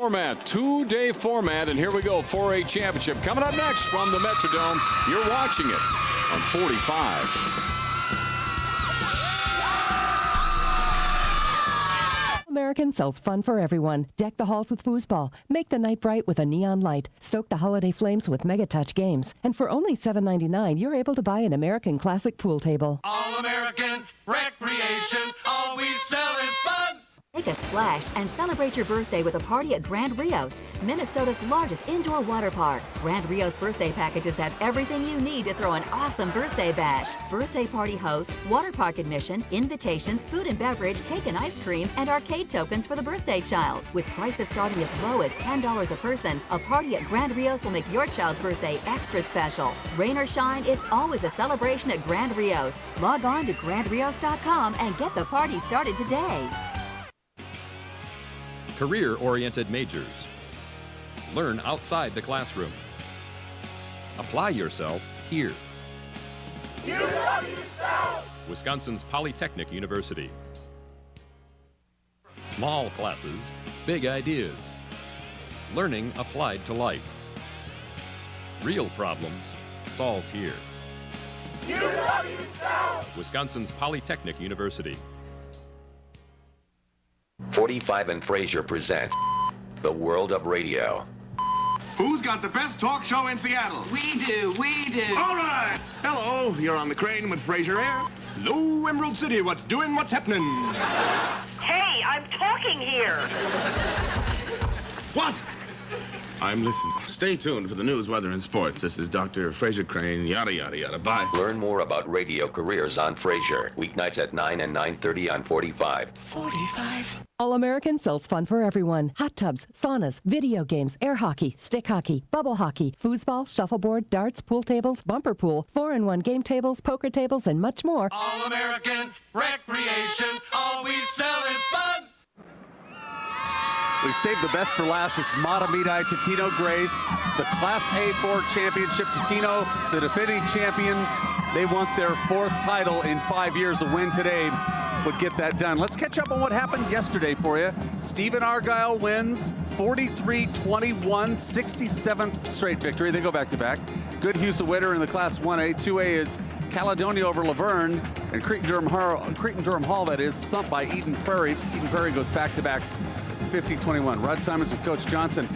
Format, two-day format, and here we go, 4A championship. Coming up next from the Metrodome, you're watching it on 45. American sells fun for everyone. Deck the halls with foosball. Make the night bright with a neon light. Stoke the holiday flames with Mega Touch games. And for only $7.99, you're able to buy an American Classic pool table. All American Recreation, all we sell is fun. Take a splash and celebrate your birthday with a party at Grand Rios, Minnesota's largest indoor water park. Grand Rios birthday packages have everything you need to throw an awesome birthday bash. Birthday party host, water park admission, invitations, food and beverage, cake and ice cream, and arcade tokens for the birthday child. With prices starting as low as $10 a person, a party at Grand Rios will make your child's birthday extra special. Rain or shine, it's always a celebration at Grand Rios. Log on to grandrios.com and get the party started today. Career-oriented majors. Learn outside the classroom. Apply yourself here. Wisconsin's Polytechnic University. Small classes, big ideas. Learning applied to life. Real problems solved here. Wisconsin's Polytechnic University. 45 and Fraser present The World of Radio. Who's got the best talk show in Seattle? We do. All right. Hello, you're on the crane with Fraser Air. Hello, Emerald City. What's doing? What's happening? Hey, I'm talking here. What? I'm listening. Stay tuned for the news, weather, and sports. This is Dr. Fraser Crane, yada, yada, yada. Bye. Learn more about radio careers on Fraser. Weeknights at 9 and 9:30 on 45. 45. All American sells fun for everyone. Hot tubs, saunas, video games, air hockey, stick hockey, bubble hockey, foosball, shuffleboard, darts, pool tables, bumper pool, 4-in-1 game tables, poker tables, and much more. All American Recreation, all we sell is fun. We've saved the best for last. It's Mahtomedi Totino-Grace, the Class A4 championship. Totino, the defending champion. They want their 4th title in 5 years. A win today would get that done. Let's catch up on what happened yesterday for you. Stephen Argyle wins 43-21, 67th straight victory. They go back-to-back. Good Houston winner in the Class 1A. 2A is Caledonia over Laverne, and Cretin-Durham Hall, that is, thumped by Eden Prairie. Eden Prairie goes back-to-back 50-21. Rod Simons with Coach Johnson.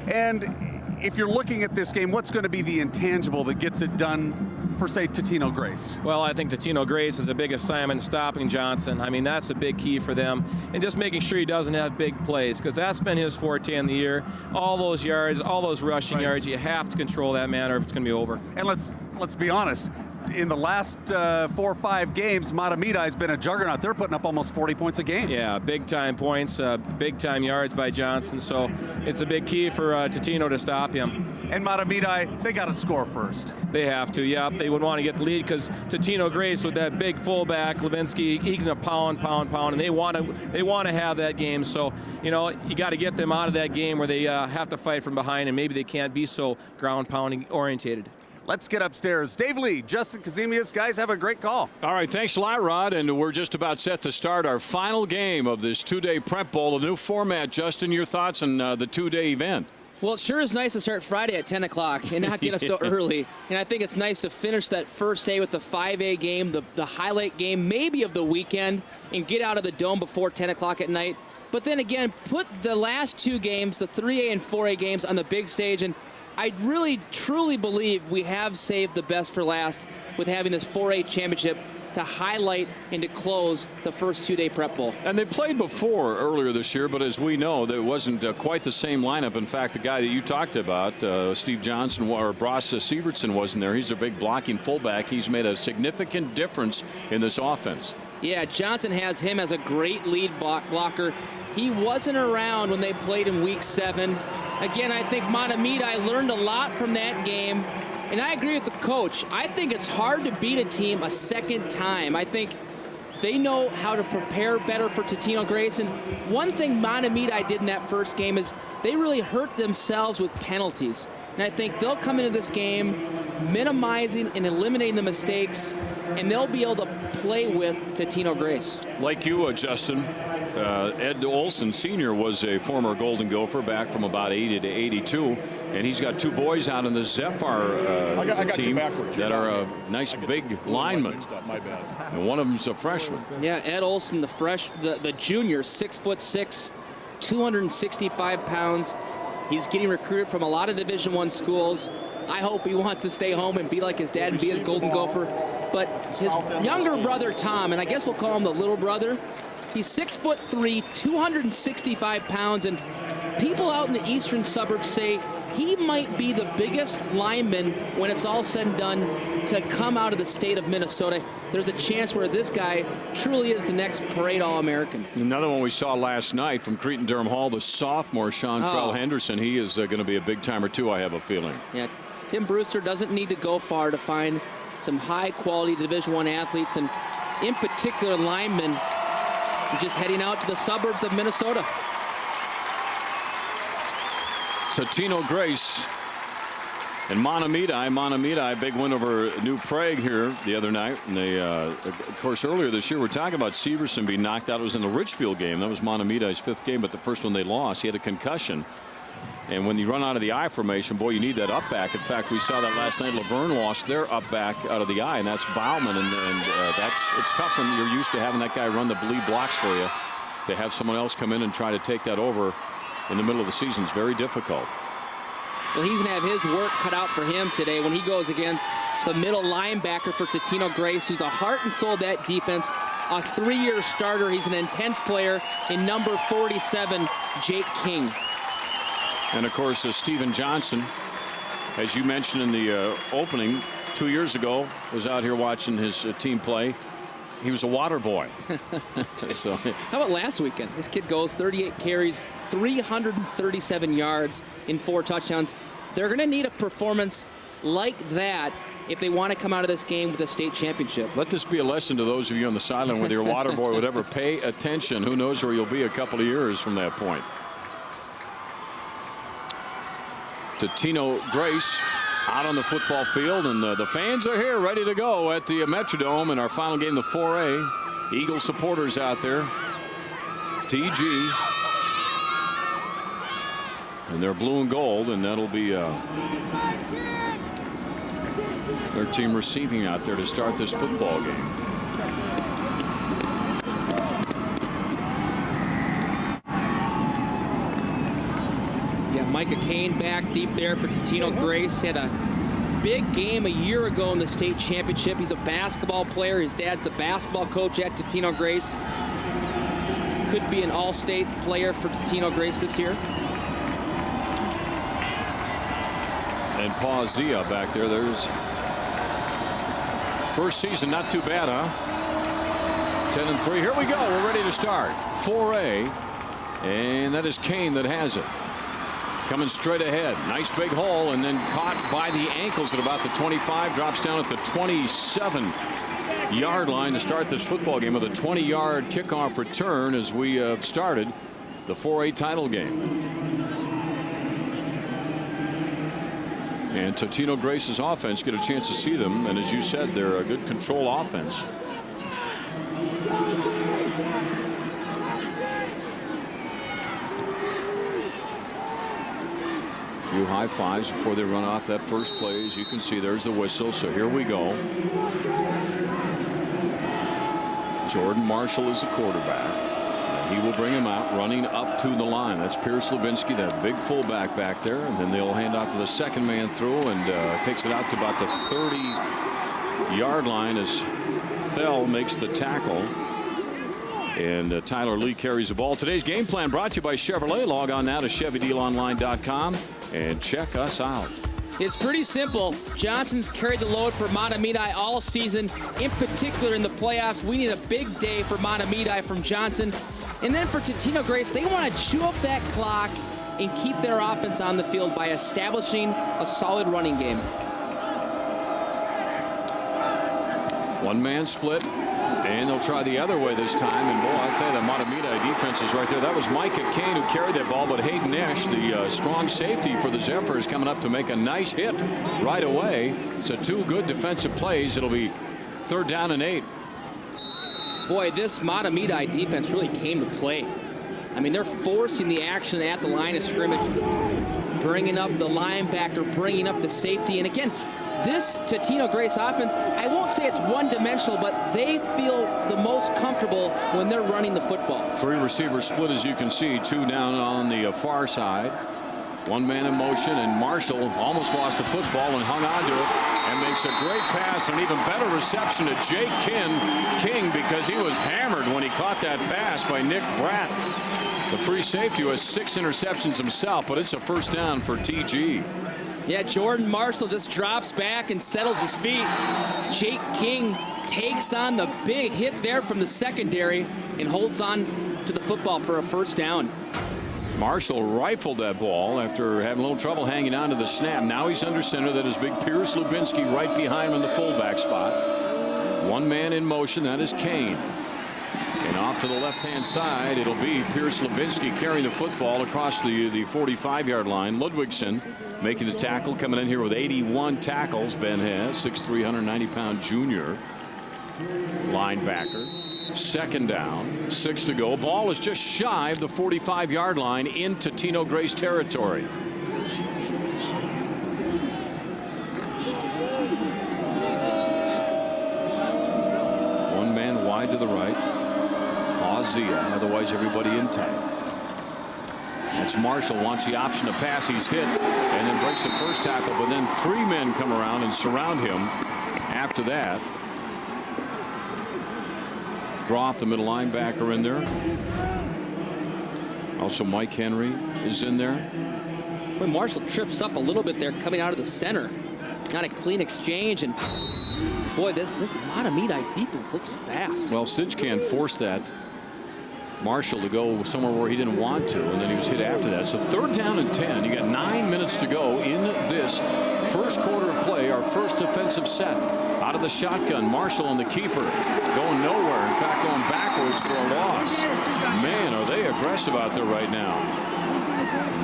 And if you're looking at this game, what's going to be the intangible that gets it done for, say, Totino-Grace? Well, I think Totino-Grace is a big assignment, stopping Johnson. I mean, that's a big key for them. And just making sure he doesn't have big plays, because that's been his forte in the year. All those yards, all those rushing yards, you have to control that man or it's going to be over. And let's be honest. In the last 4 or 5 games, Mahtomedi has been a juggernaut. They're putting up almost 40 points a game. Yeah, big-time points, big-time yards by Johnson. So it's a big key for Totino to stop him. And Mahtomedi, they got to score first. They have to, yeah. They would want to get the lead because Totino-Grace with that big fullback, Levinsky, he's going to pound, and they want to have that game. So, you know, you got to get them out of that game where they have to fight from behind, and maybe they can't be so ground-pounding orientated. Let's get upstairs. Dave Lee, Justin Kazemius, guys, have a great call. All right, thanks a lot, Rod. And we're just about set to start our final game of this 2-day prep bowl, a new format. Justin, your thoughts on the 2-day event? Well, it sure is nice to start Friday at 10 o'clock and not get up so early. And I think it's nice to finish that first day with the 5A game, the highlight game maybe of the weekend, and get out of the dome before 10 o'clock at night. But then again, put the last 2 games, the 3A and 4A games, on the big stage. And I really, truly believe we have saved the best for last with having this 4A championship to highlight and to close the first 2-day prep bowl. And they played before earlier this year, but as we know, there wasn't quite the same lineup. In fact, the guy that you talked about, Steve Johnson, or Bross Sievertson, wasn't there. He's a big blocking fullback. He's made a significant difference in this offense. Yeah, Johnson has him as a great lead blocker. He wasn't around when they played in week 7. Again, I think Mahtomedi learned a lot from that game. And I agree with the coach. I think it's hard to beat a team a second time. I think they know how to prepare better for Totino-Grace. And one thing Mahtomedi did in that first game is they really hurt themselves with penalties. And I think they'll come into this game minimizing and eliminating the mistakes and they'll be able to play with Totino-Grace. Like you, Justin, Ed Olson Sr. was a former Golden Gopher back from about 80 to 82, and he's got 2 boys out in the Zephyr team that are nice big linemen. My bad. And one of them's a freshman. Yeah, Ed Olson, the junior, 6'6", 265 pounds. He's getting recruited from a lot of Division I schools. I hope he wants to stay home and be like his dad and be a Golden Gopher. But his younger brother, Tom, and I guess we'll call him the little brother, he's 6'3", 265 pounds, and people out in the eastern suburbs say he might be the biggest lineman when it's all said and done to come out of the state of Minnesota. There's a chance where this guy truly is the next parade All-American. Another one we saw last night from Cretin-Derham Hall, the sophomore Seantrell Henderson. He is going to be a big timer too, I have a feeling. Yeah, Tim Brewster doesn't need to go far to find some high-quality Division I athletes, and in particular linemen, just heading out to the suburbs of Minnesota. Totino-Grace and Mahtomedi, big win over New Prague here the other night. And they, of course, earlier this year, we're talking about Severson being knocked out. It was in the Richfield game. That was Mahtomedi's 5th game, but the first one they lost. He had a concussion. And when you run out of the I formation, boy, you need that up back. In fact, we saw that last night. Laverne lost their up back out of the I, and that's Bauman. And it's tough when you're used to having that guy run the bleed blocks for you. To have someone else come in and try to take that over in the middle of the season is very difficult. Well, he's going to have his work cut out for him today when he goes against the middle linebacker for Totino-Grace, who's the heart and soul of that defense. A 3-year starter. He's an intense player in number 47, Jake King. And, of course, Steven Johnson, as you mentioned in the opening, 2 years ago, was out here watching his team play. He was a water boy. So, how about last weekend? This kid goes 38 carries, 337 yards in 4 touchdowns. They're going to need a performance like that if they want to come out of this game with a state championship. Let this be a lesson to those of you on the sideline whether your water boy would ever pay attention. Who knows where you'll be a couple of years from that point. Totino-Grace out on the football field, and the fans are here ready to go at the Metrodome in our final game, the 4A. Eagle supporters out there. TG. And they're blue and gold, and that'll be their team receiving out there to start this football game. Micah Kane back deep there for Totino-Grace. Had a big game a year ago in the state championship. He's a basketball player. His dad's the basketball coach at Totino-Grace. Could be an all-state player for Totino-Grace this year. And Pazia back there. There's first season, not too bad, huh? 10-3. Here we go. We're ready to start 4A, and that is Kane that has it. Coming straight ahead. Nice big hole, and then caught by the ankles at about the 25. Drops down at the 27-yard line to start this football game with a 20-yard kickoff return as we have started the 4A title game. And Totino-Grace's offense, get a chance to see them, and as you said, they're a good control offense. Few high fives before they run off that first play. As you can see, there's the whistle. So here we go. Jordan Marshall is the quarterback. He will bring him out running up to the line. That's Pierce Levinsky, that big fullback back there. And then they'll hand off to the second man through, and takes it out to about the 30-yard line as Thel makes the tackle. And Tyler Lee carries the ball. Today's game plan brought to you by Chevrolet. Log on now to ChevyDealOnline.com and check us out. It's pretty simple. Johnson's carried the load for Mahtomedi all season. In particular in the playoffs, we need a big day for Mahtomedi from Johnson. And then for Totino-Grace, they want to chew up that clock and keep their offense on the field by establishing a solid running game. One-man split. And they'll try the other way this time. And boy, I'll tell you, the Mahtomedi defense is right there. That was Micah Kane who carried that ball, but Hayden Nash, the strong safety for the Zephyrs, coming up to make a nice hit right away. So 2 good defensive plays. It'll be 3rd down and 8. Boy, this Mahtomedi defense really came to play. I mean, they're forcing the action at the line of scrimmage, bringing up the linebacker, bringing up the safety. And again, this Totino-Grace offense, I won't say it's one-dimensional, but they feel the most comfortable when they're running the football. 3 receiver split, as you can see, 2 down on the far side. 1 man in motion, and Marshall almost lost the football and hung on to it and makes a great pass, and even better reception to Jake King, because he was hammered when he caught that pass by Nick Bratt. The free safety who has 6 interceptions himself, but it's a 1st down for TG. Yeah, Jordan Marshall just drops back and settles his feet. Jake King takes on the big hit there from the secondary and holds on to the football for a 1st down. Marshall rifled that ball after having a little trouble hanging on to the snap. Now he's under center. That is big Pierce Lubinsky right behind him in the fullback spot. 1 man in motion. That is Kane. And off to the left-hand side, it'll be Pierce Lubinsky carrying the football across the 45-yard line. Ludwigson making the tackle, coming in here with 81 tackles. Ben has 6'3", 190-pound junior linebacker. 2nd down, 6 to go. Ball is just shy of the 45-yard line into Totino-Grace territory. One man wide to the right. Pazia, otherwise everybody intact. That's Marshall, wants the option to pass. He's hit and then breaks the 1st tackle, but then 3 men come around and surround him after that. Draw off the middle linebacker in there. Also Mike Henry is in there. When Marshall trips up a little bit there coming out of the center. Not a clean exchange, and boy, this Mahtomedi defense looks fast. Well, Sidgecan forced that Marshall to go somewhere where he didn't want to, and then he was hit after that. So 3rd down and 10. You got 9 minutes to go in this 1st quarter of play. Our first defensive set out of the shotgun. Marshall and the keeper going nowhere. In fact, going backwards for a loss. Man, are they aggressive out there right now.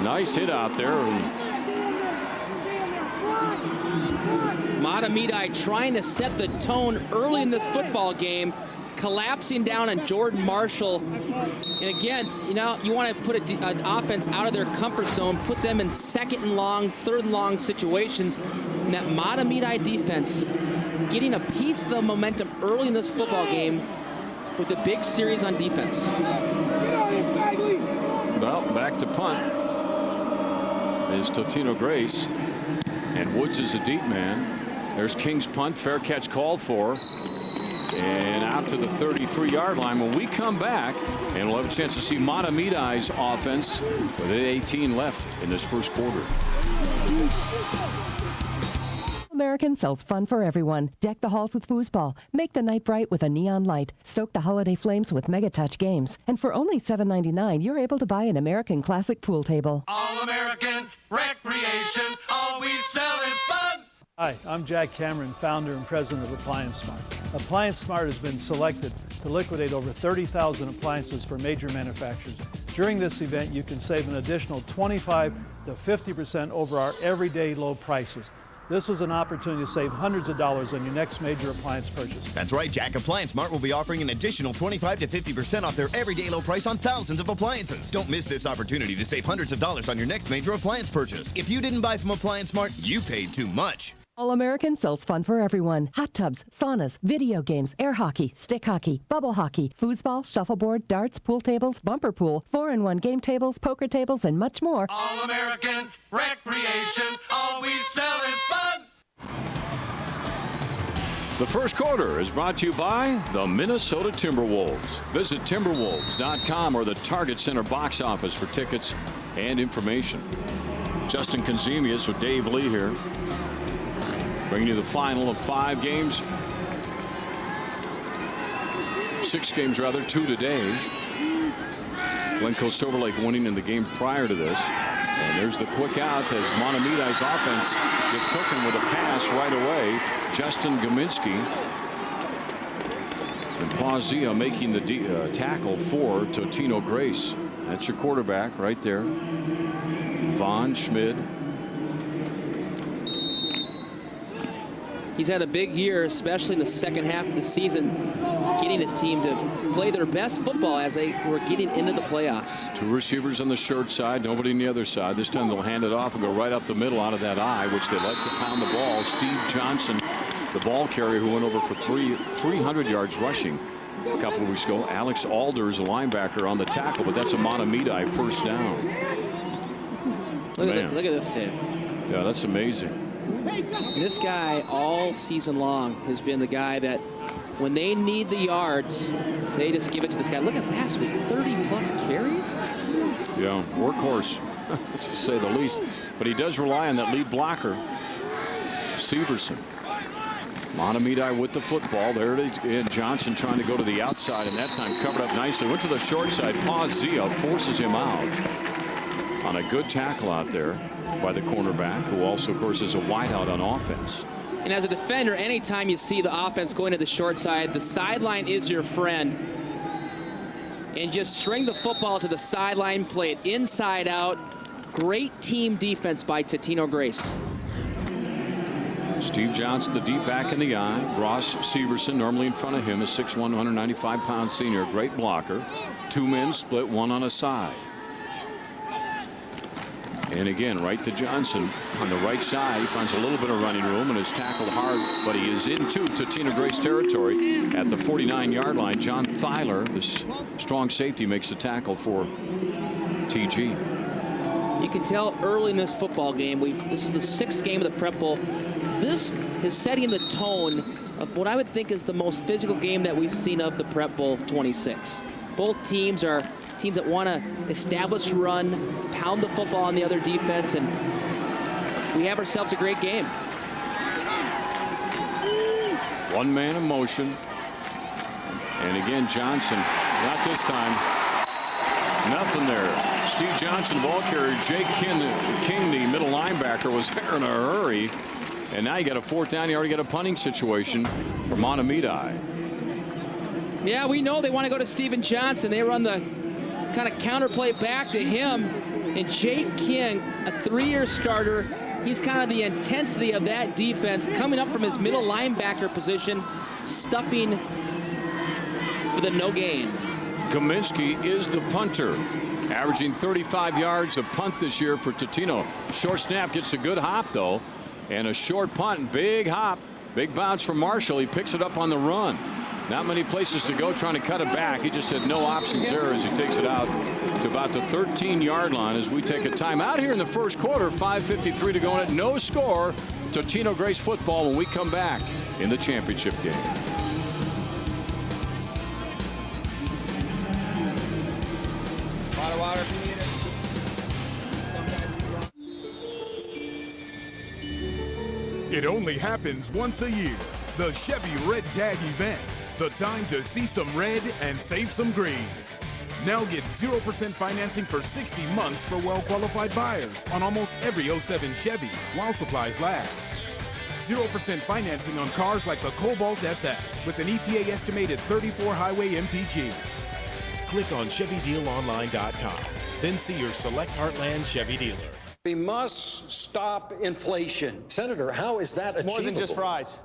Nice hit out there. Mahtomedi trying to set the tone early in this football game, collapsing down on Jordan Marshall. And again, you want to put an offense out of their comfort zone, put them in 2nd and long, 3rd and long situations. And that Mahtomedi defense getting a piece of the momentum early in this football game with a big series on defense. Well, back to punt is Totino-Grace, and Woods is a deep man. There's King's punt, fair catch called for, and out to the 33-yard line. When we come back, and we'll have a chance to see Mahtomedi's offense with 18 left in this 1st quarter. American sells fun for everyone. Deck the halls with foosball. Make the night bright with a neon light. Stoke the holiday flames with Mega Touch games. And for only $7.99, you're able to buy an American Classic pool table. All-American Recreation, all we sell is fun. Hi, I'm Jack Cameron, founder and president of Appliance Smart. Appliance Smart has been selected to liquidate over 30,000 appliances for major manufacturers. During this event, you can save an additional 25 to 50% over our everyday low prices. This is an opportunity to save hundreds of dollars on your next major appliance purchase. That's right, Jack. Appliance Smart will be offering an additional 25 to 50% off their everyday low price on thousands of appliances. Don't miss this opportunity to save hundreds of dollars on your next major appliance purchase. If you didn't buy from Appliance Smart, you paid too much. All-American sells fun for everyone. Hot tubs, saunas, video games, air hockey, stick hockey, bubble hockey, foosball, shuffleboard, darts, pool tables, bumper pool, 4-in-1 game tables, poker tables, and much more. All-American Recreation, all we sell is fun. The 1st quarter is brought to you by the Minnesota Timberwolves. Visit Timberwolves.com or the Target Center box office for tickets and information. Justin Konzemius with Dave Lee here, bringing you the final of 5 games. 6 games rather, 2 today. Glencoe Silver Lake winning in the game prior to this. And there's the quick out as Mahtomedi's offense gets cooking with a pass right away. Justin Gominski. And Pazia making the tackle for Totino-Grace. That's your quarterback right there. Von Schmid. He's had a big year, especially in the second half of the season, getting his team to play their best football as they were getting into the playoffs. 2 receivers on the short side, nobody on the other side. This time they'll hand it off and go right up the middle out of that eye, which they like to pound the ball. Steve Johnson, the ball carrier who went over for 300 yards rushing a couple of weeks ago. Alex Alders, a linebacker, on the tackle, but that's a Mahtomedi first down. Look at this, Dave. Yeah, that's amazing. This guy all season long has been the guy that when they need the yards, they just give it to this guy. Look at last week, 30-plus carries. Yeah, workhorse, to say the least. But he does rely on that lead blocker, Severson. Mahtomedi with the football. There it is. And Johnson trying to go to the outside, and that time covered up nicely. Went to the short side. Paws Zia, forces him out on a good tackle out there by the cornerback, who also, of course, is a wideout on offense. And as a defender, anytime you see the offense going to the short side, the sideline is your friend. And just string the football to the sideline, play it inside out. Great team defense by Totino-Grace. Steve Johnson, the deep back in the eye. Ross Severson, normally in front of him, a 6'1", 195-pound senior, great blocker. 2 men split, 1 on a side. And again, right to Johnson on the right side. He finds a little bit of running room and is tackled hard, but he is into Totino-Grace territory at the 49-yard line. John Thyler, this strong safety, makes the tackle for TG. You can tell early in this football game, this is the 6th game of the Prep Bowl. This is setting the tone of what I would think is the most physical game that we've seen of the Prep Bowl 26. Both teams are teams that want to establish run, pound the football on the other defense, and we have ourselves a great game. 1 man in motion. And again, Johnson, not this time. Nothing there. Steve Johnson, ball carrier. Jake King, the middle linebacker, was there in a hurry. And now you got a 4th down. You already got a punting situation for Mahtomedi. Yeah, we know they want to go to Steven Johnson. They run the kind of counterplay back to him. And Jake King, a 3-year starter, he's kind of the intensity of that defense, coming up from his middle linebacker position, stuffing for the no gain. Kaminsky is the punter, averaging 35 yards a punt this year for Totino. Short snap, gets a good hop, though, and a short punt, big hop, big bounce from Marshall. He picks it up on the run. Not many places to go trying to cut it back. He just had no options there as he takes it out to about the 13-yard line as we take a timeout here in the first quarter. 5:53 to go in it. No score. Totino-Grace football when we come back in the championship game. Water if you need it. It only happens once a year. The Chevy Red Tag event. The time to see some red and save some green. Now get 0% financing for 60 months for well-qualified buyers on almost every 07 Chevy while supplies last. 0% financing on cars like the Cobalt SS with an EPA estimated 34 highway MPG. Click on ChevyDealOnline.com. Then see your select Heartland Chevy dealer. We must stop inflation. Senator, how is that achievable? More than just fries.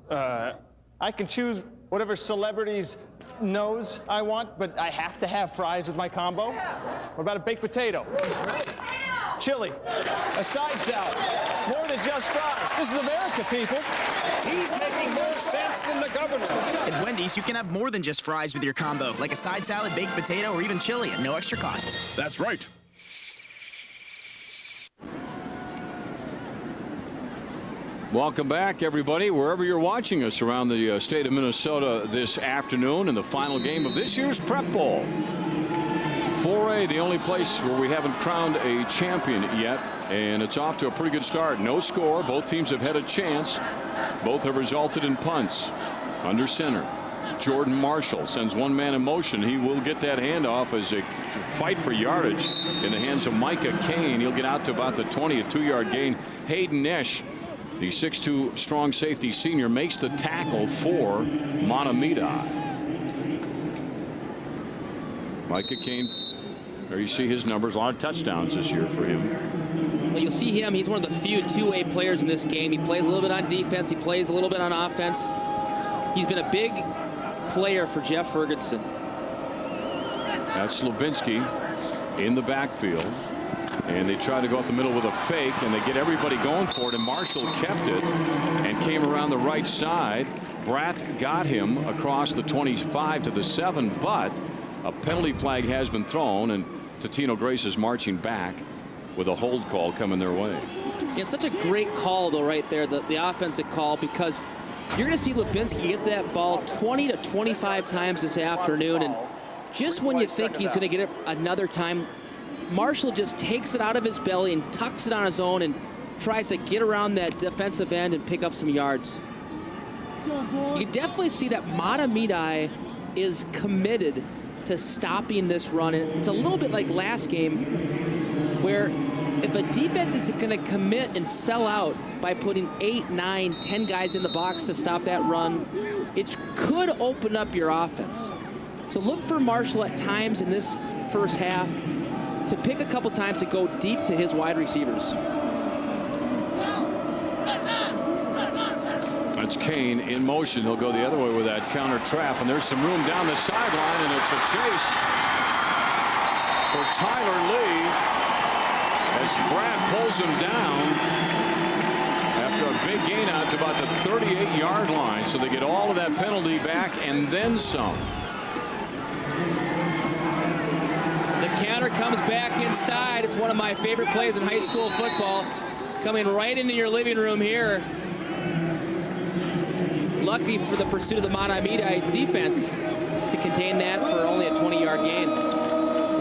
I can choose whatever celebrity's nose I want, but I have to have fries with my combo. What about a baked potato? Chili, a side salad, more than just fries. This is America, people. He's making more sense than the governor. At Wendy's, you can have more than just fries with your combo, like a side salad, baked potato, or even chili at no extra cost. That's right. Welcome back, everybody, wherever you're watching us around the state of Minnesota this afternoon in the final game of this year's Prep Bowl. 4A, the only place where we haven't crowned a champion yet, and it's off to a pretty good start. No score. Both teams have had a chance. Both have resulted in punts. Under center, Jordan Marshall sends 1 man in motion. He will get that handoff as a fight for yardage in the hands of Micah Kane. He'll get out to about the 20, a 2-yard gain. Hayden Esch, the 6'2" strong safety senior, makes the tackle for Mahtomedi. Micah Kane, there you see his numbers, a lot of touchdowns this year for him. you'll see him. He's one of the few two-way players in this game. He plays a little bit on defense. He plays a little bit on offense. He's been a big player for Jeff Ferguson. That's Levinsky in the backfield. And they try to go up the middle with a fake, and they get everybody going for it, and Marshall kept it and came around the right side. Bratt got him across the 25 to the 7, but a penalty flag has been thrown, and Totino-Grace is marching back with a hold call coming their way. It's such a great call, though, right there, the offensive call, because you're going to see Levinsky get that ball 20 to 25 times this afternoon, and just when you think he's going to get it another time, Marshall just takes it out of his belly and tucks it on his own and tries to get around that defensive end and pick up some yards. You can definitely see that Mahtomedi is committed to stopping this run. And it's a little bit like last game, where if a defense is going to commit and sell out by putting 8, 9, 10 guys in the box to stop that run, it could open up your offense. So look for Marshall at times in this first half to pick a couple times to go deep to his wide receivers. That's Kane in motion. He'll go the other way with that counter trap, and there's some room down the sideline, and it's a chase for Tyler Lee as Brad pulls him down after a big gain out to about the 38-yard line. So they get all of that penalty back and then some. The counter comes back inside. It's one of my favorite plays in high school football. Coming right into your living room here. Lucky for the pursuit of the Mahtomedi defense to contain that for only a 20-yard gain.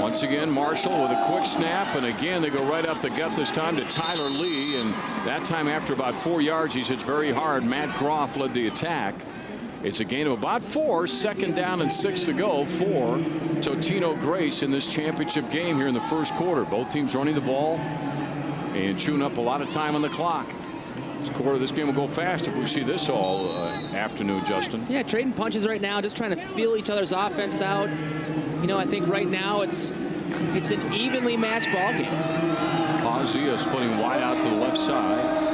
Once again, Marshall with a quick snap, and again they go right up the gut this time to Tyler Lee, and that time after about 4 yards he hits very hard. Matt Groff led the attack. It's a gain of about 4, 2nd down and 6 to go for Totino-Grace in this championship game here in the first quarter. Both teams running the ball and chewing up a lot of time on the clock. This quarter of this game will go fast if we see this all afternoon, Justin. Yeah, trading punches right now, just trying to feel each other's offense out. You know, I think right now it's an evenly matched ball game. Pazia splitting wide out to the left side.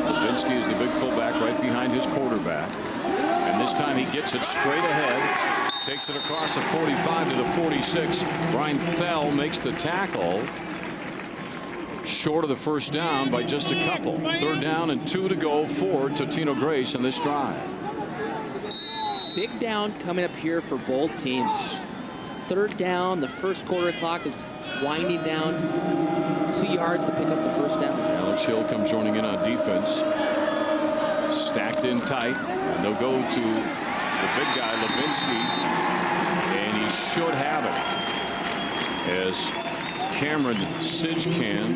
Levinsky is the big fullback right behind his quarterback. And this time he gets it straight ahead. Takes it across the 45 to the 46. Brian Thel makes the tackle. Short of the first down by just a couple. 3rd down and 2 to go for Totino-Grace in this drive. Big down coming up here for both teams. 3rd down, the first quarter clock is winding down. 2 yards to pick up the first down. Alex Hill comes joining in on defense. Stacked in tight. And they'll go to the big guy, Levinsky. And he should have it. As Cameron Sidgcan,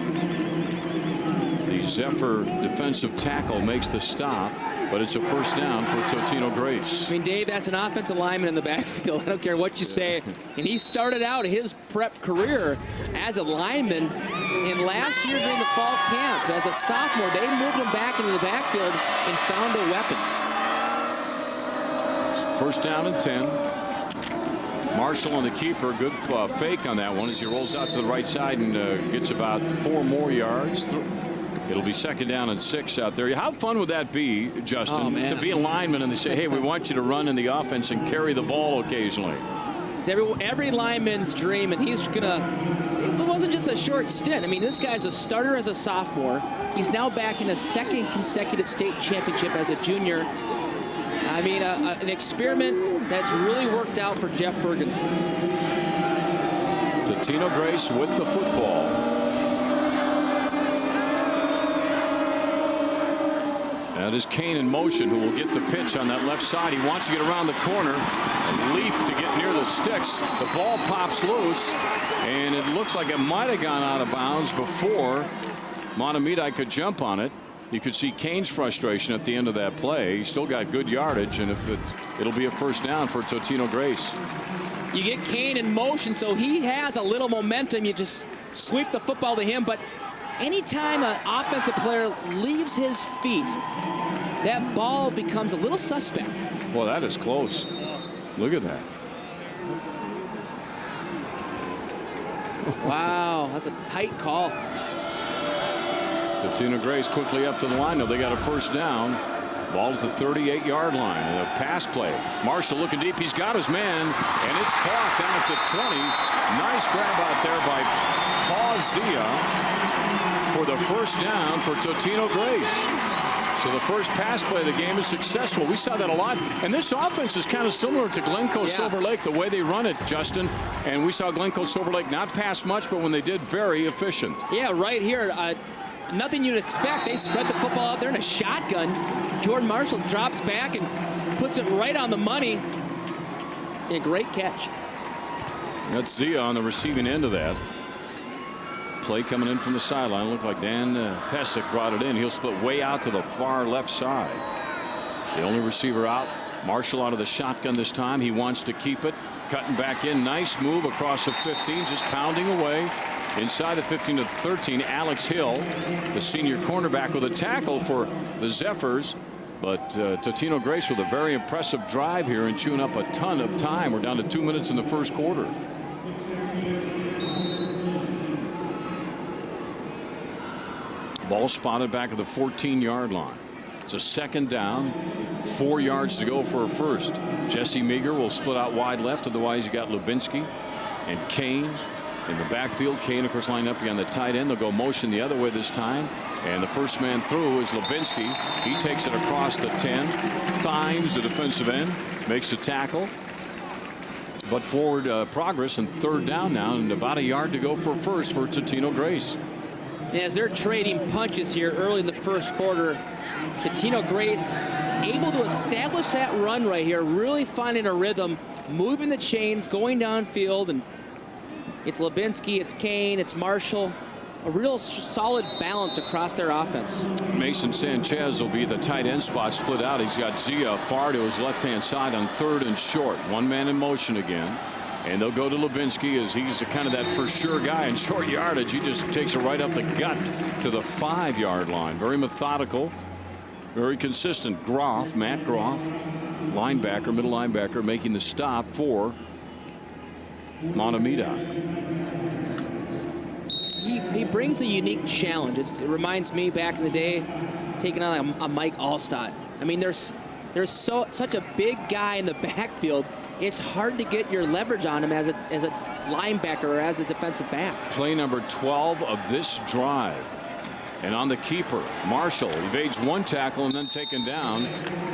the Zephyr defensive tackle, makes the stop, but it's a first down for Totino-Grace. I mean, Dave, that's an offensive lineman in the backfield. I don't care what you say. And he started out his prep career as a lineman. And last year during the fall camp, as a sophomore, they moved him back into the backfield and found a weapon. First down and 10. Marshall on the keeper. Good fake on that one as he rolls out to the right side and gets about 4 more yards. It'll be 2nd down and 6 out there. How fun would that be, Justin, to be a lineman and they say, hey, we want you to run in the offense and carry the ball occasionally? It's every lineman's dream, and he's gonna. It wasn't just a short stint. I mean, this guy's a starter as a sophomore. He's now back in a 2nd consecutive state championship as a junior. I mean, an experiment that's really worked out for Jeff Ferguson. Totino-Grace with the football. That is Kane in motion, who will get the pitch on that left side. He wants to get around the corner, a leap to get near the sticks. The ball pops loose, and it looks like it might have gone out of bounds before Mahtomedi could jump on it. You could see Kane's frustration at the end of that play. He's still got good yardage, and if it'll be a first down for Totino-Grace. You get Kane in motion, so he has a little momentum. You just sweep the football to him, but anytime an offensive player leaves his feet, that ball becomes a little suspect. Well, that is close. Look at that. Wow, that's a tight call. Totino-Grace quickly up to the line. Now they got a first down. Ball at the 38-yard line. And a pass play. Marshall looking deep. He's got his man, and it's caught down at the 20. Nice grab out there by Paul Zia for the first down for Totino-Grace. So the first pass play of the game is successful. We saw that a lot. And this offense is kind of similar to Glencoe Silver Lake, the way they run it, Justin. And we saw Glencoe Silver Lake not pass much, but when they did, very efficient. Yeah, right here. Nothing you'd expect. They spread the football out there in a shotgun. Jordan Marshall drops back and puts it right on the money. A great catch. That's Zia on the receiving end of that. Play coming in from the sideline. Looked like Dan Pesic brought it in. He'll split way out to the far left side. The only receiver out. Marshall out of the shotgun this time. He wants to keep it. Cutting back in. Nice move across the 15. Just pounding away. Inside the 15 to the 13, Alex Hill, the senior cornerback, with a tackle for the Zephyrs. But Totino-Grace with a very impressive drive here and chewing up a ton of time. We're down to 2 minutes in the first quarter. Ball spotted back at the 14-yard line. It's a second down, 4 yards to go for a first. Jesse Meager will split out wide left. Otherwise, you got Lubinsky and Kane in the backfield. Kane, of course, lined up behind the tight end. They'll go motion the other way this time. And the first man through is Lubinsky. He takes it across the 10. Thimes, the defensive end, makes the tackle. But forward progress and third down now, and about a yard to go for first for Totino-Grace. As they're trading punches here early in the first quarter, Totino-Grace able to establish that run right here, really finding a rhythm, moving the chains, going downfield, and it's Lubinsky, it's Kane, it's Marshall. A real solid balance across their offense. Mason Sanchez will be the tight end spot split out. He's got Zia far to his left-hand side on third and short. One man in motion again. And they'll go to Lubinsky as he's the kind of that for sure guy in short yardage. He just takes it right up the gut to the 5-yard line. Very methodical, very consistent. Groff, Matt Groff, linebacker, middle linebacker, making the stop for Mahtomedi. He brings a unique challenge. It reminds me back in the day taking on a Mike Allstott. I mean, there's such a big guy in the backfield. It's hard to get your leverage on him as a linebacker or as a defensive back. Play number 12 of this drive. And on the keeper, Marshall evades one tackle and then taken down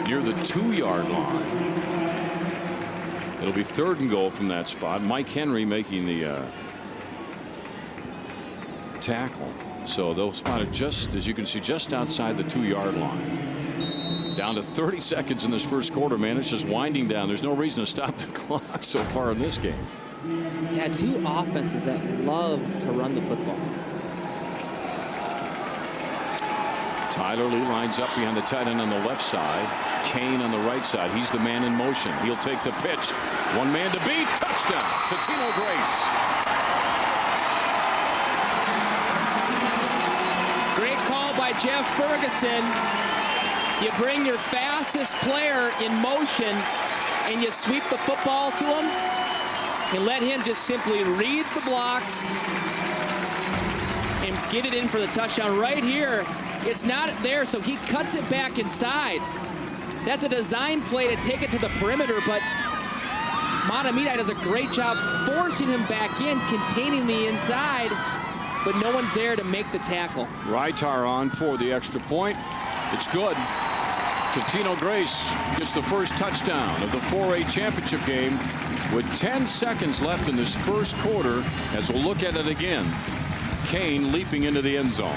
near the 2-yard line. It'll be third and goal from that spot. Mike Henry making the tackle. So they'll spot it just, as you can see, just outside the 2-yard line. Down to 30 seconds in this first quarter, man. It's just winding down. There's no reason to stop the clock so far in this game. Yeah, two offenses that love to run the football. Tyler Lee lines up behind the tight end on the left side. Kane on the right side. He's the man in motion. He'll take the pitch. One man to beat. Touchdown. Totino-Grace. Great call by Jeff Ferguson. You bring your fastest player in motion and you sweep the football to him and let him just simply read the blocks and get it in for the touchdown. Right here, it's not there, so he cuts it back inside. That's a design play to take it to the perimeter, but Mahtomedi does a great job forcing him back in, containing the inside, but no one's there to make the tackle. Rytar on for the extra point. It's good. Totino-Grace gets the first touchdown of the 4A championship game with 10 seconds left in this first quarter. As we'll look at it again, Kane leaping into the end zone.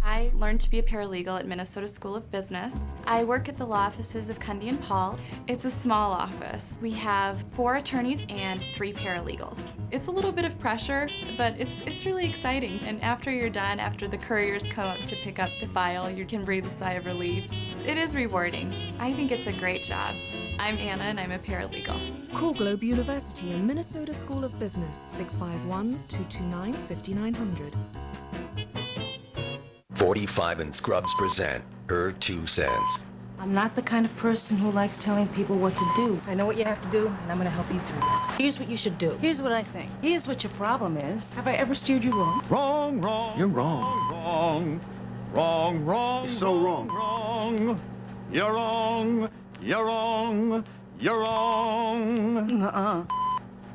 I learned to be a paralegal at Minnesota School of Business. I work at the law offices of Cundy and Paul. It's a small office. We have 4 attorneys and 3 paralegals. It's a little bit of pressure, but it's really exciting. And after you're done, after the couriers come up to pick up the file, you can breathe a sigh of relief. It is rewarding. I think it's a great job. I'm Anna and I'm a paralegal. Call Globe University and Minnesota School of Business, 651-229-5900. 45 and Scrubs present Her 2 Cents. I'm not the kind of person who likes telling people what to do. I know what you have to do, and I'm going to help you through this. Here's what you should do. Here's what I think. Here's what your problem is. Have I ever steered you wrong? Wrong, wrong. You're wrong. Wrong, wrong, wrong. You're so wrong. Wrong. You're wrong. You're wrong. You're wrong.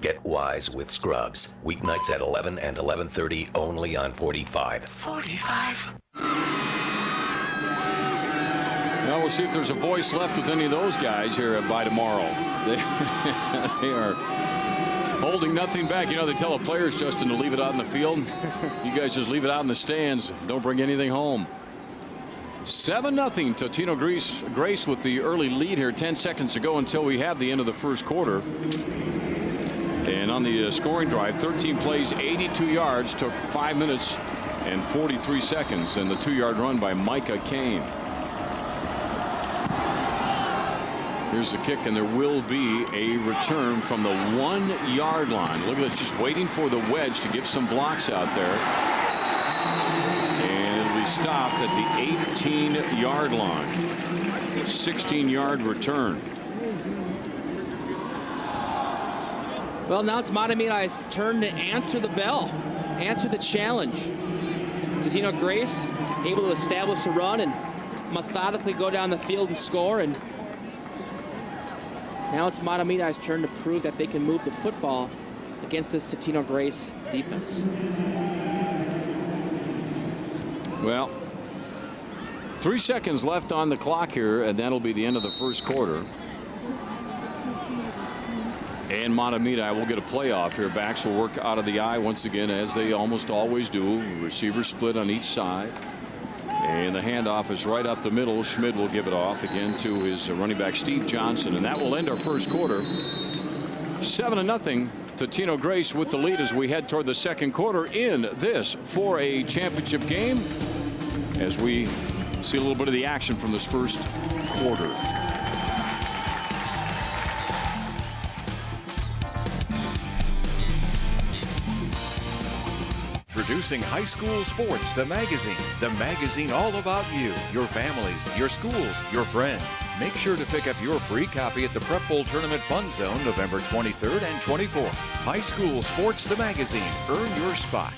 Get wise with Scrubs. Weeknights at 11 and 11:30 only on 45. 45. Well, we'll see if there's a voice left with any of those guys here by tomorrow. They are holding nothing back. You know, they tell the players, Justin, to leave it out in the field. You guys just leave it out in the stands. Don't bring anything home. 7-0 Totino-Grace with the early lead here. 10 seconds to go until we have the end of the first quarter. And on the scoring drive, 13 plays, 82 yards, took 5 minutes and 43 seconds. And the 2-yard run by Micah Kane. Here's the kick, and there will be a return from the 1-yard line. Look at this, just waiting for the wedge to give some blocks out there. And it'll be stopped at the 18-yard line. 16-yard return. Well, now it's Mahtomedi's turn to answer the bell, answer the challenge. Totino-Grace able to establish a run and methodically go down the field and score. And now it's Mahtomedi's turn to prove that they can move the football against this Totino-Grace defense. Well, 3 seconds left on the clock here, and that'll be the end of the first quarter. And Mahtomedi will get a playoff here. Backs will work out of the eye once again, as they almost always do. Receivers split on each side. And the handoff is right up the middle. Schmid will give it off again to his running back, Steve Johnson. And that will end our first quarter. 7-0. Totino-Grace with the lead as we head toward the second quarter in this 4A championship game, as we see a little bit of the action from this first quarter. Introducing High School Sports, the magazine all about you, your families, your schools, your friends. Make sure to pick up your free copy at the Prep Bowl Tournament Fun Zone November 23rd and 24th. High School Sports, the magazine. Earn your spot.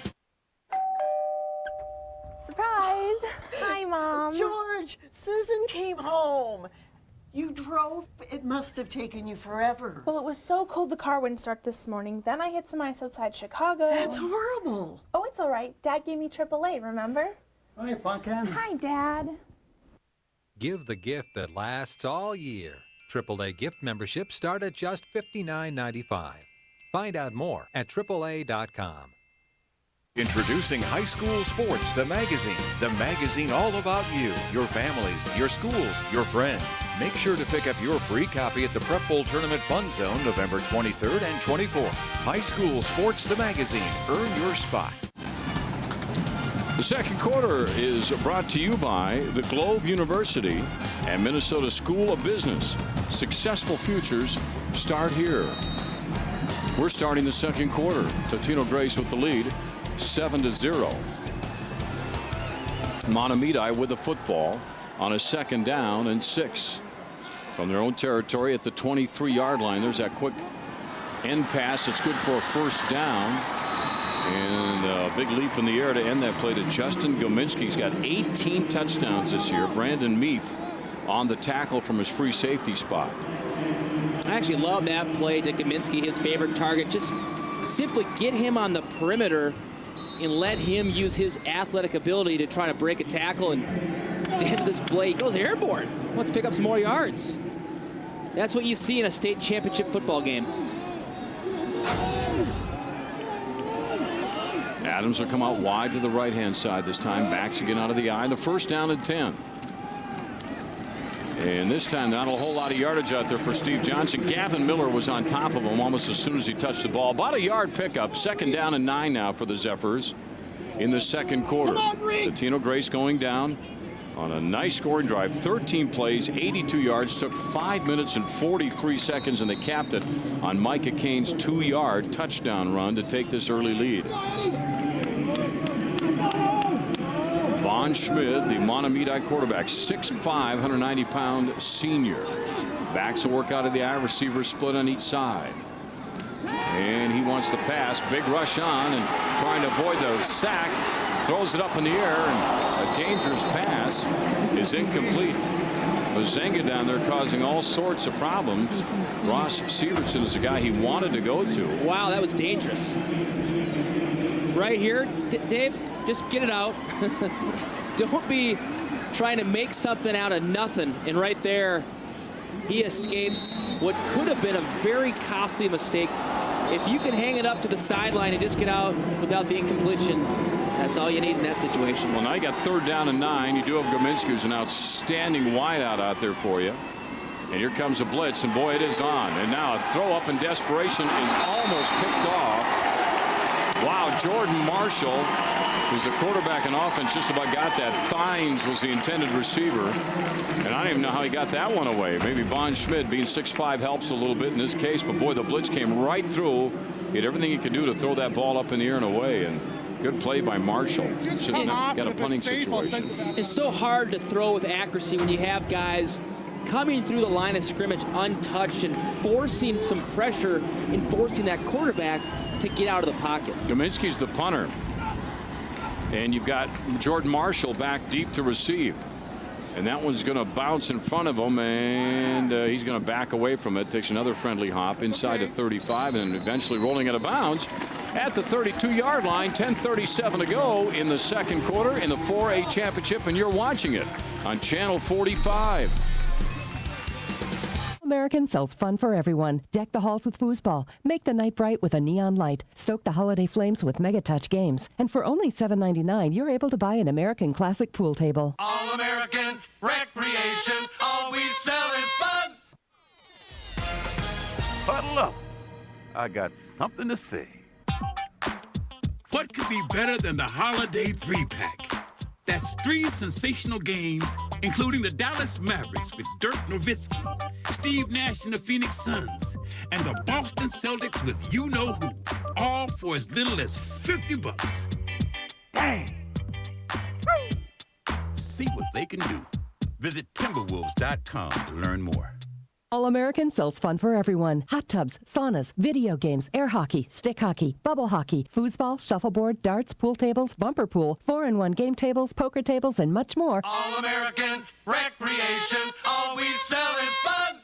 Surprise! Hi, Mom. George, Susan came home. You drove? It must have taken you forever. Well, it was so cold the car wouldn't start this morning. Then I hit some ice outside Chicago. That's horrible. Oh, it's all right. Dad gave me AAA, remember? Hi, Pumpkin. Hi, Dad. Give the gift that lasts all year. AAA gift memberships start at just $59.95. Find out more at AAA.com. Introducing High School Sports, the magazine all about you, your families, your schools, your friends. Make sure to pick up your free copy at the Prep Bowl Tournament Fun Zone November 23rd and 24th. High School Sports, the magazine. Earn your spot. The second quarter is brought to you by the Globe University and Minnesota School of Business. Successful futures start here. We're starting the second quarter. Totino-Grace with the lead, 7-0. Mahtomedi with the football on a 2nd down and 6 from their own territory at the 23-yard line. There's that quick end pass. It's good for a 1st down. And a big leap in the air to end that play to Justin Gominski. He's got 18 touchdowns this year. Brandon Meath on the tackle from his free safety spot. I actually love that play to Gominski, his favorite target. Just simply get him on the perimeter and let him use his athletic ability to try to break a tackle. And at the end of this play, he goes airborne. Wants to pick up some more yards. That's what you see in a state championship football game. Adams will come out wide to the right-hand side this time. Backs again out of the eye. The 1st down and 10. And this time not a whole lot of yardage out there for Steve Johnson. Gavin Miller was on top of him almost as soon as he touched the ball. About a yard pickup. 2nd down and 9 now for the Zephyrs in the second quarter. Totino-Grace going down on a nice scoring drive. 13 plays, 82 yards. Took 5 minutes and 43 seconds, and they capped it on Micah Kane's 2-yard touchdown run to take this early lead. Von Schmid, the Mahtomedi quarterback, 6'5", 190-pound senior. Backs will work out of the eye. Receivers split on each side. And he wants to pass. Big rush on and trying to avoid the sack. Throws it up in the air, and a dangerous pass is incomplete. Mazenga down there causing all sorts of problems. Ross Severson is a guy he wanted to go to. Wow, that was dangerous. Right here, Dave, just get it out. Don't be trying to make something out of nothing. And right there, he escapes what could have been a very costly mistake. If you can hang it up to the sideline and just get out without the incompletion, that's all you need in that situation. Well, now you got 3rd down and 9. You do have Gominski, who's an outstanding wideout out there for you. And here comes a blitz, and boy, it is on. And now a throw up in desperation is almost picked off. Wow, Jordan Marshall, who's the quarterback in offense, just about got that. Thines was the intended receiver. And I don't even know how he got that one away. Maybe Von Schmid, being 6'5", helps a little bit in this case. But boy, the blitz came right through. He had everything he could do to throw that ball up in the air and away. And good play by Marshall. Should have got a punting situation. It's so hard to throw with accuracy when you have guys coming through the line of scrimmage untouched and forcing some pressure and forcing that quarterback to get out of the pocket. Gominski's the punter. And you've got Jordan Marshall back deep to receive. And that one's going to bounce in front of him, and he's going to back away from it. Takes another friendly hop inside the 35, and eventually rolling out of bounds at the 32-yard line. 10:37 to go in the second quarter in the 4A championship, and you're watching it on Channel 45. American sells fun for everyone. Deck the halls with foosball. Make the night bright with a neon light. Stoke the holiday flames with Mega Touch games. And for only $7.99, you're able to buy an American Classic pool table. All American recreation. All we sell is fun. Huddle up. I got something to say. What could be better than the Holiday 3-pack? That's 3 sensational games, including the Dallas Mavericks with Dirk Nowitzki, Steve Nash and the Phoenix Suns, and the Boston Celtics with you-know-who, all for as little as $50. Dang! See what they can do. Visit Timberwolves.com to learn more. All-American sells fun for everyone. Hot tubs, saunas, video games, air hockey, stick hockey, bubble hockey, foosball, shuffleboard, darts, pool tables, bumper pool, 4-in-1 game tables, poker tables, and much more. All American recreation. All we sell is fun.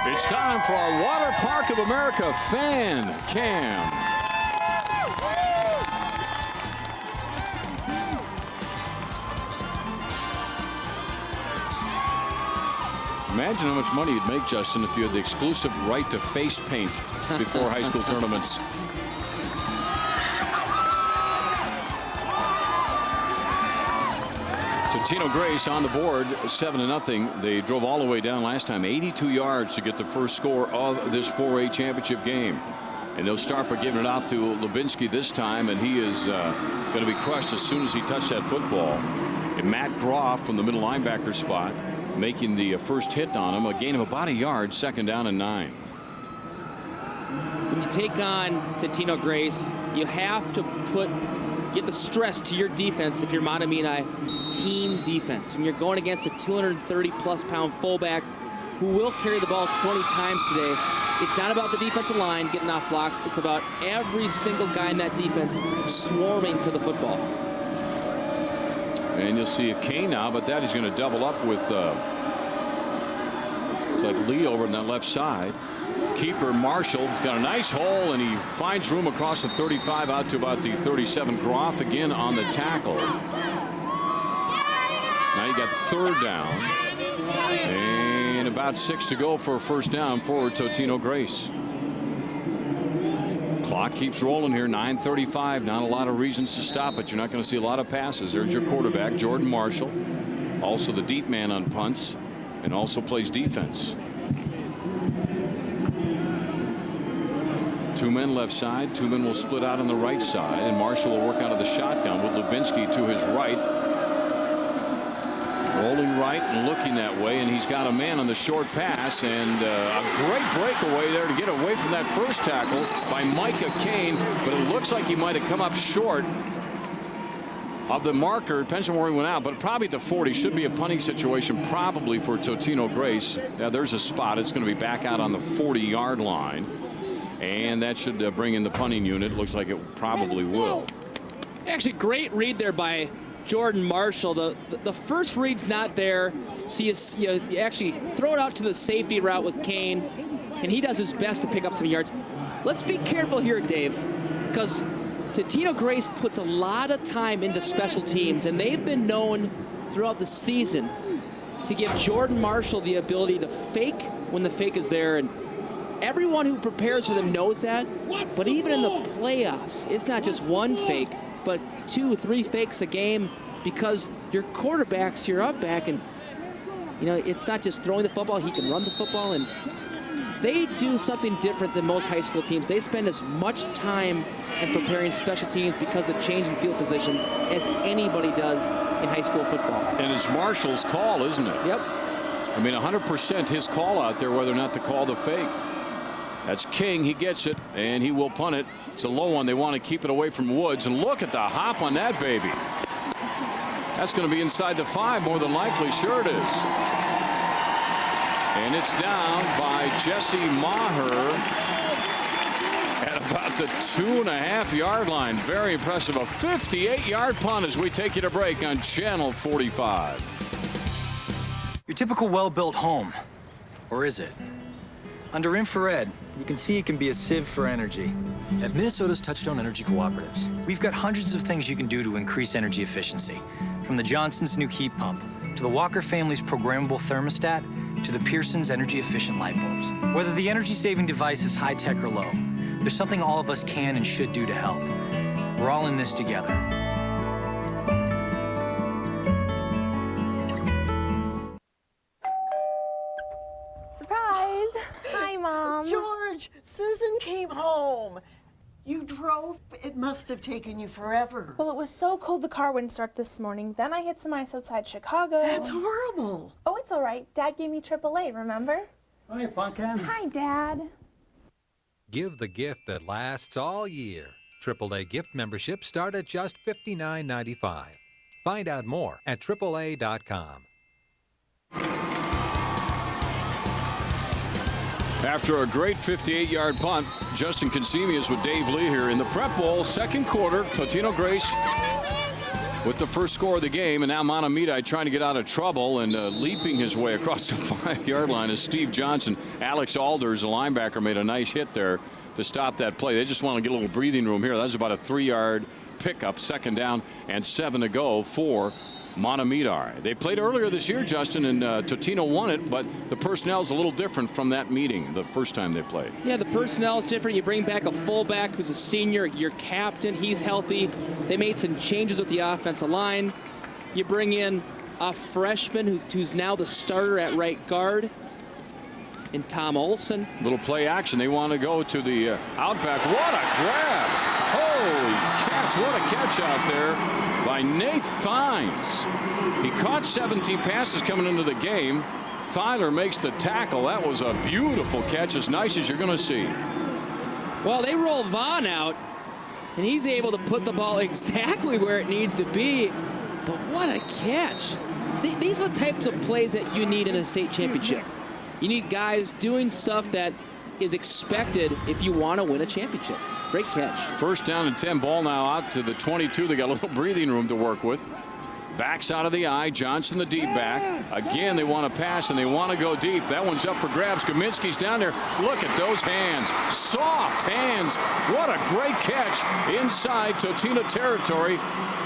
It's time for our Water Park of America fan cam. Imagine how much money you'd make, Justin, if you had the exclusive right to face paint before high school tournaments. Totino-Grace on the board, 7-0. They drove all the way down last time, 82 yards to get the first score of this 4A championship game. And they'll start by giving it out to Lubinsky this time, and he is going to be crushed as soon as he touched that football. And Matt Groff from the middle linebacker spot making the first hit on him, a gain of about a yard, 2nd down and 9. When you take on Totino-Grace, you have to stress to your defense, if you're Mahtomedi, team defense. When you're going against a 230-plus pound fullback who will carry the ball 20 times today, it's not about the defensive line getting off blocks. It's about every single guy in that defense swarming to the football. And you'll see a Kane now, but that he's going to double up with it's like Lee over on that left side. Keeper Marshall got a nice hole, and he finds room across the 35 out to about the 37. Groff again on the tackle. Now you got 3rd down and about 6 to go for a first down for Totino-Grace. Clock keeps rolling here, 9:35. Not a lot of reasons to stop it. You're not going to see a lot of passes. There's your quarterback, Jordan Marshall, also the deep man on punts, and also plays defense. 2 men left side, 2 men will split out on the right side, and Marshall will work out of the shotgun with Lubinsky to his right. Rolling right and looking that way, and he's got a man on the short pass, and a great breakaway there to get away from that first tackle by Micah Kane, but it looks like he might have come up short of the marker. Depends on where he went out, but probably at the 40. Should be a punting situation probably for Totino-Grace. Now there's a spot. It's going to be back out on the 40-yard line. And that should bring in the punting unit. Looks like it probably will. Actually, great read there by Jordan Marshall. The first read's not there, so you actually throw it out to the safety route with Kane, and he does his best to pick up some yards. Let's be careful here, Dave, because Totino-Grace puts a lot of time into special teams, and they've been known throughout the season to give Jordan Marshall the ability to fake when the fake is there, and everyone who prepares for them knows that. But even in the playoffs, it's not just one fake, but 2 or 3 fakes a game, because your quarterback's your up back, and it's not just throwing the football, he can run the football, and they do something different than most high school teams. They spend as much time in preparing special teams because of the change in field position as anybody does in high school football. And it's Marshall's call, isn't it? Yep. I mean, 100% his call out there, whether or not to call the fake. That's King. He gets it, and he will punt it. It's a low one. They want to keep it away from Woods, and look at the hop on that baby. That's going to be inside the 5 more than likely. Sure it is. And it's down by Jesse Maher at about the 2.5-yard line. Very impressive. A 58-yard punt as we take you to break on Channel 45. Your typical well-built home. Or is it? Under infrared, you can see it can be a sieve for energy. At Minnesota's Touchstone Energy Cooperatives, we've got hundreds of things you can do to increase energy efficiency. From the Johnson's new heat pump, to the Walker family's programmable thermostat, to the Pearson's energy-efficient light bulbs. Whether the energy-saving device is high-tech or low, there's something all of us can and should do to help. We're all in this together. Surprise! Hi, Mom. George, Susan came home. You drove? It must have taken you forever. Well, it was so cold the car wouldn't start this morning. Then I hit some ice outside Chicago. That's horrible. Oh, it's all right. Dad gave me AAA, remember? Hi, Pumpkin. Hi, Dad. Give the gift that lasts all year. AAA gift memberships start at just $59.95. Find out more at AAA.com. After a great 58-yard punt, Justin Consemi is with Dave Lee here in the Prep Bowl, second quarter. Totino-Grace with the first score of the game, and now Mahtomedi trying to get out of trouble and leaping his way across the 5-yard line is Steve Johnson. Alex Alders, the linebacker, made a nice hit there to stop that play. They just want to get a little breathing room here. That was about a 3-yard pickup, second down and 7 to go for Mahtomedi. They played earlier this year, Justin, and Totino won it, but the personnel is a little different from that meeting the first time they played. Yeah, the personnel is different. You bring back a fullback who's a senior, your captain, he's healthy. They made some changes with the offensive line. You bring in a freshman who's now the starter at right guard, in Tom Olson. Little play action. They want to go to the outback. What a grab! Holy cats! What a catch out there by Nate Fines. He caught 17 passes coming into the game. Filer makes the tackle. That was a beautiful catch, as nice as you're going to see. Well, they roll Vaughn out, and he's able to put the ball exactly where it needs to be. But what a catch. These are the types of plays that you need in a state championship. You need guys doing stuff that is expected if you want to win a championship. Great catch. First down and 10, ball now out to the 22. They got a little breathing room to work with. Backs out of the eye. Johnson, the deep back. Again, they want to pass, and they want to go deep. That one's up for grabs. Kaminsky's down there. Look at those hands. Soft hands. What a great catch inside Totino territory.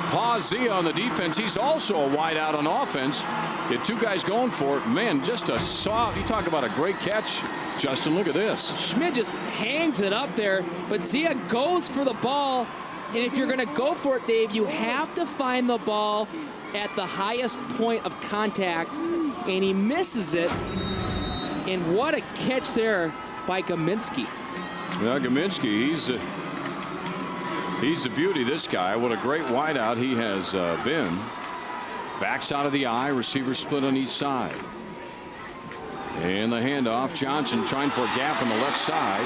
Pazia on the defense. He's also a wide out on offense. Get two guys going for it. Man, just a soft. You talk about a great catch, Justin. Look at this. Schmidt just hangs it up there, but Zia goes for the ball. And if you're going to go for it, Dave, you have to find the ball at the highest point of contact, and he misses it. And what a catch there by Kaminsky. Yeah, Kaminsky, he's the beauty, this guy. What a great wideout he has been. Backs out of the eye, receiver split on each side. And the handoff, Johnson trying for a gap on the left side.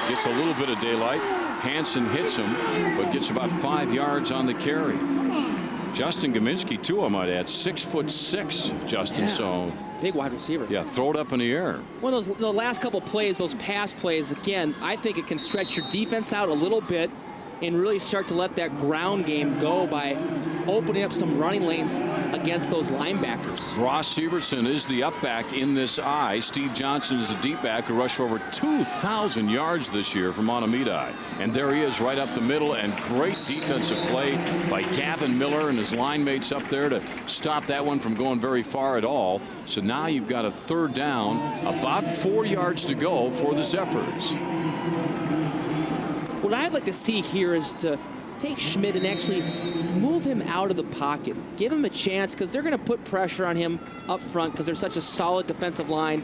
Gets a little bit of daylight. Hansen hits him, but gets about 5 yards on the carry. Justin Gaminsky, too, I might add, 6'6", Justin. Yeah. So big wide receiver. Yeah, throw it up in the air. One of those, the last couple plays, those pass plays, again, I think it can stretch your defense out a little bit and really start to let that ground game go by opening up some running lanes against those linebackers. Ross Severson is the up back in this eye. Steve Johnson is the deep back who rushed for over 2,000 yards this year for Mahtomedi. And there he is right up the middle, and great defensive play by Gavin Miller and his line mates up there to stop that one from going very far at all. So now you've got a third down, about 4 yards to go for the Zephyrs. What I'd like to see here is to take Schmidt and actually move him out of the pocket. Give him a chance, because they're going to put pressure on him up front because they're such a solid defensive line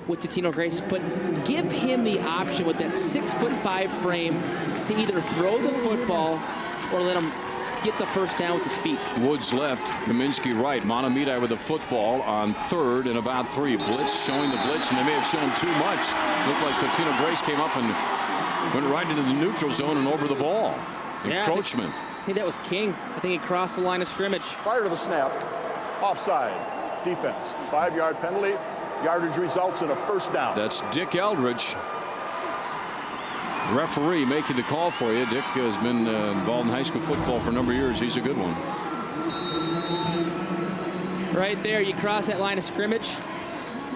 with Totino-Grace. But give him the option with that 6'5" frame to either throw the football or let him get the first down with his feet. Woods left, Gaminsky right. Mahtomedi with the football on third and about 3. Blitz, showing the blitz, and they may have shown too much. Looked like Totino-Grace came up and went right into the neutral zone and over the ball. Encroachment. I think that was King. I think he crossed the line of scrimmage. Prior to the snap, offside, defense, 5-yard penalty, yardage results in a first down. That's Dick Eldridge, referee, making the call for you. Dick has been involved in high school football for a number of years. He's a good one. Right there, you cross that line of scrimmage,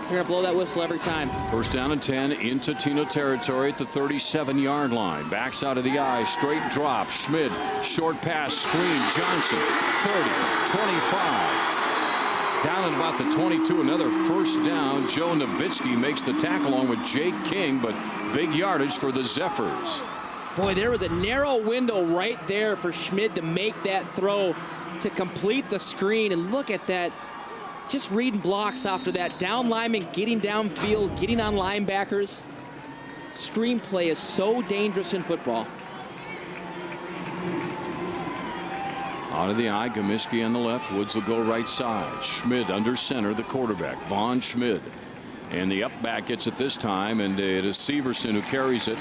you're going to blow that whistle every time. First down and 10 in Totino territory at the 37-yard line. Backs out of the eye, straight drop. Schmidt, short pass, screen. Johnson, 30, 25. Down at about the 22, another first down. Joe Nowitzki makes the tackle along with Jake King, but big yardage for the Zephyrs. Boy, there was a narrow window right there for Schmidt to make that throw to complete the screen. And look at that. Just reading blocks after that. Down lineman getting downfield, getting on linebackers. Screenplay is so dangerous in football. Out of the eye, Gaminsky on the left. Woods will go right side. Schmidt under center, the quarterback, Vaughn Schmidt. And the up back gets it this time, and it is Severson who carries it.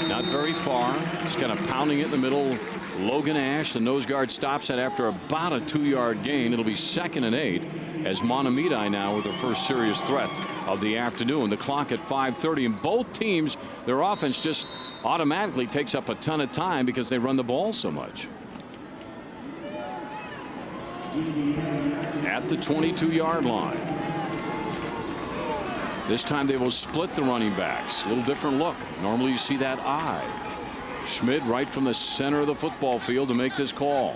Not very far. He's kind of pounding it in the middle. Logan Ash, the nose guard, stops it after about a 2-yard gain. It'll be 2nd and 8 as Mahtomedi now with their first serious threat of the afternoon. The clock at 5:30, and both teams, their offense just automatically takes up a ton of time because they run the ball so much. At the 22-yard line. This time they will split the running backs. A little different look. Normally you see that eye. Schmidt right from the center of the football field to make this call.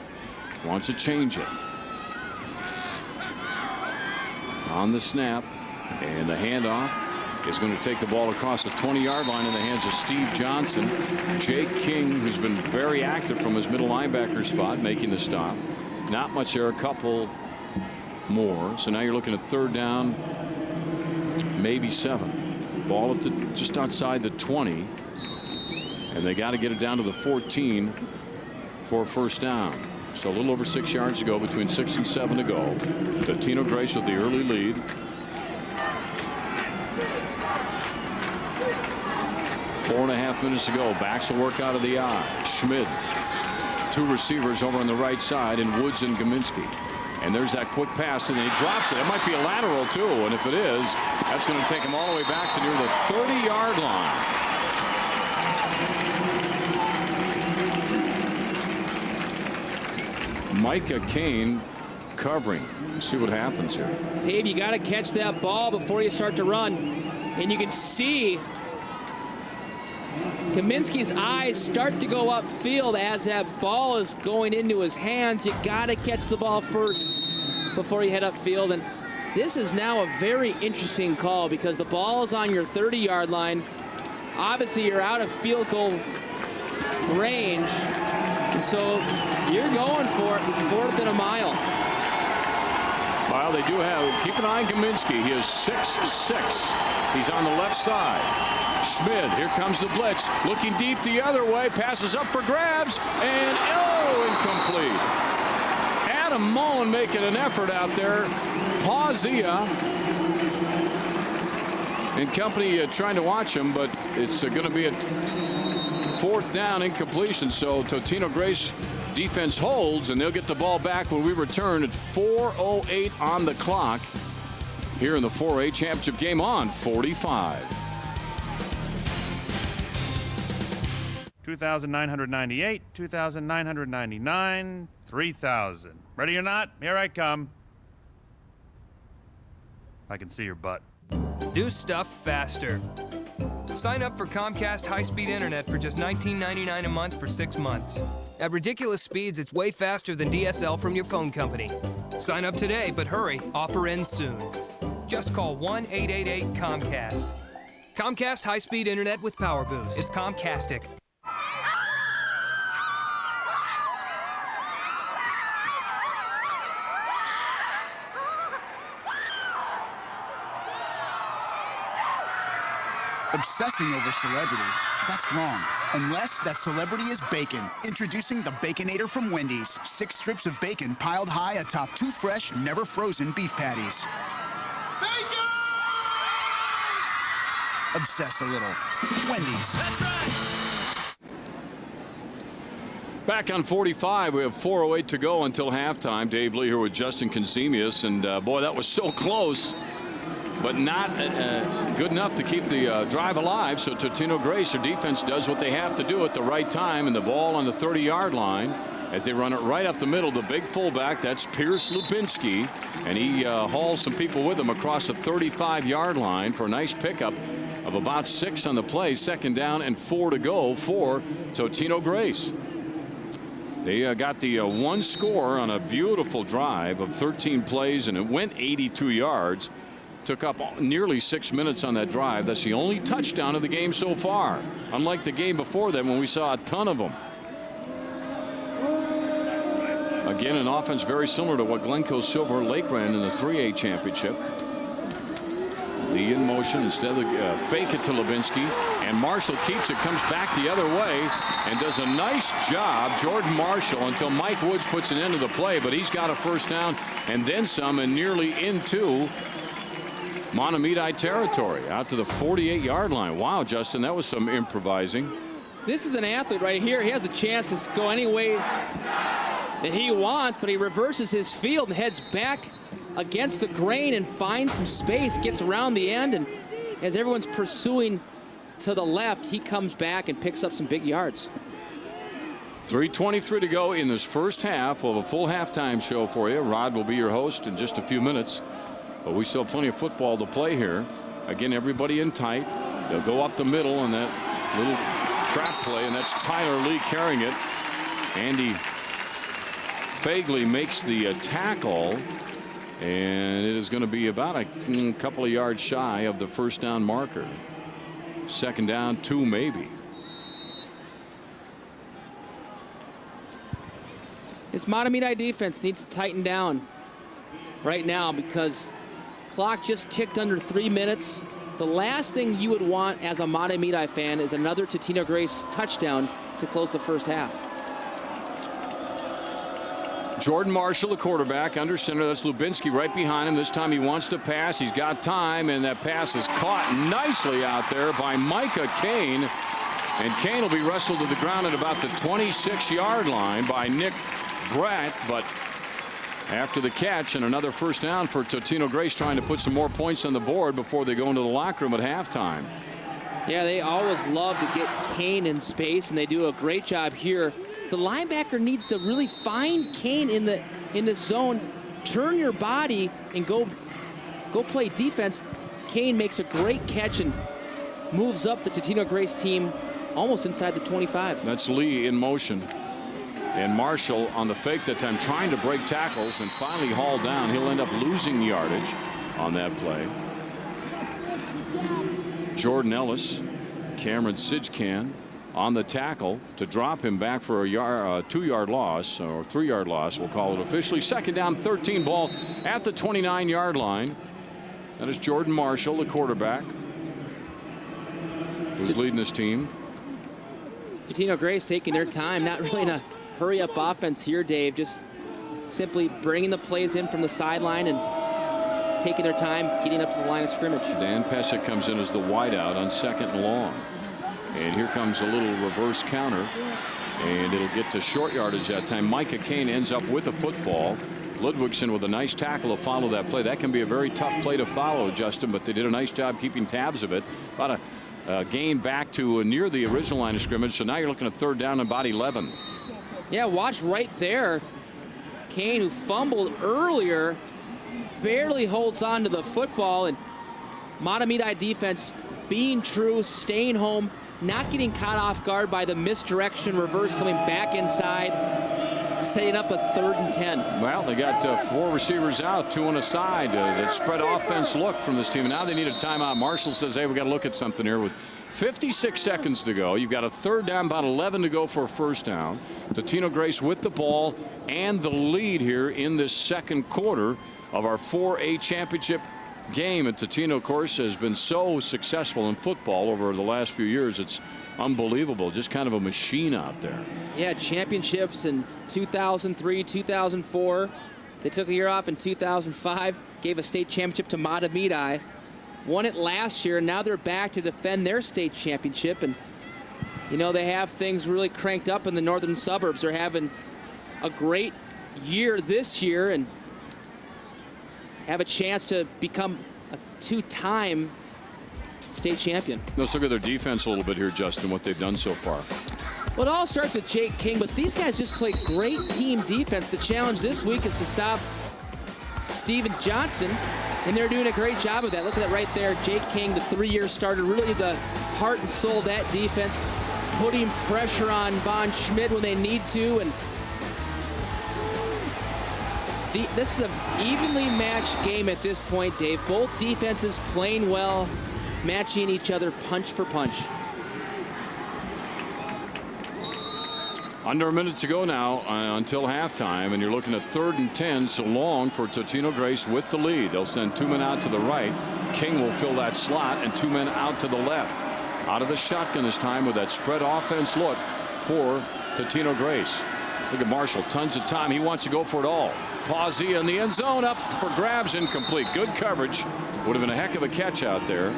Wants to change it. On the snap, and the handoff is going to take the ball across the 20-yard line in the hands of Steve Johnson. Jake King, who's been very active from his middle linebacker spot, making the stop. Not much there, a couple more. So now you're looking at third down, maybe 7. Ball at the just outside the 20, and they got to get it down to the 14 for a first down. So a little over 6 yards to go, between 6 and 7 to go. Totino-Grace with the early lead. 4.5 minutes to go. Backs will work out of the eye. Schmidt, 2 receivers over on the right side, and Woods and Gaminsky. And there's that quick pass, and then he drops it. It might be a lateral, too, and if it is, that's going to take him all the way back to near the 30-yard line. Micah Kane covering. Let's see what happens here. Dave, you got to catch that ball before you start to run. And you can see Gaminsky's eyes start to go upfield as that ball is going into his hands. You got to catch the ball first before you head upfield. And this is now a very interesting call because the ball is on your 30-yard line. Obviously, you're out of field goal range. And so you're going for it with 4th and a mile. Well, they do have, keep an eye on Gaminsky. He is 6'6". He's on the left side. Schmidt, here comes the blitz. Looking deep the other way. Passes up for grabs. And, incomplete. Adam Mullen making an effort out there. Pauzia and company trying to watch him, but it's going to be a 4th down incompletion. So Totino-Grace Defense holds, and they'll get the ball back when we return at 4:08 on the clock here in the 4A championship game on 45. 2,998, 2,999, 3,000. Ready or not? Here I come. I can see your butt. Do stuff faster. Sign up for Comcast high-speed internet for just $19.99 a month for 6 months. At ridiculous speeds, it's way faster than DSL from your phone company. Sign up today, but hurry, offer ends soon. Just call 1-888-COMCAST. Comcast high-speed internet with Power Boost. It's Comcastic. Obsessing over celebrity, that's wrong. Unless that celebrity is bacon. Introducing the Baconator from Wendy's. 6 strips of bacon piled high atop 2 fresh, never frozen beef patties. Bacon! Obsess a little. Wendy's. That's right! Back on 45, we have 4:08 to go until halftime. Dave Lee here with Justin Consemius, and boy, that was so close. But not good enough to keep the drive alive. So Totino-Grace, their defense, does what they have to do at the right time, and the ball on the 30-yard line as they run it right up the middle. The big fullback, that's Pierce Lubinsky, and he hauls some people with him across the 35-yard line for a nice pickup of about 6 on the play. 2nd down and 4 to go for Totino-Grace. They got the 1 score on a beautiful drive of 13 plays, and it went 82 yards. Took up nearly 6 minutes on that drive. That's the only touchdown of the game so far, unlike the game before that when we saw a ton of them. Again, an offense very similar to what Glencoe Silver Lake ran in the 3A championship. Lee in motion instead of fake it to Lubinsky, and Marshall keeps it, comes back the other way, and does a nice job, Jordan Marshall, until Mike Woods puts an end to the play. But he's got a 1st down and then some, and nearly into Mahtomedi territory, out to the 48-yard line. Wow, Justin, that was some improvising. This is an athlete right here. He has a chance to go any way that he wants, but he reverses his field and heads back against the grain and finds some space, gets around the end, and as everyone's pursuing to the left, he comes back and picks up some big yards. 3:23 to go in this first half. We'll have a full halftime show for you. Rod will be your host in just a few minutes. But we still have plenty of football to play here. Again, everybody in tight. They'll go up the middle on that little trap play, and that's Tyler Lee carrying it. Andy Fagley makes the tackle, and it is going to be about a couple of yards shy of the 1st down marker. 2nd down, 2 maybe. This Mahtomedi defense needs to tighten down right now because clock just ticked under 3 minutes. The last thing you would want as a Mahtomedi fan is another Totino-Grace touchdown to close the first half. Jordan Marshall, the quarterback, under center. That's Lubinsky right behind him. This time he wants to pass. He's got time, and that pass is caught nicely out there by Micah Kane. And Kane will be wrestled to the ground at about the 26-yard line by Nick Bratt, but after the catch, and another 1st down for Totino-Grace, trying to put some more points on the board before they go into the locker room at halftime. Yeah, they always love to get Kane in space, and they do a great job here. The linebacker needs to really find Kane in the zone, turn your body, and go play defense. Kane makes a great catch and moves up the Totino-Grace team almost inside the 25. That's Lee in motion. And Marshall on the fake that time, trying to break tackles and finally hauled down. He'll end up losing yardage on that play. Jordan Ellis, Cameron Sidgcan on the tackle to drop him back for a 2-yard loss, or 3-yard loss, we'll call it officially. 2nd down, 13, ball at the 29-yard line. That is Jordan Marshall, the quarterback, who's leading his team. Totino-Grace taking their time, not really in a hurry-up offense here, Dave. Just simply bringing the plays in from the sideline and taking their time, getting up to the line of scrimmage. Dan Pesic comes in as the wideout on 2nd and long. And here comes a little reverse counter And it'll get to short yardage that time. Micah Kane ends up with a football. Ludwigson with a nice tackle to follow that play. That can be a very tough play to follow, Justin, but they did a nice job keeping tabs of it. About a gain back to near the original line of scrimmage. So now you're looking at third down and about 11. Yeah, watch right there. Kane, who fumbled earlier, barely holds on to the football, and Mahtomedi defense being true, staying home, not getting caught off guard by the misdirection reverse coming back inside, setting up a 3rd and 10. Well, they got 4 receivers out, 2 on a side. That spread offense look from this team. Now they need a timeout. Marshall says, hey, we got to look at something here. With 56 seconds to go, you've got a third down, about 11 to go for a first down. Totino-Grace with the ball and the lead here in this second quarter of our 4A championship game. And Totino, of course, has been so successful in football over the last few years. It's unbelievable. Just kind of a machine out there. Yeah, championships in 2003, 2004. They took a year off in 2005, gave a state championship to Mahtomedi. Won it last year, and now they're back to defend their state championship. And, you know, they have things really cranked up in the northern suburbs. They're having a great year this year and have a chance to become a 2-time state champion. Let's look at their defense a little bit here, Justin, what they've done so far. Well, it all starts with Jake King, but these guys just play great team defense. The challenge this week is to stop Steven Johnson, and they're doing a great job of that. Look at that right there. Jake King, the 3-year starter, really the heart and soul of that defense, putting pressure on Von Schmidt when they need to. And this is an evenly matched game at this point, Dave. Both defenses playing well, matching each other punch for punch. Under a minute to go now until halftime, and you're looking at 3rd and 10, so long for Totino-Grace with the lead. They'll send 2 men out to the right. King will fill that slot, and 2 men out to the left. Out of the shotgun this time with that spread offense look for Totino-Grace. Look at Marshall, tons of time. He wants to go for it all. Pazia in the end zone, up for grabs, incomplete. Good coverage. Would have been a heck of a catch out there.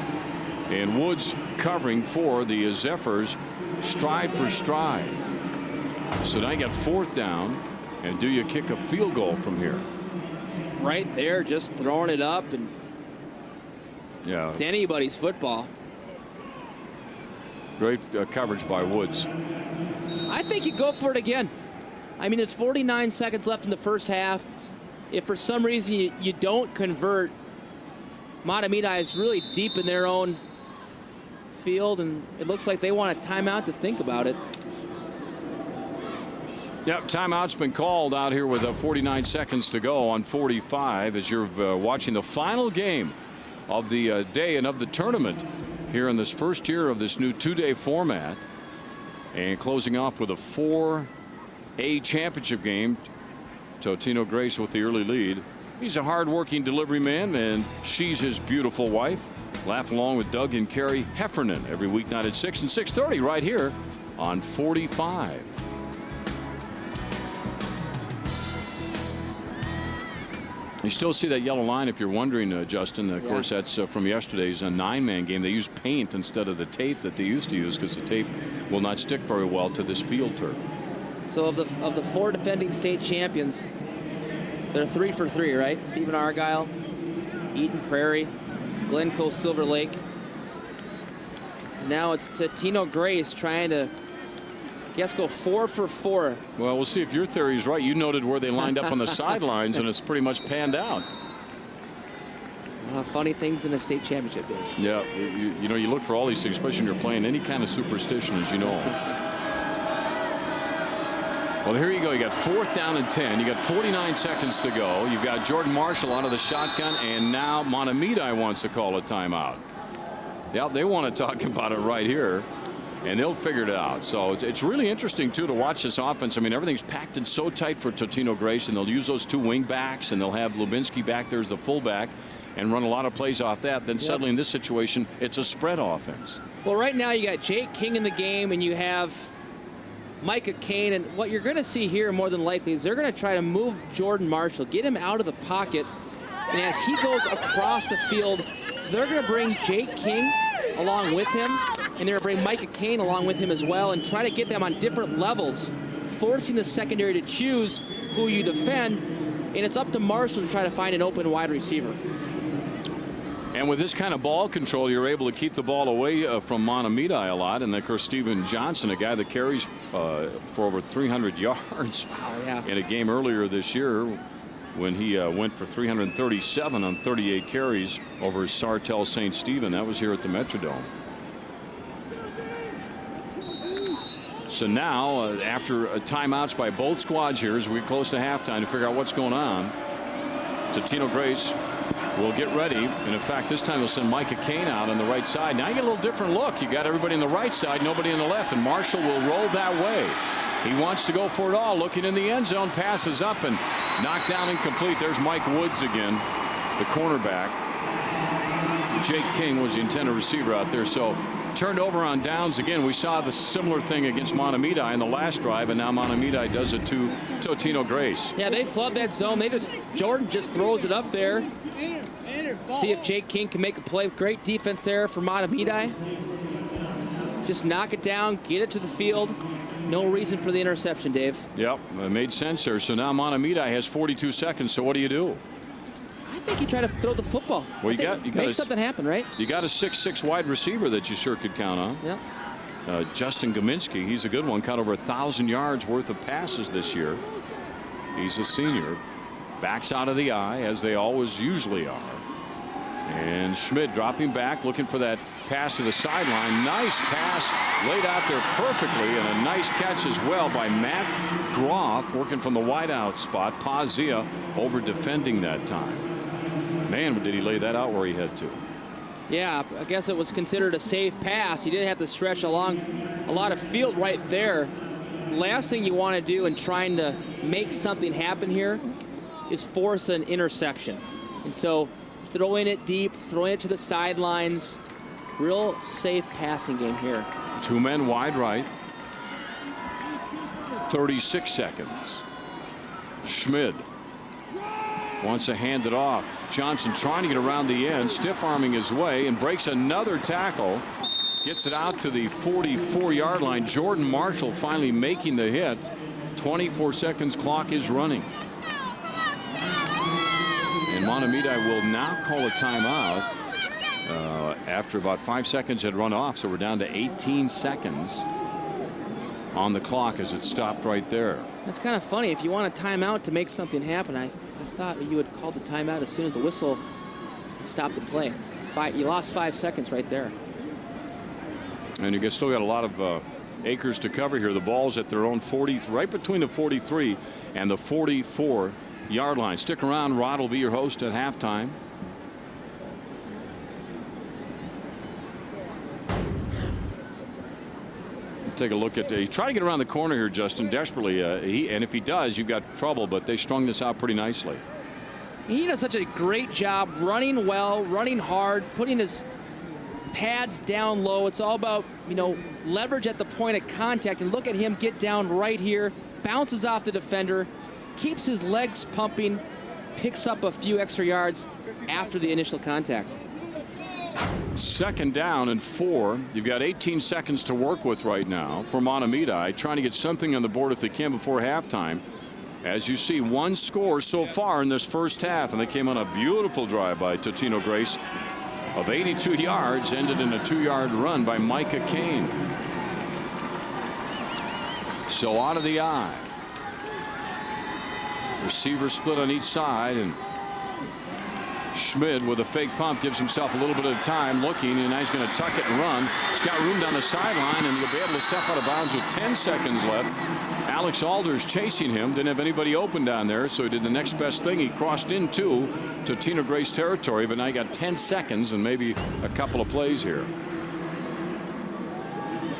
And Woods covering for the Zephyrs, stride for stride. So now you got 4th down, and do you kick a field goal from here? Right there, just throwing it up, and yeah, it's anybody's football. Great coverage by Woods. I think you go for it again. I mean, there's 49 seconds left in the first half. If for some reason you don't convert, Mahtomedi is really deep in their own field, and it looks like they want a timeout to think about it. Yep, timeout's been called out here with 49 seconds to go on 45 as you're watching the final game of the day and of the tournament here in this first year of this new 2-day format, and closing off with a 4A championship game. Totino-Grace with the early lead. He's a hard-working delivery man, and she's his beautiful wife. Laugh along with Doug and Carrie Heffernan every weeknight at 6 and 6:30 right here on 45. You still see that yellow line if you're wondering, Justin. Of course, that's from yesterday's 9-man game. They used paint instead of the tape that they used to use because the tape will not stick very well to this field turf. So of the 4 defending state champions, they're 3 for 3, right? Stephen Argyle, Eden Prairie, Glencoe Silver Lake. Now it's Totino-Grace trying to, I guess, go 4 for 4. Well, we'll see if your theory is right. You noted where they lined up on the sidelines, and it's pretty much panned out. Funny things in a state championship game. Yeah, you know, you look for all these things, especially when you're playing any kind of superstition, as you know. Well, here you go. You got 4th down and 10. You got 49 seconds to go. You've got Jordan Marshall out of the shotgun, and now Mahtomedi wants to call a timeout. Yeah, they want to talk about it right here, and they'll figure it out. So it's really interesting, too, to watch this offense. I mean, everything's packed in so tight for Totino-Grace, and they'll use those 2 wing backs, and they'll have Lubinsky back there as the fullback and run a lot of plays off that. Then suddenly in this situation, it's a spread offense. Well, right now you got Jake King in the game, and you have Micah Kane, and what you're going to see here more than likely is they're going to try to move Jordan Marshall, get him out of the pocket, and as he goes across the field, they're going to bring Jake King along with him, and they're going to bring Micah Kane along with him as well and try to get them on different levels, forcing the secondary to choose who you defend, and it's up to Marshall to try to find an open wide receiver. And with this kind of ball control, you're able to keep the ball away from Mahtomedi a lot. And of course, Steven Johnson, a guy that carries for over 300 yards in a game earlier this year when he went for 337 on 38 carries over Sartell St. Stephen. That was here at the Metrodome. So now, after timeouts by both squads here, as we get close to halftime to figure out what's going on, Totino-Grace will get ready. And in fact, this time they'll send Micah Kane out on the right side. Now you get a little different look. You got everybody on the right side, nobody on the left, and Marshall will roll that way. He wants to go for it all, looking in the end zone, passes up and knocked down incomplete. There's Mike Woods again, the cornerback. Jake King was the intended receiver out there. So turned over on downs again. We saw the similar thing against Mahtomedi in the last drive, and now Mahtomedi does it to Totino-Grace. Yeah, they flood that zone. Jordan just throws it up there. See if Jake King can make a play. Great defense there for Mahtomedi. Just knock it down, get it to the field. No reason for the interception, Dave. Yep, it made sense there. So now Mahtomedi has 42 seconds. So what do you do? I think you try to throw the football. Well, you got make something happen, right? You got a 6'6" wide receiver that you sure could count on. Yeah. Justin Gaminsky, he's a good one. Caught over 1,000 yards worth of passes this year. He's a senior. Backs out of the eye, as they always usually are. And Schmidt dropping back, looking for that pass to the sideline. Nice pass laid out there perfectly, and a nice catch as well by Matt Groff, working from the wideout spot. Pazia over defending that time. Man, did he lay that out where he had to. Yeah, I guess it was considered a safe pass. He didn't have to stretch along a lot of field right there. Last thing you want to do in trying to make something happen here is force an interception. And so throwing it deep, throwing it to the sidelines, real safe passing game here. Two men wide right. 36 seconds. Schmid wants to hand it off. Johnson trying to get around the end, stiff arming his way, and breaks another tackle. Gets it out to the 44-yard line. Jordan Marshall finally making the hit. 24 seconds, clock is running. And Mahtomedi will now call a timeout after about 5 seconds had run off. So we're down to 18 seconds on the clock as it stopped right there. That's kind of funny. If you want a timeout to make something happen, I thought you would call the timeout as soon as the whistle stopped the play. You lost 5 seconds right there. And you still got a lot of acres to cover here. The ball's at their own 40, right between the 43 and the 44-yard line. Stick around. Rod will be your host at halftime. Take a look at he tried to get around the corner here, Justin, desperately. And if he does, you've got trouble. But they strung this out pretty nicely. He does such a great job running well, running hard, putting his pads down low. It's all about, leverage at the point of contact. And look at him get down right here, bounces off the defender, keeps his legs pumping, picks up a few extra yards after the initial contact. Second down and 4. You've got 18 seconds to work with right now for Mahtomedi, trying to get something on the board if they can before halftime. As you see, one score so far in this first half, and they came on a beautiful drive by Totino-Grace of 82 yards, ended in a 2-yard run by Micah Kane. So out of the eye. Receiver split on each side, and Schmid with a fake pump gives himself a little bit of time looking, and now he's going to tuck it and run. He's got room down the sideline, and he'll be able to step out of bounds with 10 seconds left. Alex Alders chasing him, didn't have anybody open down there, so he did the next best thing. He crossed into Totino-Grace territory, but now he got 10 seconds and maybe a couple of plays here.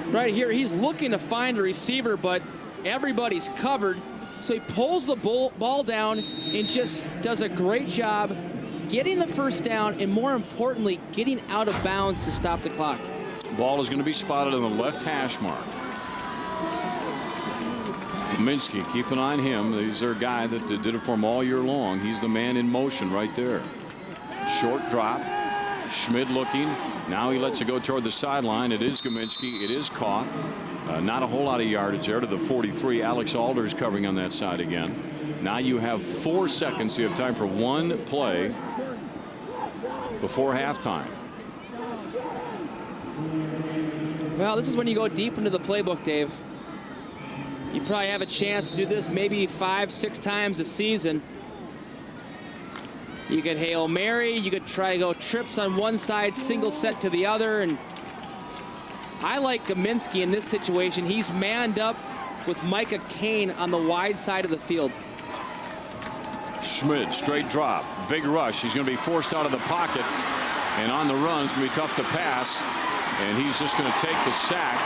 Right here, he's looking to find a receiver, but everybody's covered, so he pulls the ball down and just does a great job getting the first down, and more importantly, getting out of bounds to stop the clock. Ball is going to be spotted on the left hash mark. Minsky, keep an eye on him. He's their guy that did it for him all year long. He's the man in motion right there. Short drop. Schmid looking. Now he lets it go toward the sideline. It is Gminski. It is caught. Not a whole lot of yardage there to the 43. Alex Alders covering on that side again. Now you have 4 seconds. You have time for one play before halftime. Well, this is when you go deep into the playbook, Dave. You probably have a chance to do this maybe 5-6 times a season. You could Hail Mary, you could try to go trips on one side, single set to the other, and I like Gminski in this situation. He's manned up with Micah Kane on the wide side of the field. Schmid, straight drop, big rush. He's going to be forced out of the pocket, and on the run, it's going to be tough to pass, and he's just going to take the sack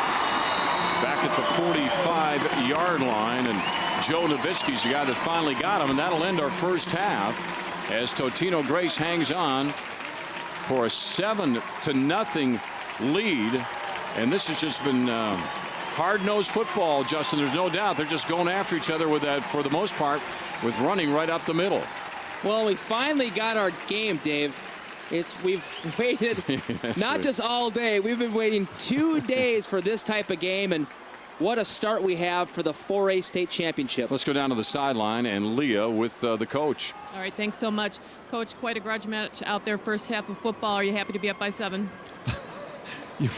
back at the 45-yard line, and Joe Nowitzki's the guy that finally got him, and that'll end our first half as Totino-Grace hangs on for a 7-0 lead. And this has just been hard-nosed football, Justin. There's no doubt. They're just going after each other with that, for the most part, with running right up the middle. Well, we finally got our game, Dave. We've waited not just all day. We've been waiting 2 days for this type of game, and what a start we have for the 4A state championship. Let's go down to the sideline and Leah with the coach. All right, thanks so much, Coach. Quite a grudge match out there, first half of football. Are you happy to be up by 7?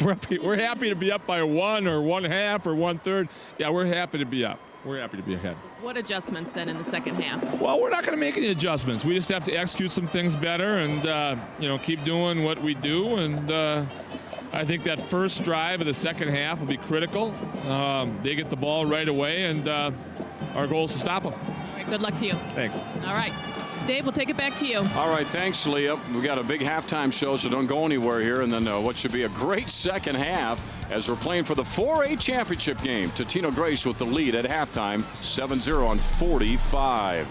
We're happy to be up by 1 or 1/2 or 1/3. Yeah, we're happy to be up. We're happy to be ahead. What adjustments then in the second half? Well, we're not going to make any adjustments. We just have to execute some things better and keep doing what we do. And I think that first drive of the second half will be critical. They get the ball right away, and our goal is to stop them. All right, good luck to you. Thanks. All right. Dave, we'll take it back to you. All right, thanks, Leah. We've got a big halftime show, so don't go anywhere here. And then what should be a great second half as we're playing for the 4A championship game. Totino-Grace with the lead at halftime, 7-0 on 45.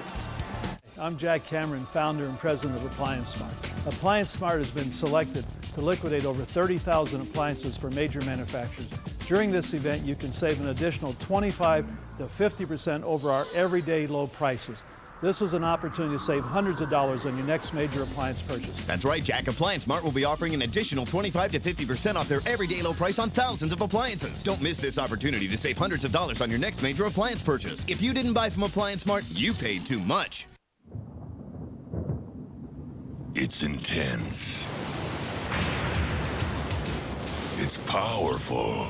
I'm Jack Cameron, founder and president of Appliance Smart. Appliance Smart has been selected to liquidate over 30,000 appliances for major manufacturers. During this event, you can save an additional 25 to 50% over our everyday low prices. This is an opportunity to save hundreds of dollars on your next major appliance purchase. That's right, Jack. Appliance Mart will be offering an additional 25 to 50% off their everyday low price on thousands of appliances. Don't miss this opportunity to save hundreds of dollars on your next major appliance purchase. If you didn't buy from Appliance Mart, you paid too much. It's intense. It's powerful.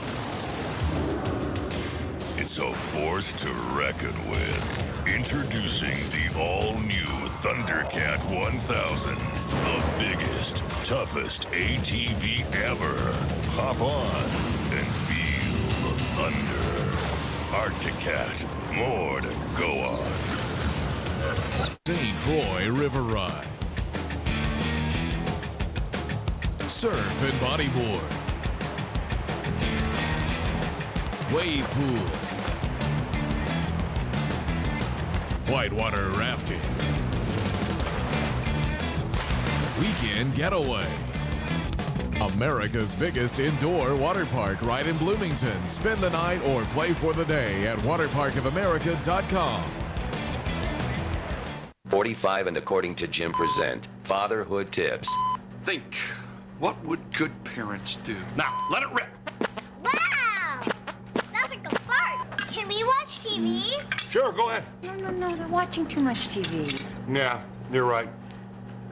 It's a force to reckon with. Introducing the all-new Thundercat 1000. The biggest, toughest ATV ever. Hop on and feel the thunder. Arctic-Cat, more to go on. St. Croix River Ride. Surf and bodyboard. Wave pool. Whitewater rafting. Weekend getaway. America's biggest indoor water park right in Bloomington. Spend the night or play for the day at waterparkofamerica.com. 45 and According to Jim present Fatherhood Tips. Think, what would good parents do? Now, let it rip. Wow! Sounds like a fart. Can we watch TV? Sure, go ahead. No, they're watching too much TV. Yeah, you're right.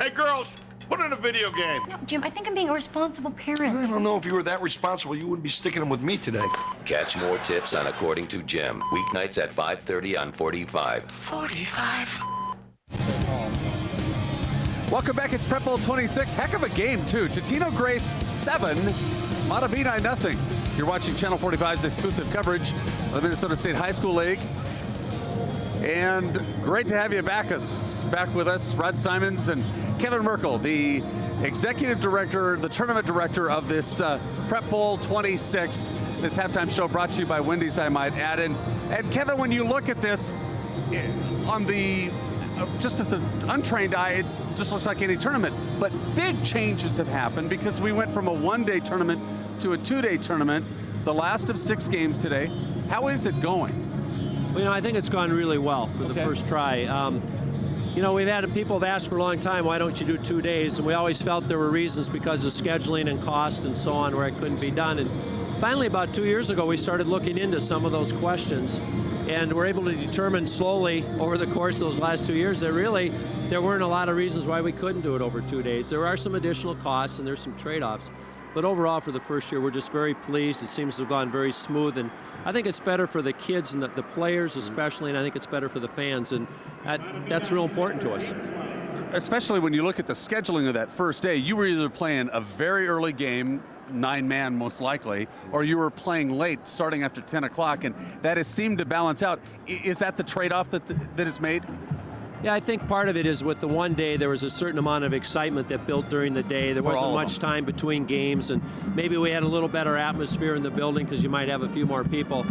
Hey, girls, put in a video game. No, Jim, I think I'm being a responsible parent. I don't know if you were that responsible, you wouldn't be sticking them with me today. Catch more tips on According to Jim, weeknights at 5:30 on 45. 45. Welcome back. It's Prep Bowl 26. Heck of a game, too. Totino-Grace 7, Mahtomedi 0. You're watching Channel 45's exclusive coverage of the Minnesota State High School League. And great to have you back with us, Rod Simons and Kevin Merkel, the executive director, the tournament director of this Prep Bowl 26. This halftime show brought to you by Wendy's, I might add. And Kevin, when you look at this on the just at the untrained eye, it just looks like any tournament. But big changes have happened because we went from a one-day tournament to a two-day tournament, the last of 6 games today. How is it going? Well, I think it's gone really well for the first try. you know, we've had people have asked for a long time, why don't you do 2 days? And we always felt there were reasons because of scheduling and cost and so on where it couldn't be done. And finally, about 2 years ago, we started looking into some of those questions, and we're able to determine slowly over the course of those last 2 years that really there weren't a lot of reasons why we couldn't do it over 2 days. There are some additional costs and there's some trade-offs. But overall, for the first year, we're just very pleased. It seems to have gone very smooth, and I think it's better for the kids and the players especially, and I think it's better for the fans, and that's real important to us. Especially when you look at the scheduling of that first day, you were either playing a very early game, 9-man most likely, or you were playing late, starting after 10 o'clock, and that has seemed to balance out. Is that the trade-off that is made? Yeah, I think part of it is with the 1 day, there was a certain amount of excitement that built during the day. There wasn't much time between games, and maybe we had a little better atmosphere in the building because you might have a few more people.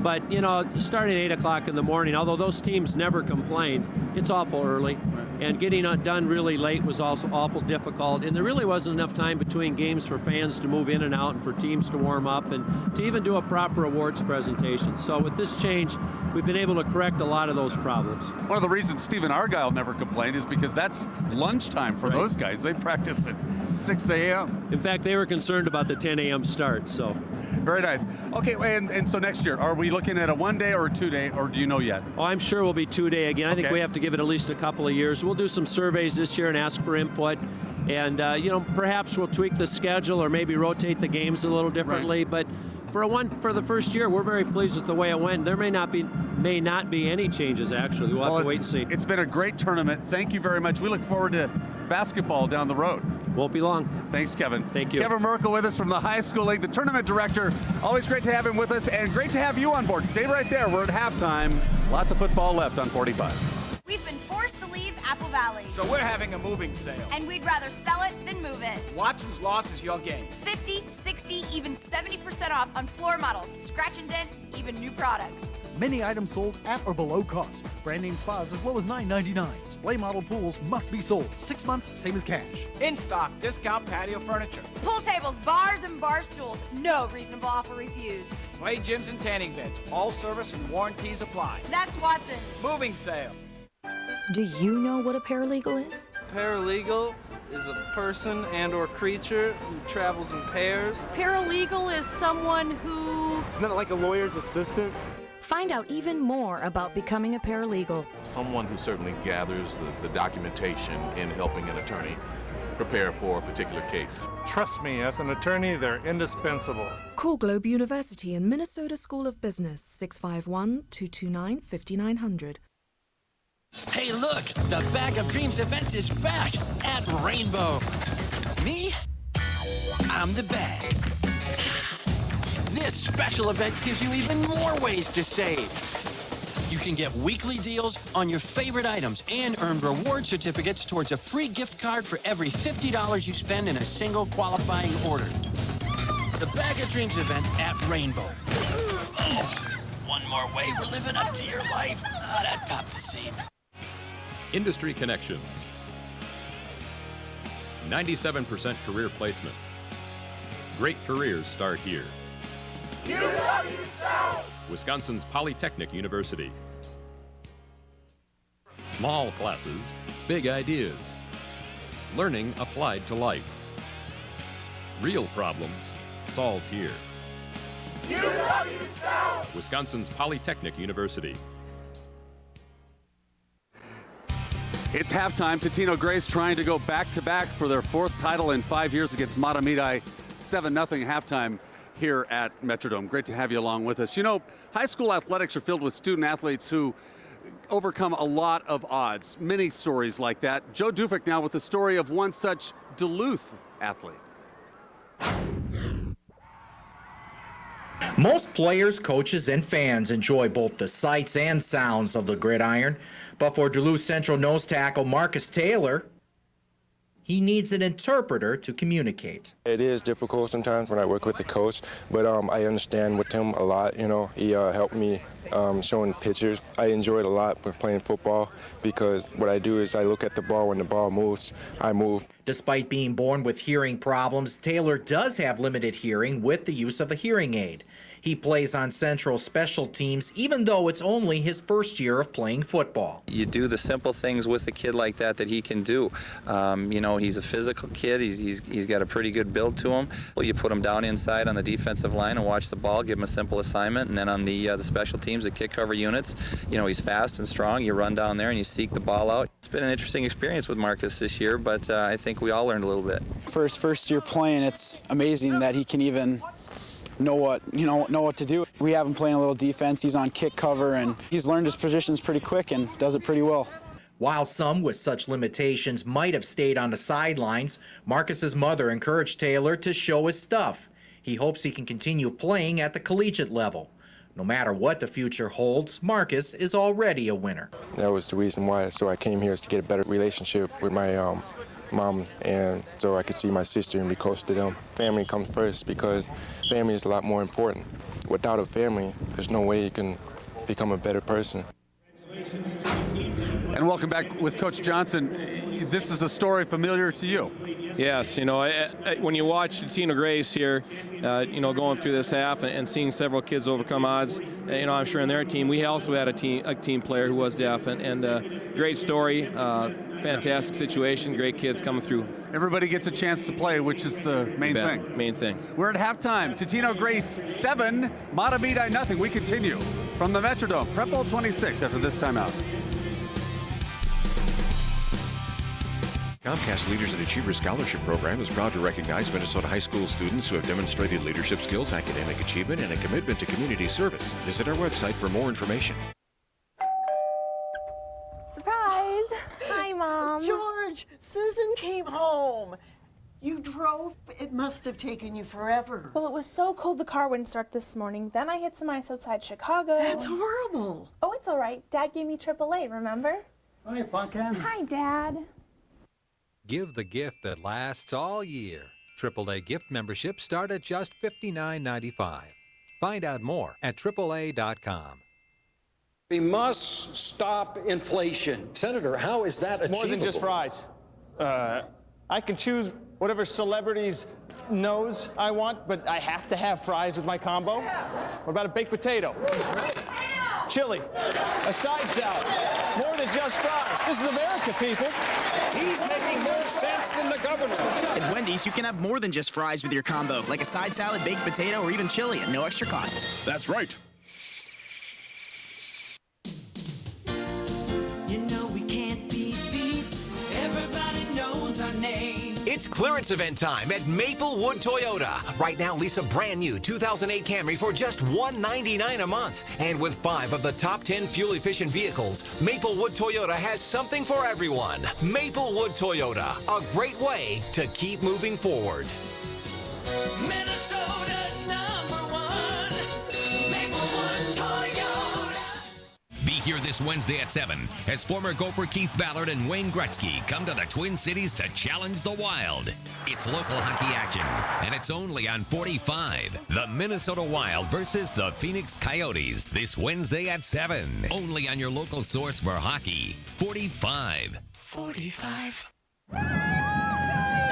But, you know, starting at 8 o'clock in the morning, although those teams never complained, it's awful early. And getting it done really late was also awful difficult. And there really wasn't enough time between games for fans to move in and out and for teams to warm up and to even do a proper awards presentation. So with this change, we've been able to correct a lot of those problems. One of the reasons Stephen Argyle never complained is because that's lunchtime for those guys. They practice at 6 a.m. In fact, they were concerned about the 10 a.m. start, so. Very nice. Okay, and so next year, are we looking at a 1 day or a 2 day, or do you know yet? Oh, I'm sure we'll be 2 day again. I think we have to give it at least a couple of years. We'll do some surveys this year and ask for input. And, you know, perhaps we'll tweak the schedule or maybe rotate the games a little differently. Right. But for the first year, we're very pleased with the way it went. There may not be any changes, actually. We'll have to wait and see. It's been a great tournament. Thank you very much. We look forward to basketball down the road. Won't be long. Thanks, Kevin. Thank you. Kevin Merkel with us from the high school league, the tournament director. Always great to have him with us, and great to have you on board. Stay right there. We're at halftime. Lots of football left on 45. We've been forced to leave Apple Valley. So we're having a moving sale. And we'd rather sell it than move it. Watson's loss is your gain. 50, 60, even 70% off on floor models, scratch and dent, even new products. Many items sold at or below cost. Brand name spas as low as $9.99. Display model pools must be sold. 6 months, same as cash. In stock, discount patio furniture. Pool tables, bars, and bar stools. No reasonable offer refused. Play gyms and tanning beds. All service and warranties apply. That's Watson's. Moving sale. Do you know what a paralegal is? Paralegal is a person and or creature who travels in pairs. Paralegal is someone who... Isn't that like a lawyer's assistant? Find out even more about becoming a paralegal. Someone who certainly gathers the documentation in helping an attorney prepare for a particular case. Trust me, as an attorney, they're indispensable. Call Globe University and Minnesota School of Business, 651-229-5900. Hey, look, the Bag of Dreams event is back at Rainbow. Me? I'm the bag. This special event gives you even more ways to save. You can get weekly deals on your favorite items and earn reward certificates towards a free gift card for every $50 you spend in a single qualifying order. The Bag of Dreams event at Rainbow. Oh, one more way we're living up to your life. Ah, that popped the seed. Industry Connections. 97% career placement. Great careers start here. Wisconsin's Polytechnic University. Small classes, big ideas. Learning applied to life. Real problems solved here. Wisconsin's Polytechnic University. It's halftime. Totino-Grace trying to go back-to-back for their 4th title in 5 years against Mahtomedi. 7-0 halftime here at Metrodome. Great to have you along with us. You know, high school athletics are filled with student athletes who overcome a lot of odds. Many stories like that. Joe Dufek now with the story of one such Duluth athlete. Most players, coaches, and fans enjoy both the sights and sounds of the gridiron, but for Duluth Central nose tackle Marcus Taylor, he needs an interpreter to communicate. It is difficult sometimes when I work with the coach, but I understand with him a lot. You know, he helped me showing pictures. I enjoyed a lot when playing football because what I do is I look at the ball. When the ball moves, I move. Despite being born with hearing problems, Taylor does have limited hearing with the use of a hearing aid. He plays on Central special teams, even though it's only his first year of playing football. You do the simple things with a kid like that he can do. You know, he's a physical kid. He's got a pretty good build to him. Well, you put him down inside on the defensive line and watch the ball, give him a simple assignment, and then on the special teams, the kick cover units, you know, he's fast and strong. You run down there and you seek the ball out. It's been an interesting experience with Marcus this year, but I think we all learned a little bit. For his first year playing, it's amazing that he can even know what to do. We have him playing a little defense. He's on kick cover, and he's learned his positions pretty quick and does it pretty well. While some with such limitations might have stayed on the sidelines, Marcus's mother encouraged Taylor to show his stuff. He hopes he can continue playing at the collegiate level. No matter what the future holds, Marcus is already a winner. That was the reason why. So I came here to get a better relationship with my mom, and so I could see my sister and be close to them. Family comes first because family is a lot more important. Without a family, there's no way you can become a better person. And welcome back with Coach Johnson. This is a story familiar to you. Yes, you know, when you watch Totino-Grace here, you know, going through this half and seeing several kids overcome odds, you know, I'm sure in their team, we also had a team player who was deaf, and great story, fantastic situation, great kids coming through. Everybody gets a chance to play, which is the main thing. Main thing. We're at halftime. Totino-Grace 7, Mahtomedi nothing. We continue from the Metrodome. Prep Bowl 26 after this timeout. Comcast Leaders and Achievers Scholarship Program is proud to recognize Minnesota high school students who have demonstrated leadership skills, academic achievement, and a commitment to community service. Visit our website for more information. Surprise! Hi, Mom. George, Susan came home. You drove? It must have taken you forever. Well, it was so cold the car wouldn't start this morning. Then I hit some ice outside Chicago. That's horrible. Oh, it's all right. Dad gave me AAA, remember? Hi, Pumpkin. Hi, Dad. Give the gift that lasts all year. AAA gift memberships start at just $59.95. Find out more at AAA.com. We must stop inflation. Senator, how is that achievable? More than just fries. I can choose whatever celebrity's nose I want, but I have to have fries with my combo. What about a baked potato? Chili, a side salad, more than just fries. This is America, people. He's making more sense than the governor. At Wendy's, you can have more than just fries with your combo, like a side salad, baked potato, or even chili at no extra cost. That's right. You know we can't be beat. Everybody knows our name. It's clearance event time at Maplewood Toyota. Right now, lease a brand new 2008 Camry for just $199 a month. And with 5 of the top 10 fuel-efficient vehicles, Maplewood Toyota has something for everyone. Maplewood Toyota, a great way to keep moving forward. Minnesota's #1. Maplewood Toyota. Be here this Wednesday at 7 as former Gopher Keith Ballard and Wayne Gretzky come to the Twin Cities to challenge the Wild. It's local hockey action, and it's only on 45. The Minnesota Wild versus the Phoenix Coyotes this Wednesday at 7. Only on your local source for hockey, 45. 45.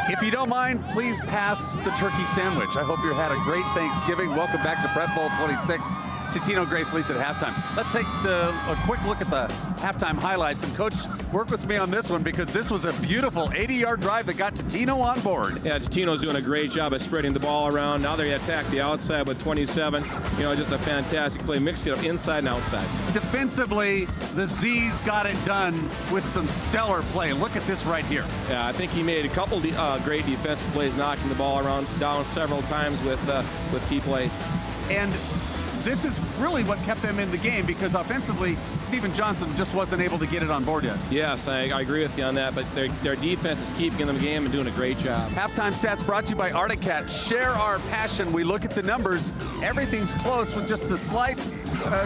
If you don't mind, please pass the turkey sandwich. I hope you had a great Thanksgiving. Welcome back to Prep Bowl 26. Totino-Grace leads at halftime. Let's take a quick look at the halftime highlights. And Coach, work with me on this one because this was a beautiful 80-yard drive that got Totino on board. Yeah, Totino's doing a great job of spreading the ball around. Now they attack the outside with 27. You know, just a fantastic play. Mixed it up inside and outside. Defensively, the Z's got it done with some stellar play. Look at this right here. Yeah, I think he made a couple great defensive plays, knocking the ball around down several times with key plays. And this is really what kept them in the game because offensively, Steven Johnson just wasn't able to get it on board yet. Yes, I agree with you on that, but their defense is keeping them in the game and doing a great job. Halftime stats brought to you by Arctic Cat. Share our passion. We look at the numbers. Everything's close with just the slight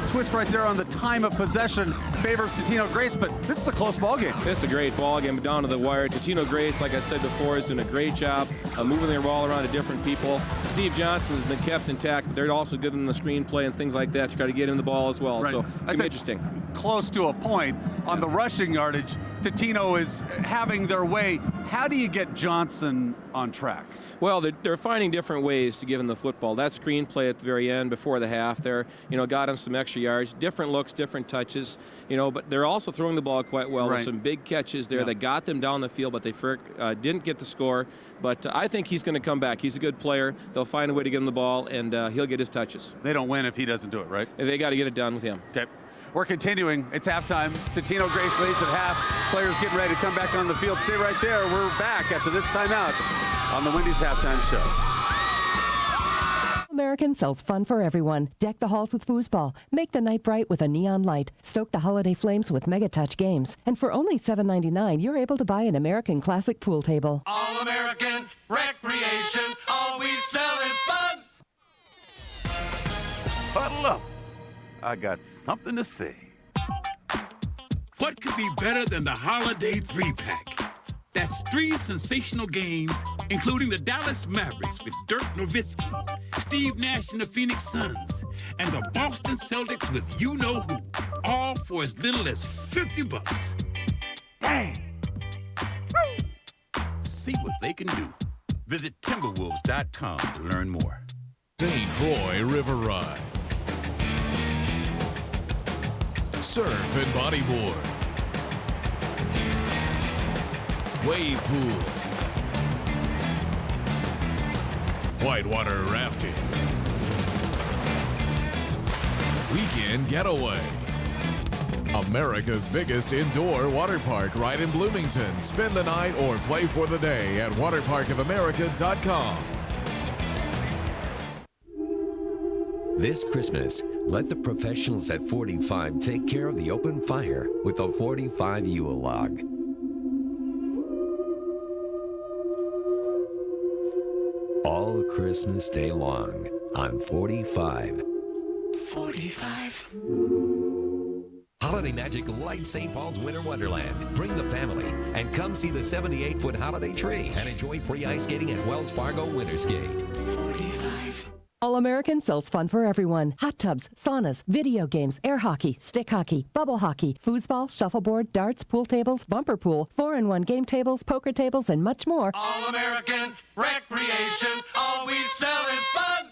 twist right there on the time of possession favors Totino-Grace, but this is a close ball game. This is a great ball game down to the wire. Totino-Grace, like I said before, is doing a great job of moving their ball around to different people. Steve Johnson has been kept intact, but they're also good in the screenplay and things like that to try to get in the ball as well. Right. So it's interesting. Close to a point on the rushing yardage. Totino is having their way How do you get Johnson on track? Well, they're finding different ways to give him the football. That screenplay at the very end before the half there, got him some extra yards, different looks, different touches, but they're also throwing the ball quite well with some big catches there that got them down the field, but they didn't get the score. But I think he's going to come back. He's a good player. They'll find a way to get him the ball, and he'll get his touches. They don't win if he doesn't do it, right? They got to get it done with him. Okay. We're continuing. It's halftime. Totino-Grace leads at half. Players getting ready to come back on the field. Stay right there. We're back after this timeout on the Wendy's Halftime Show. American sells fun for everyone. Deck the halls with foosball. Make the night bright with a neon light. Stoke the holiday flames with Mega Touch games. And for only $7.99, you're able to buy an American Classic pool table. All American recreation. All we sell is fun. Huddle up. I got something to say. What could be better than the Holiday 3-pack? That's 3 sensational games, including the Dallas Mavericks with Dirk Nowitzki, Steve Nash and the Phoenix Suns, and the Boston Celtics with you-know-who, all for as little as $50. Dang! See what they can do. Visit Timberwolves.com to learn more. St. Croix River Ride. Surf and bodyboard. Wave pool. Whitewater rafting. Weekend getaway. America's biggest indoor water park right in Bloomington. Spend the night or play for the day at waterparkofamerica.com. This Christmas, let the professionals at 45 take care of the open fire with the 45 Yule log. All Christmas day long on 45. 45. Holiday Magic lights St. Paul's Winter Wonderland. Bring the family and come see the 78-foot holiday tree and enjoy free ice skating at Wells Fargo Winter Skate. 45. All American sells fun for everyone. Hot tubs, saunas, video games, air hockey, stick hockey, bubble hockey, foosball, shuffleboard, darts, pool tables, bumper pool, 4-in-1 game tables, poker tables, and much more. All American recreation. All we sell is fun.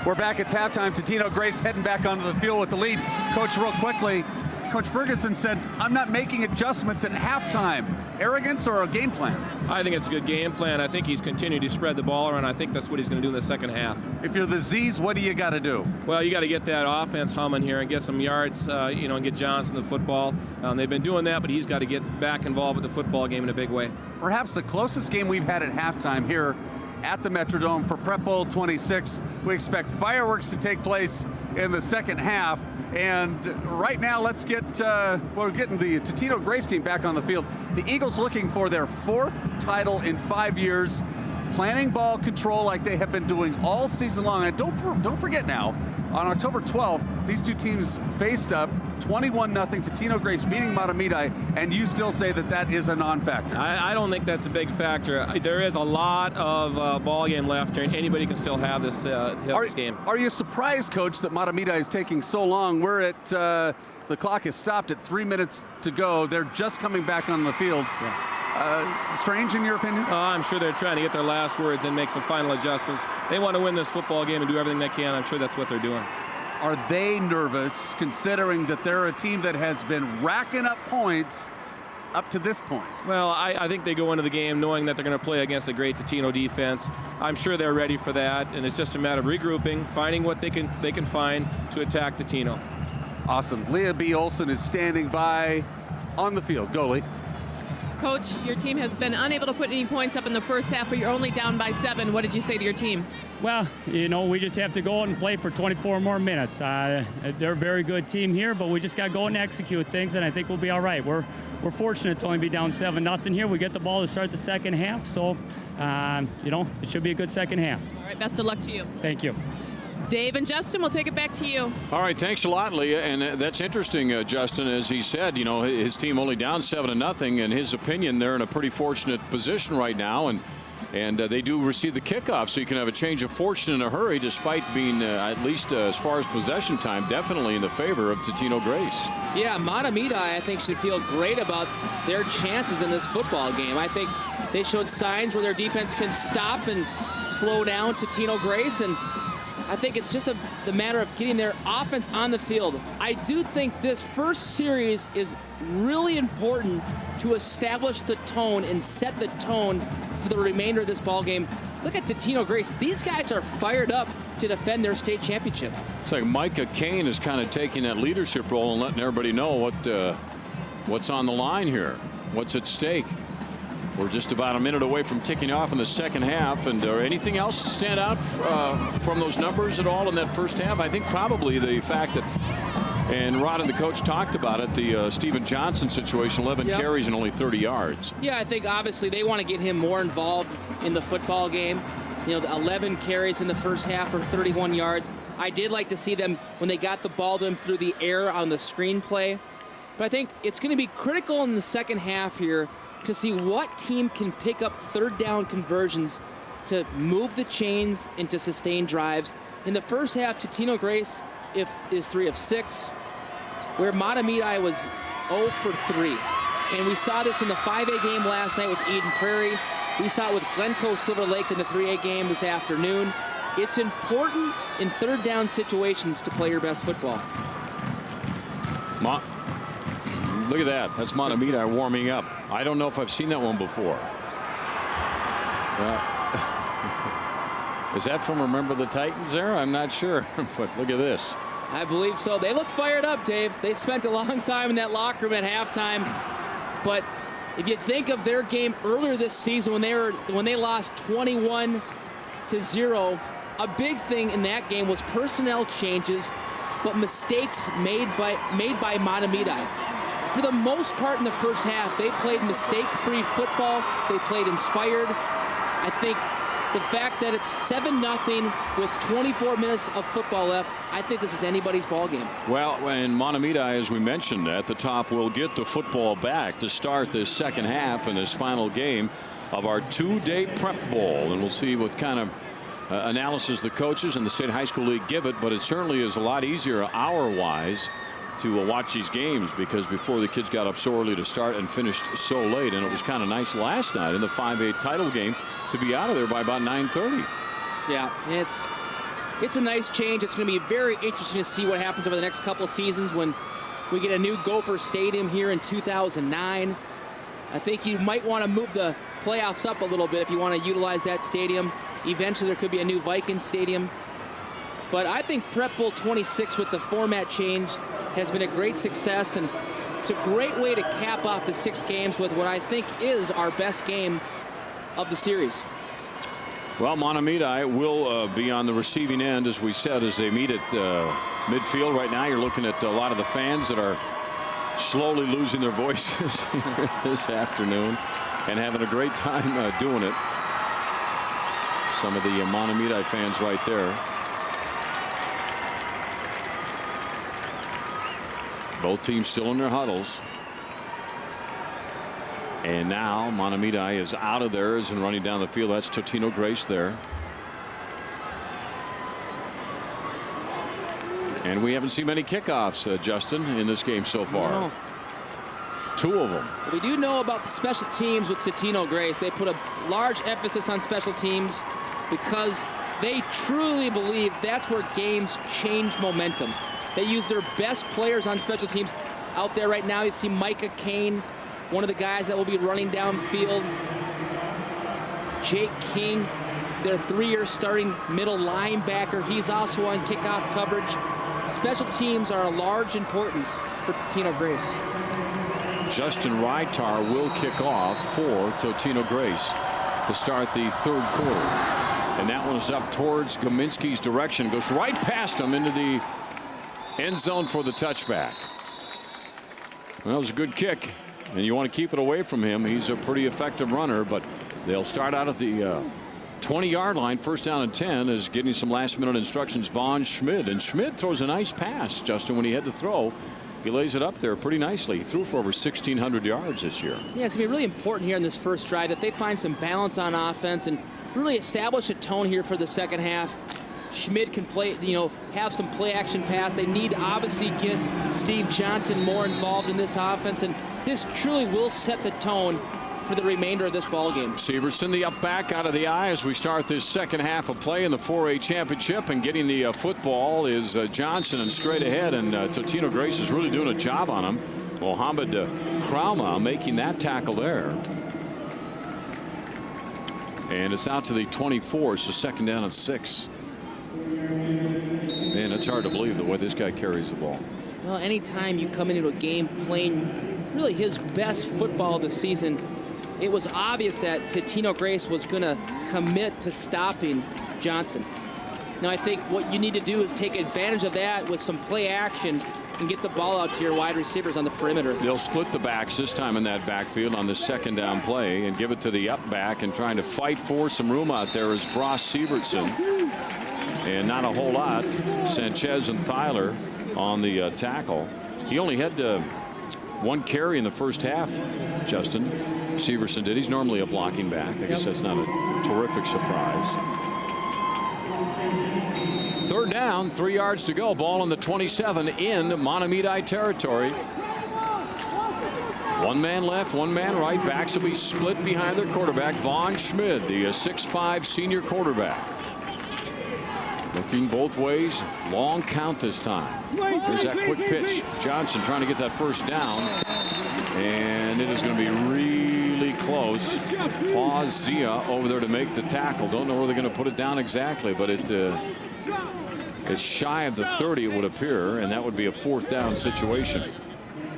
We're back. It's halftime. Totino-Grace heading back onto the field with the lead. Coach, real quickly, Coach Ferguson said, I'm not making adjustments at halftime. Arrogance or a game plan? I think it's a good game plan. I think he's continued to spread the ball around. I think that's what he's going to do in the second half. If you're the Z's, what do you got to do? Well, you got to get that offense humming here and get some yards, and get Johnson the football. They've been doing that, but he's got to get back involved with the football game in a big way. Perhaps the closest game we've had at halftime here at the Metrodome for Prep Bowl 26. We expect fireworks to take place in the second half. And right now, let's get, we're getting the Totino-Grace team back on the field. The Eagles looking for their 4th title in 5 years, planning ball control like they have been doing all season long. And don't forget now, on October 12th, these two teams faced up 21-0, Totino-Grace beating Mahtomedi, and you still say that that is a non-factor. I don't think that's a big factor. There is a lot of ball game left here, and anybody can still have this, this game. Are you surprised, Coach, that Mahtomedi is taking so long? We're at, the clock is stopped at 3 minutes to go. They're just coming back on the field. Yeah. Strange in your opinion? I'm sure they're trying to get their last words and make some final adjustments. They want to win this football game and do everything they can. I'm sure that's what they're doing. Are they nervous considering that they're a team that has been racking up points up to this point? Well, I think they go into the game knowing that they're going to play against a great Totino defense. I'm sure they're ready for that, and it's just a matter of regrouping, finding what they can find to attack Totino. Awesome. Leah B. Olson is standing by on the field. Go, Lee. Coach, your team has been unable to put any points up in the first half, but you're only down by 7. What did you say to your team? Well, we just have to go out and play for 24 more minutes. They're a very good team here, but we just got to go and execute things, and I think we'll be all right. We're fortunate to only be down 7-0 here. We get the ball to start the second half, so, it should be a good second half. All right, best of luck to you. Thank you. Dave and Justin, we'll take it back to you. All right, thanks a lot, Leah. And that's interesting, Justin, as he said, his team only down 7-0. In his opinion, they're in a pretty fortunate position right now. And And they do receive the kickoff, so you can have a change of fortune in a hurry, despite being, at least as far as possession time, definitely in the favor of Totino-Grace. Yeah, Mahtomedi, I think, should feel great about their chances in this football game. I think they showed signs where their defense can stop and slow down Totino-Grace, and I think it's just the matter of getting their offense on the field. I do think this first series is really important to establish the tone and set the tone for the remainder of this ball game. Look at Totino-Grace. These guys are fired up to defend their state championship. It's like Micah Kane is kind of taking that leadership role and letting everybody know what's on the line here, what's at stake. We're just about a minute away from kicking off in the second half. And anything else stand out from those numbers at all in that first half? I think probably the fact that, and Rod and the coach talked about it, the Steven Johnson situation, 11 carries and only 30 yards. Yeah, I think obviously they want to get him more involved in the football game. You know, the 11 carries in the first half for 31 yards. I did like to see them when they got the ball to him through the air on the screen play. But I think it's going to be critical in the second half here to see what team can pick up third down conversions to move the chains and to sustain drives. In the first half, Totino-Grace is 3 of 6, where Mahtomedi was 0 for 3. And we saw this in the 5A game last night with Eden Prairie. We saw it with Glencoe Silver Lake in the 3A game this afternoon. It's important in third down situations to play your best football. Look at that. That's Mahtomedi warming up. I don't know if I've seen that one before. Is that from Remember the Titans there? I'm not sure. But look at this. I believe so. They look fired up, Dave. They spent a long time in that locker room at halftime. But if you think of their game earlier this season when they lost 21-0, a big thing in that game was personnel changes, but mistakes made by Mahtomedi. For the most part in the first half, they played mistake-free football. They played inspired. I think the fact that it's 7-0 with 24 minutes of football left, I think this is anybody's ball game. Well, and Mahtomedi, as we mentioned at the top, will get the football back to start this second half in this final game of our 2-day prep bowl. And we'll see what kind of analysis the coaches and the State High School League give it, but it certainly is a lot easier hour-wise to watch these games, because before the kids got up so early to start and finished so late. And it was kind of nice last night in the 5A title game to be out of there by about 9:30. Yeah, it's a nice change. It's going to be very interesting to see what happens over the next couple of seasons when we get a new Gopher Stadium here in 2009. I think you might want to move the playoffs up a little bit if you want to utilize that stadium. Eventually there could be a new Vikings Stadium. But I think Prep Bowl 26 with the format change has been a great success, and it's a great way to cap off the 6 games with what I think is our best game of the series. Well, Mahtomedi will be on the receiving end, as we said, as they meet at midfield. Right now you're looking at a lot of the fans that are slowly losing their voices this afternoon and having a great time doing it. Some of the Mahtomedi fans right there. Both teams still in their huddles. And now Mahtomedi is out of theirs and running down the field. That's Totino-Grace there. And we haven't seen many kickoffs, Justin, in this game so far. No. 2 of them. We do know about the special teams with Totino-Grace. They put a large emphasis on special teams because they truly believe that's where games change momentum. They use their best players on special teams. Out there right now, you see Micah Kane, one of the guys that will be running downfield. Jake King, their 3-year starting middle linebacker. He's also on kickoff coverage. Special teams are a large importance for Totino-Grace. Justin Rytar will kick off for Totino-Grace to start the 3rd quarter. And that one's up towards Gominski's direction. Goes right past him into the end zone for the touchback. Well, that was a good kick, and you want to keep it away from him. He's a pretty effective runner, but they'll start out at the 20-yard line. 1st down and 10 is getting some last-minute instructions. Vaughn Schmid, and Schmid throws a nice pass, Justin, when he had to throw. he lays it up there pretty nicely. He threw for over 1,600 yards this year. Yeah, it's going to be really important here in this first drive that they find some balance on offense and really establish a tone here for the second half. Schmidt can play, have some play action pass. They need to obviously get Steve Johnson more involved in this offense, and this truly will set the tone for the remainder of this ball game. Severson, the up back out of the eye as we start this second half of play in the 4A championship, and getting the football is Johnson, and straight ahead, and Totino-Grace is really doing a job on him. Mohamed Krauma making that tackle there. And it's out to the 24, so second down and 6. Man, it's hard to believe the way this guy carries the ball. Well, anytime you come into a game playing really his best football of the season, it was obvious that Totino-Grace was going to commit to stopping Johnson. Now, I think what you need to do is take advantage of that with some play action and get the ball out to your wide receivers on the perimeter. They'll split the backs this time in that backfield on the second down play and give it to the up back, and trying to fight for some room out there is Bross Severson. And not a whole lot. Sanchez and Thyler on the tackle. He only had one carry in the first half, Justin. Severson did. He's normally a blocking back. I guess that's not a terrific surprise. Third down, 3 yards to go. Ball on the 27 in Mahtomedi territory. One man left, one man right. Backs will be split behind their quarterback, Vaughn Schmidt, the 6'5" senior quarterback. Looking both ways. Long count this time. There's that quick pitch. Johnson trying to get that first down. And it is going to be really close. Zia over there to make the tackle. Don't know where they're going to put it down exactly, but it's shy of the 30, it would appear, and that would be a fourth down situation.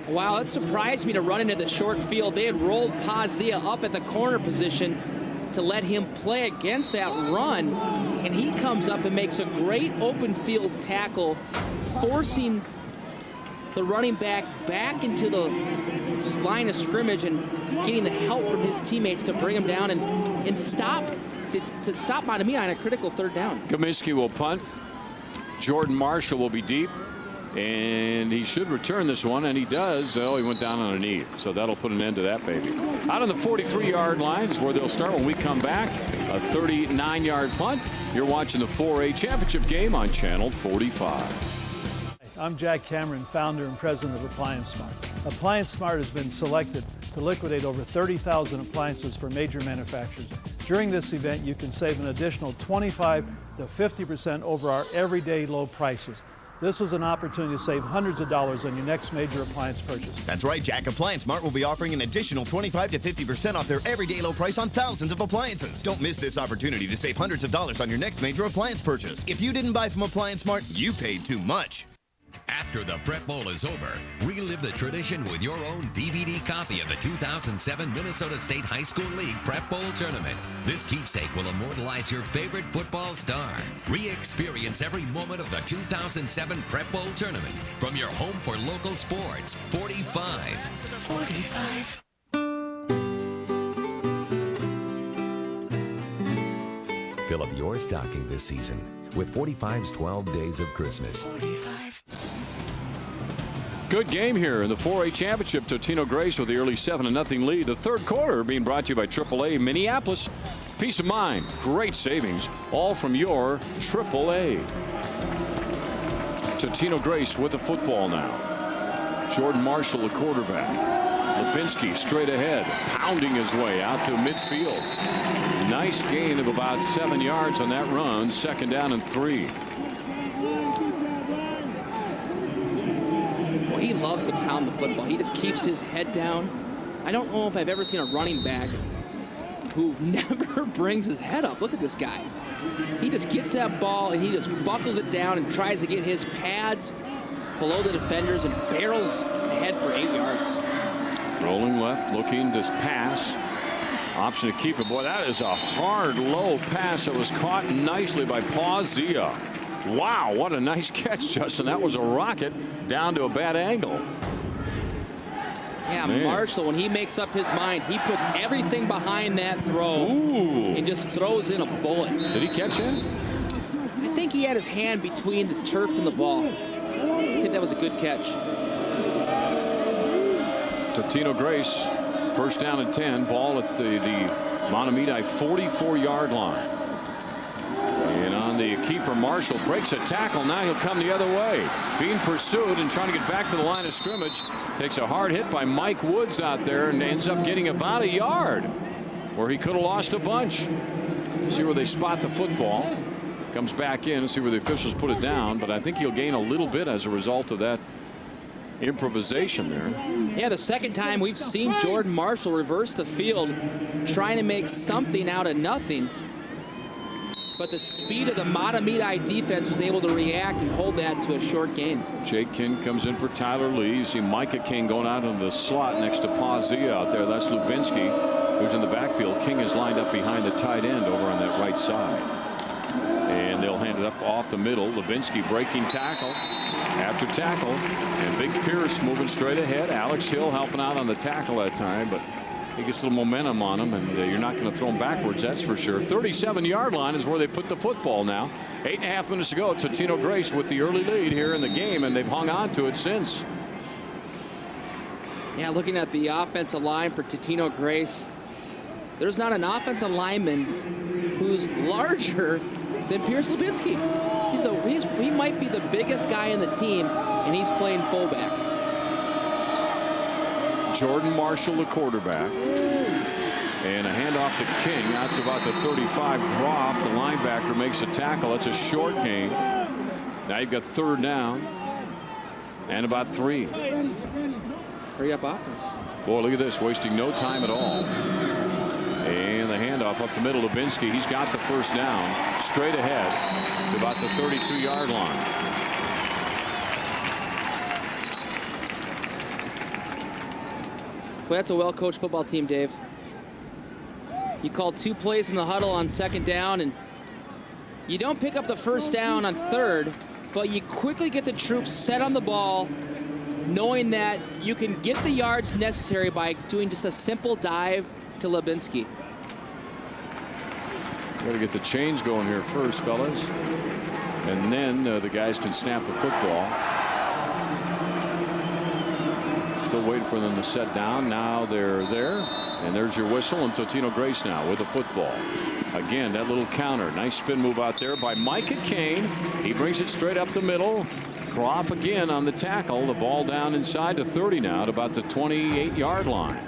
Wow, that surprised me to run into the short field. They had rolled Zia up at the corner position to let him play against that run, and he comes up and makes a great open field tackle, forcing the running back into the line of scrimmage and getting the help from his teammates to bring him down and stop Mahtomedi on a critical third down. Kaminsky will punt. Jordan Marshall will be deep, and he should return this one, and he does. Oh, he went down on a knee, so that'll put an end to that baby. Out on the 43-yard line is where they'll start when we come back. A 39-yard punt. You're watching the 4A championship game on Channel 45. I'm Jack Cameron, founder and president of Appliance Smart. Appliance Smart has been selected to liquidate over 30,000 appliances for major manufacturers. During this event, you can save an additional 25 to 50% over our everyday low prices. This is an opportunity to save hundreds of dollars on your next major appliance purchase. That's right, Jack. Appliance Mart will be offering an additional 25 to 50% off their everyday low price on thousands of appliances. Don't miss this opportunity to save hundreds of dollars on your next major appliance purchase. If you didn't buy from Appliance Mart, you paid too much. After the Prep Bowl is over, relive the tradition with your own DVD copy of the 2007 Minnesota State High School League Prep Bowl Tournament. This keepsake will immortalize your favorite football star. Re-experience every moment of the 2007 Prep Bowl Tournament from your home for local sports. 45. Fill up your stocking this season with 45's 12 Days of Christmas. Good game here in the 4A championship. Totino-Grace with the early 7-0 lead. The third quarter being brought to you by AAA Minneapolis. Peace of mind, great savings, all from your AAA. Totino-Grace with the football now. Jordan Marshall, the quarterback. Lipinski straight ahead, pounding his way out to midfield. Nice gain of about 7 yards on that run. Second down and 3. He loves to pound the football. He just keeps his head down. I don't know if I've ever seen a running back who never brings his head up. Look at this guy. He just gets that ball and he just buckles it down and tries to get his pads below the defenders and barrels ahead for 8 yards. Rolling left, looking to pass. Option to keep it. Boy, that is a hard, low pass that was caught nicely by Zia. Wow, what a nice catch, Justin. That was a rocket down to a bad angle. Yeah, man. Marshall, when he makes up his mind, he puts everything behind that throw. Ooh. And just throws in a bullet. Did he catch it? I think he had his hand between the turf and the ball. I think that was a good catch. Totino-Grace, first down and 10. Ball at the Mahtomedi 44-yard line. And on the keeper, Marshall breaks a tackle. Now he'll come the other way. Being pursued and trying to get back to the line of scrimmage. Takes a hard hit by Mike Woods out there and ends up getting about a yard where he could have lost a bunch. See where they spot the football. Comes back in and see where the officials put it down. But I think he'll gain a little bit as a result of that improvisation there. Yeah, the second time we've seen Jordan Marshall reverse the field trying to make something out of nothing. But the speed of the Mahtomedi defense was able to react and hold that to a short gain. Jake King comes in for Tyler Lee. You see Micah King going out into the slot next to Pazia out there. That's Lubinsky, who's in the backfield. King is lined up behind the tight end over on that right side. And they'll hand it up off the middle. Lubinsky breaking tackle after tackle. And Big Pierce moving straight ahead. Alex Hill helping out on the tackle that time, but he gets a little momentum on him, and you're not going to throw him backwards, that's for sure. 37-yard line is where they put the football now. 8.5 minutes to go. Totino-Grace with the early lead here in the game, and they've hung on to it since. Yeah, looking at the offensive line for Totino-Grace, there's not an offensive lineman who's larger than Pierce Lubinsky. He might be the biggest guy in the team, and he's playing fullback. Jordan Marshall, the quarterback. And a handoff to King out to about the 35. Groff, the linebacker, makes a tackle. That's a short gain. Now you've got third down and about 3. Hurry up offense. Boy, look at this, wasting no time at all. And the handoff up the middle to Lubinsky. He's got the first down straight ahead to about the 32-yard line. Well, that's a well-coached football team, Dave. You call 2 plays in the huddle on second down, and you don't pick up the first down on third, but you quickly get the troops set on the ball, knowing that you can get the yards necessary by doing just a simple dive to Lubinsky. Got to get the chains going here first, fellas. And then the guys can snap the football. Still waiting for them to set down. Now they're there. And there's your whistle, and Totino-Grace now with the football. Again, that little counter. Nice spin move out there by Micah Kane. He brings it straight up the middle. Groff again on the tackle. The ball down inside to 30 now at about the 28-yard line.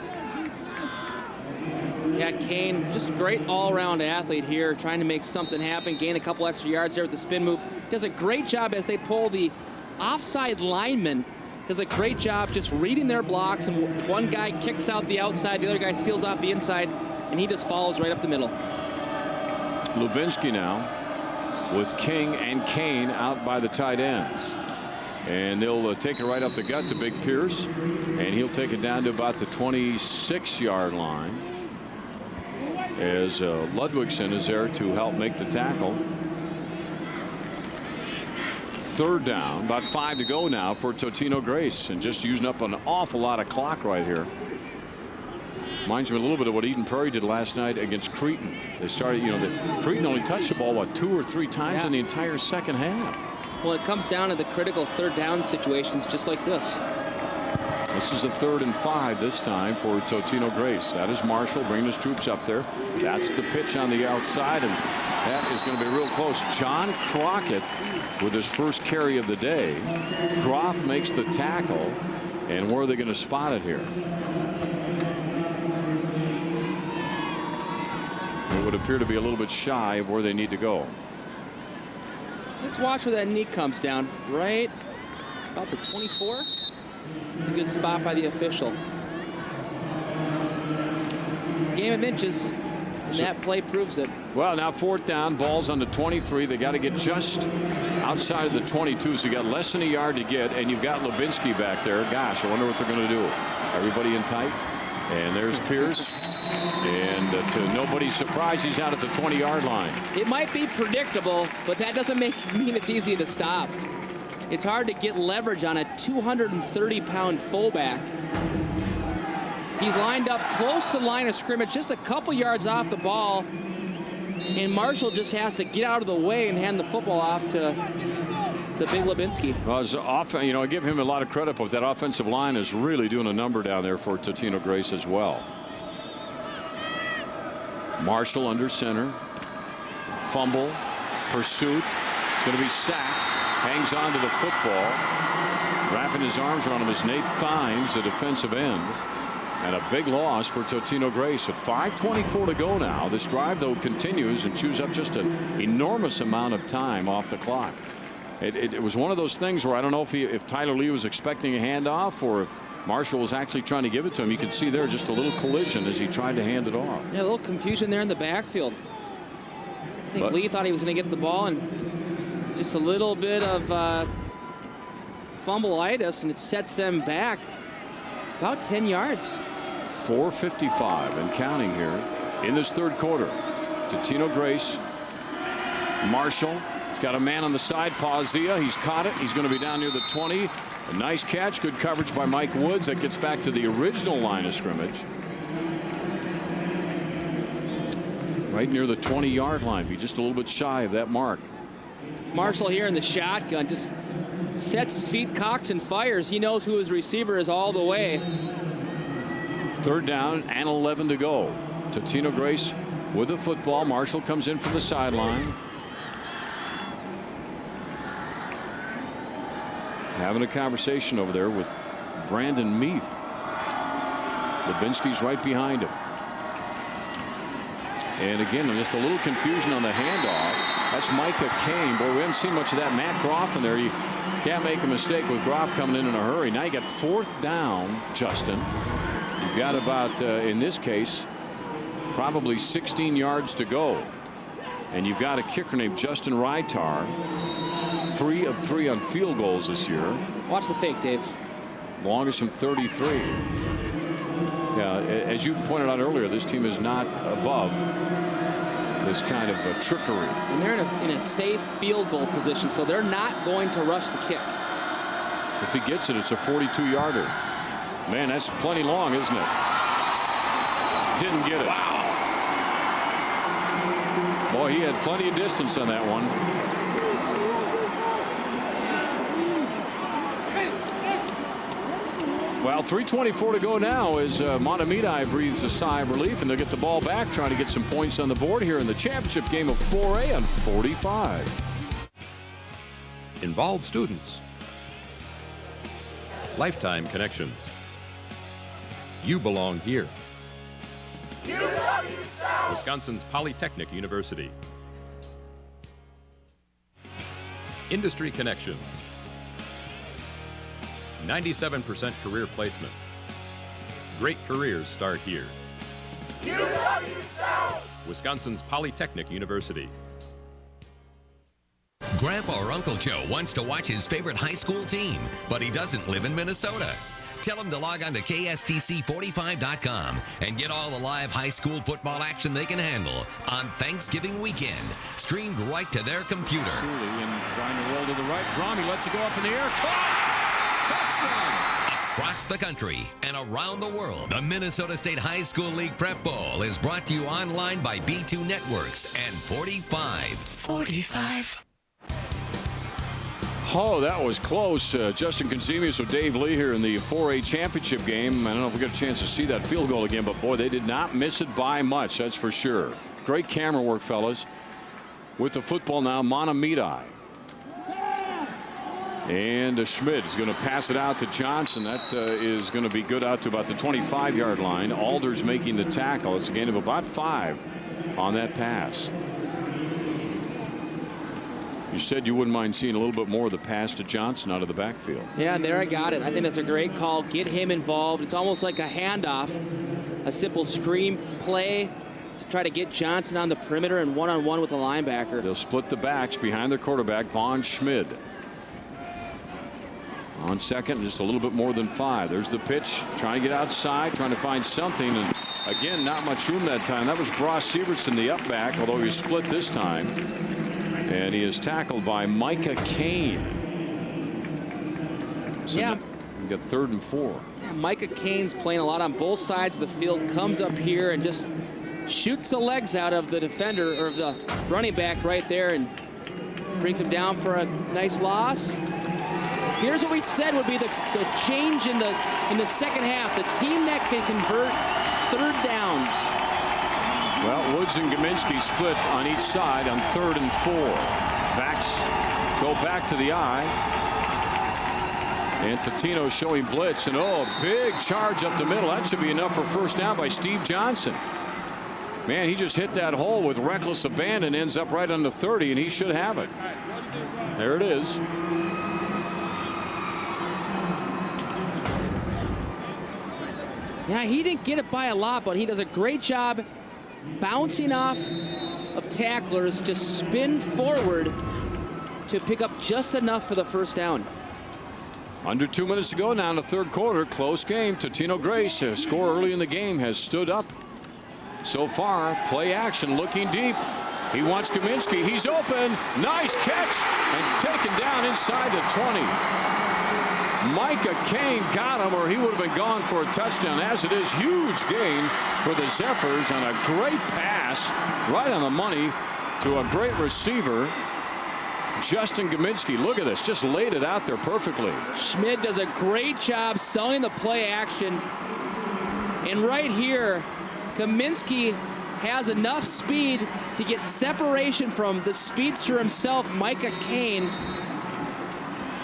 Yeah, Kane, just a great all-around athlete here, trying to make something happen, gain a couple extra yards there with the spin move. Does a great job as they pull the offside lineman. Does a great job just reading their blocks, and one guy kicks out the outside, the other guy seals off the inside, and he just follows right up the middle. Lubinsky now with King and Kane out by the tight ends. And they'll take it right up the gut to Big Pierce, and he'll take it down to about the 26-yard line as Ludwigson is there to help make the tackle. Third down, about 5 to go now for Totino-Grace, and just using up an awful lot of clock right here. Reminds me a little bit of what Eden Prairie did last night against Cretin. They started, Cretin only touched the ball, what, 2 or 3 times in the entire second half. Well, it comes down to the critical third down situations just like this. This is a 3rd and 5 this time for Totino-Grace. That is Marshall bringing his troops up there. That's the pitch on the outside, and that is going to be real close. John Crockett with his first carry of the day. Groff makes the tackle, and where are they going to spot it here? It would appear to be a little bit shy of where they need to go. Let's watch where that knee comes down. Right about the 24. It's a good spot by the official. It's a game of inches, and that play proves it. Well, now 4th down, ball's on the 23. They got to get just outside of the 22, so you got less than a yard to get, and you've got Lubinsky back there. Gosh, I wonder what they're going to do. Everybody in tight, and there's Pierce. And to nobody's surprise, he's out at the 20-yard line. It might be predictable, but that doesn't mean it's easy to stop. It's hard to get leverage on a 230-pound fullback. He's lined up close to the line of scrimmage, just a couple yards off the ball, and Marshall just has to get out of the way and hand the football off to the big Lubinsky. Well, you know, I give him a lot of credit, but that offensive line is really doing a number down there for Totino-Grace as well. Marshall under center. Fumble. Pursuit. It's going to be sacked. Hangs on to the football. Wrapping his arms around him is Nate Thines, the defensive end. And a big loss for Totino-Grace with 5:24 to go now. This drive, though, continues and chews up just an enormous amount of time off the clock. It was one of those things where I don't know if Tyler Lee was expecting a handoff or if Marshall was actually trying to give it to him. You could see there just a little collision as he tried to hand it off. Yeah, a little confusion there in the backfield. I think Lee thought he was going to get the ball, and just a little bit of fumbleitis, and it sets them back about 10 yards. 4:55 and counting here in this third quarter. Totino-Grace. Marshall. He's got a man on the side. Pazia. He's caught it. He's going to be down near the 20. A nice catch. Good coverage by Mike Woods. That gets back to the original line of scrimmage. Right near the 20-yard line. Be just a little bit shy of that mark. Marshall here in the shotgun just sets his feet, cocks, and fires. He knows who his receiver is all the way. Third down and 11 to go. Totino-Grace with the football. Marshall comes in from the sideline. Having a conversation over there with Brandon Meath. Lubinsky's right behind him. And again, just a little confusion on the handoff. That's Micah Kane. Boy, we haven't seen much of that. Matt Groff in there. You can't make a mistake with Groff coming in a hurry. Now you got fourth down, Justin. You've got about, in this case, probably 16 yards to go. And you've got a kicker named Justin Rytar. 3 of 3 on field goals this year. Watch the fake, Dave. Longest from 33. Yeah, as you pointed out earlier, this team is not above this kind of trickery. And they're in a safe field goal position, so they're not going to rush the kick. If he gets it, it's a 42-yarder. Man, that's plenty long, isn't it? Didn't get it. Wow. Boy, he had plenty of distance on that one. Well, 3:24 to go now as Mahtomedi breathes a sigh of relief, and they'll get the ball back, trying to get some points on the board here in the championship game of 4A on 45. Involved students. Lifetime connections. You belong here. Wisconsin's Polytechnic University. Industry connections. 97% career placement. Great careers start here. Wisconsin's Polytechnic University. Grandpa or Uncle Joe wants to watch his favorite high school team, but he doesn't live in Minnesota. Tell him to log on to KSTC45.com and get all the live high school football action they can handle on Thanksgiving weekend, streamed right to their computer. Sully and trying to roll to the right. Brommy lets it go up in the air. Caught! Touchdown! Across the country and around the world, the Minnesota State High School League Prep Bowl is brought to you online by B2 Networks and 45. Oh, that was close. Justin Consemius with Dave Lee here in the 4A championship game. I don't know if we get a chance to see that field goal again, but boy, they did not miss it by much, that's for sure. Great camera work, fellas. With the football now, Mahtomedi. And Schmidt is going to pass it out to Johnson. That is going to be good out to about the 25-yard line. Alders making the tackle. It's a gain of about 5 on that pass. You said you wouldn't mind seeing a little bit more of the pass to Johnson out of the backfield. Yeah, and there I got it. I think that's a great call. Get him involved. It's almost like a handoff, a simple screen play to try to get Johnson on the perimeter and one-on-one with a linebacker. They'll split the backs behind their quarterback, Vaughn Schmid. On second, just a little bit more than 5. There's the pitch, trying to get outside, trying to find something, and again, not much room that time. That was Bross Sievertson, the up back, although he was split this time. And he is tackled by Micah Kane. So yeah. We got 3rd and 4. Yeah, Micah Kane's playing a lot on both sides of the field, comes up here and just shoots the legs out of the defender or the running back right there and Brings him down for a nice loss. Here's what we said would be the change in the second half. The team that can convert third downs. Well, Woods and Gaminsky split on each side on 3rd and 4. Backs go back to the eye. And Totino showing blitz. And big charge up the middle. That should be enough for first down by Steve Johnson. Man, he just hit that hole with reckless abandon. Ends up right on the 30, and he should have it. There it is. Yeah, he didn't get it by a lot, but he does a great job bouncing off of tacklers to spin forward to pick up just enough for the first down. Under 2 minutes to go now in the third quarter. Close game. Totino-Grace, a score early in the game, has stood up. So far, play action, looking deep. He wants Gaminsky. He's open. Nice catch and taken down inside the 20. Micah Kane got him, or he would have been gone for a touchdown. As it is, huge gain for the Zephyrs on a great pass right on the money to a great receiver, Justin Gaminsky. Look at this, just laid it out there perfectly. Schmid does a great job selling the play action. And right here, Gaminsky has enough speed to get separation from the speedster himself, Micah Kane.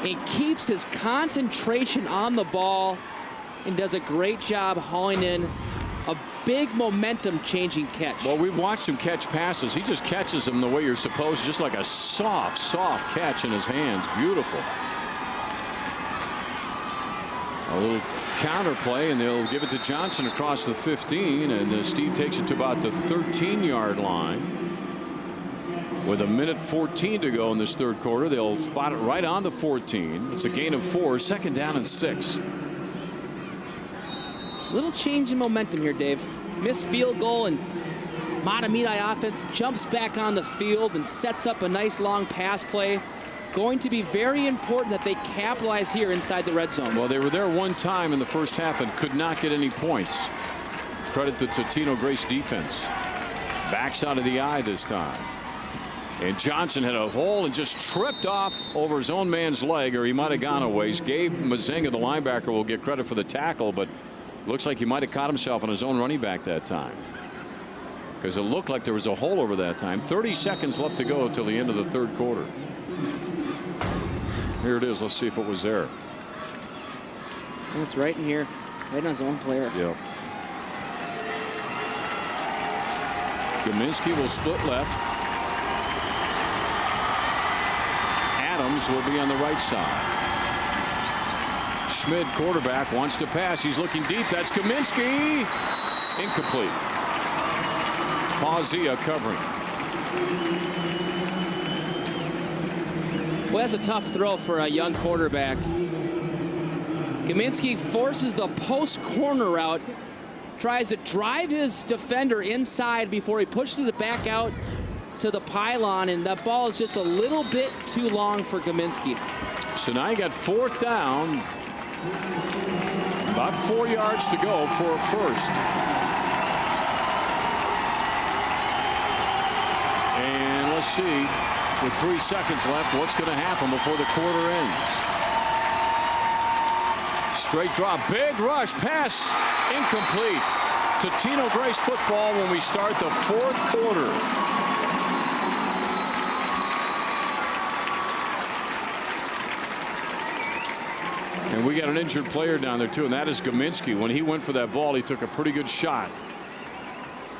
He keeps his concentration on the ball and does a great job hauling in a big momentum changing catch. Well, we've watched him catch passes. He just catches them the way you're supposed to, just like a soft catch in his hands. Beautiful. A little counter play, and they'll give it to Johnson across the 15, and Steve takes it to about the 13-yard line. With 1:14 to go in this third quarter, they'll spot it right on the 14. It's a gain of 4, second down and 6. Little change in momentum here, Dave. Missed field goal, and Mahtomedi offense jumps back on the field and sets up a nice long pass play. Going to be very important that they capitalize here inside the red zone. Well, they were there one time in the first half and could not get any points. Credit to Totino-Grace defense. Backs out of the eye this time. And Johnson had a hole and just tripped off over his own man's leg, or he might have gone a ways. Gabe Mazinga, the linebacker, will get credit for the tackle, but looks like he might have caught himself on his own running back that time, because it looked like there was a hole over that time. 30 seconds left to go till the end of the third quarter. Here it is. Let's see if it was there. And it's right in here, right on his own player. Yep. Gaminsky will split left. Adams will be on the right side. Schmid, quarterback, wants to pass. He's looking deep. That's Gaminsky. Incomplete. Pazia covering. Well, that's a tough throw for a young quarterback. Gaminsky forces the post corner route, tries to drive his defender inside before he pushes it back out to the pylon, and that ball is just a little bit too long for Gaminsky. So now you got fourth down. About 4 yards to go for a first. And let's see, with 3 seconds left, what's going to happen before the quarter ends. Straight drop, big rush, pass, incomplete. Totino-Grace football when we start the fourth quarter. And we got an injured player down there, too, and that is Gaminsky. When he went for that ball, he took a pretty good shot.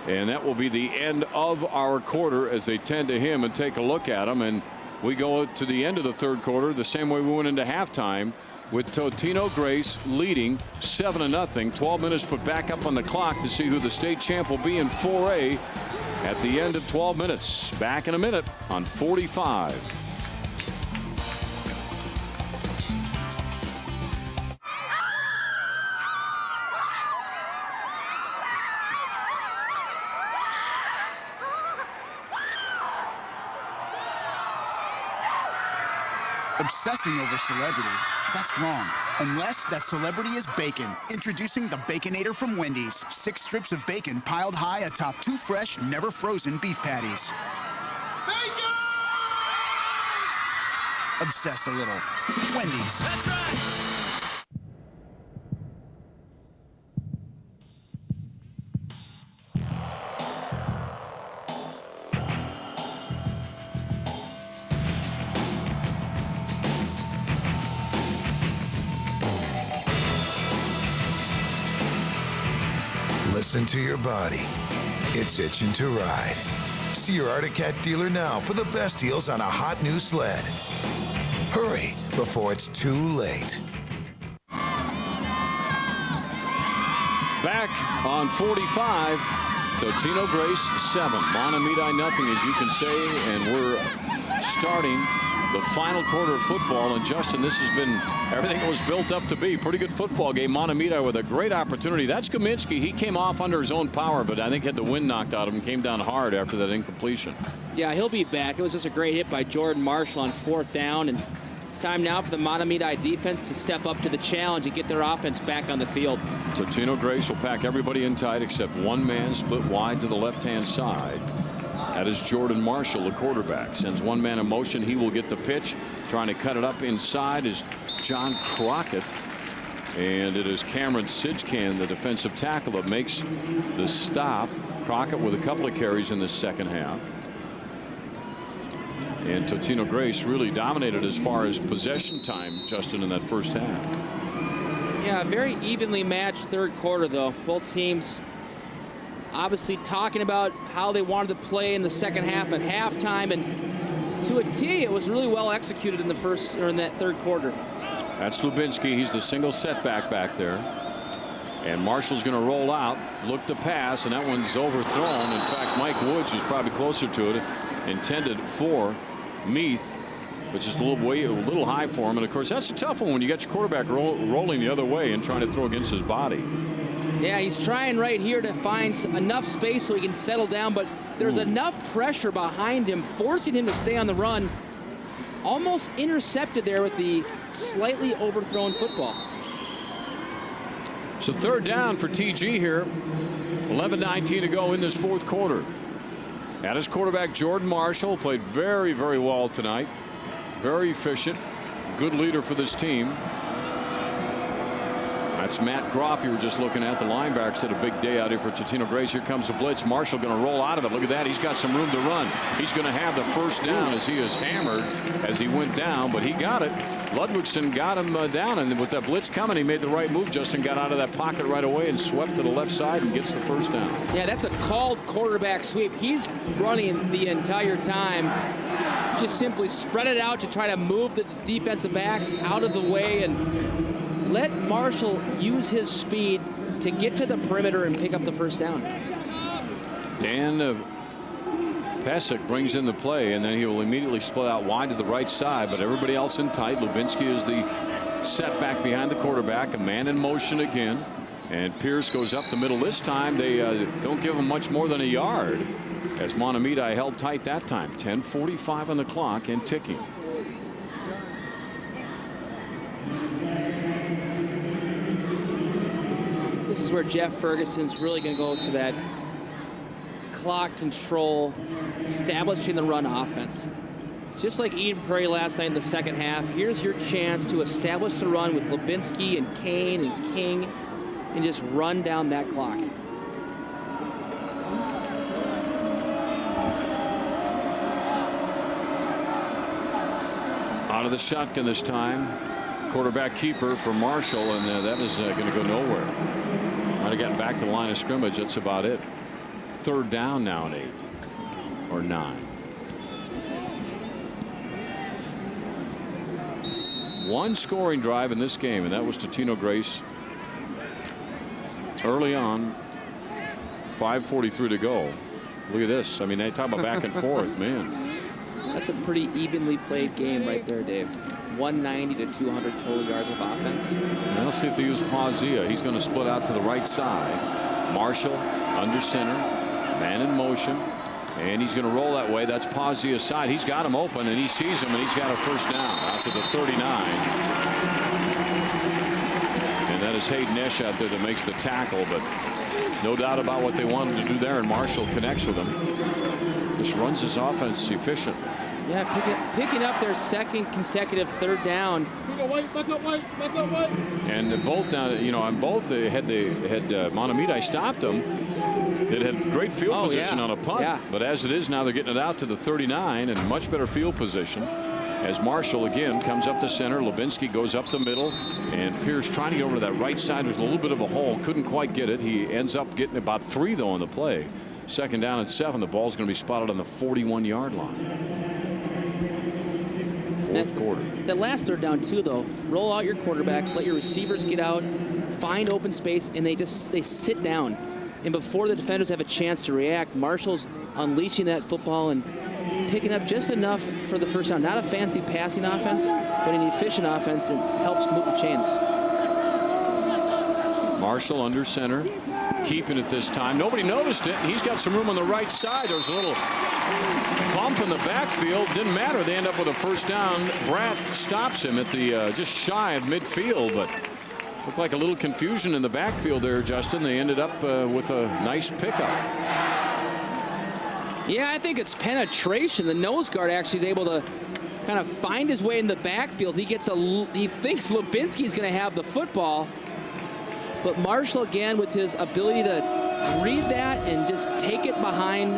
And that will be the end of our quarter as they tend to him and take a look at him. And we go to the end of the third quarter the same way we went into halftime, with Totino-Grace leading 7-0. 12 minutes put back up on the clock to see who the state champ will be in 4A at the end of 12 minutes. Back in a minute on 45. Obsessing over celebrity, that's wrong. Unless that celebrity is bacon. Introducing the Baconator from Wendy's. 6 strips of bacon piled high atop 2 fresh, never frozen beef patties. obsess a little. Wendy's. That's right. Listen to your body. It's itching to ride. See your Arctic Cat dealer now for the best deals on a hot new sled. Hurry before it's too late. Back on 45, Totino-Grace 7, Mahtomedi nothing, as you can say, and we're starting the final quarter of football. And Justin, this has been everything it was built up to be. Pretty good football game. Mahtomedi with a great opportunity. That's Kaminsky. He came off under his own power, but I think had the wind knocked out of him. Came down hard after that incompletion. Yeah, he'll be back. It was just a great hit by Jordan Marshall on 4th down, and it's time now for the Mahtomedi defense to step up to the challenge and get their offense back on the field. Totino-Grace will pack everybody in tight except one man split wide to the left-hand side. That is Jordan Marshall, the quarterback. Sends one man in motion. He will get the pitch. Trying to cut it up inside is John Crockett. And it is Cameron Sidgcan, the defensive tackle, that makes the stop. Crockett with a couple of carries in the second half. And Totino-Grace really dominated as far as possession time, Justin, in that first half. Yeah, very evenly matched third quarter, though. Both teams obviously talking about how they wanted to play in the second half at halftime, and to a T, it was really well executed in the first or in that third quarter. That's Lubinsky. He's the single setback back there. And Marshall's going to roll out, look to pass, and that one's overthrown. In fact, Mike Woods, who's probably closer to it, intended for Meath, which is a little high for him. And of course, that's a tough one when you got your quarterback rolling the other way and trying to throw against his body. Yeah, he's trying right here to find enough space so he can settle down, but there's enough pressure behind him, forcing him to stay on the run. Almost intercepted there with the slightly overthrown football. So 3rd down for TG here. 11:19 to go in this fourth quarter. At his quarterback, Jordan Marshall, played very, very well tonight. Very efficient. Good leader for this team. That's Matt Groff you were just looking at. The linebackers had a big day out here for Totino-Grace. Here comes the blitz. Marshall going to roll out of it. Look at that. He's got some room to run. He's going to have the first down as he is hammered as he went down, but he got it. Ludwigson got him down, and with that blitz coming, he made the right move. Justin got out of that pocket right away and swept to the left side and gets the first down. Yeah, that's a called quarterback sweep. He's running the entire time. Just simply spread it out to try to move the defensive backs out of the way and let Marshall use his speed to get to the perimeter and pick up the first down. Dan Pesek brings in the play, and then he will immediately split out wide to the right side, but everybody else in tight. Lubinsky is the setback behind the quarterback, a man in motion again, and Pierce goes up the middle. This time they don't give him much more than a yard, as Mahtomedi held tight that time. 10:45 on the clock and ticking. This is where Jeff Ferguson's really going to go to that clock control, establishing the run offense. Just like Eden Prairie last night in the second half, here's your chance to establish the run with Lubinsky and Kane and King and just run down that clock. Out of the shotgun this time. Quarterback keeper for Marshall, and that is going to go nowhere. Might have gotten back to the line of scrimmage. That's about it. 3rd down now and 8 or 9. One scoring drive in this game, and that was Totino-Grace early on. 5:43 to go. Look at this. I mean, they talk about back and forth, man. That's a pretty evenly played game right there, Dave. 190 to 200 total yards of offense. Now let's see if they use Pazia. He's going to split out to the right side. Marshall under center, man in motion, and he's going to roll that way. That's Pazia's side. He's got him open, and he sees him, and he's got a first down out to the 39. And that is Hayden Esch out there that makes the tackle, but no doubt about what they wanted to do there, and Marshall connects with him. Just runs his offense efficient. Yeah, picking up their second consecutive third down. And both now, on both, had Mahtomedi stopped them, it had great field position on a punt. Yeah. But as it is now, they're getting it out to the 39 and much better field position. As Marshall again comes up the center, Lubinsky goes up the middle, and Pierce trying to get over to that right side. There's a little bit of a hole, couldn't quite get it. He ends up getting about 3 though on the play. Second down and 7. The ball's going to be spotted on the 41-yard line. Fourth quarter. That last third down too, though. Roll out your quarterback, let your receivers get out, find open space, and they sit down. And before the defenders have a chance to react, Marshall's unleashing that football and picking up just enough for the first down. Not a fancy passing offense, but an efficient offense that helps move the chains. Marshall under center, keeping it this time. Nobody noticed it. He's got some room on the right side. There's a little bump in the backfield. Didn't matter. They end up with a first down. Bratt stops him at the just shy of midfield, but looked like a little confusion in the backfield there, Justin. They ended up with a nice pickup. Yeah, I think it's penetration. The nose guard actually is able to kind of find his way in the backfield. He thinks Lubinsky's going to have the football, but Marshall again with his ability to read that and just take it behind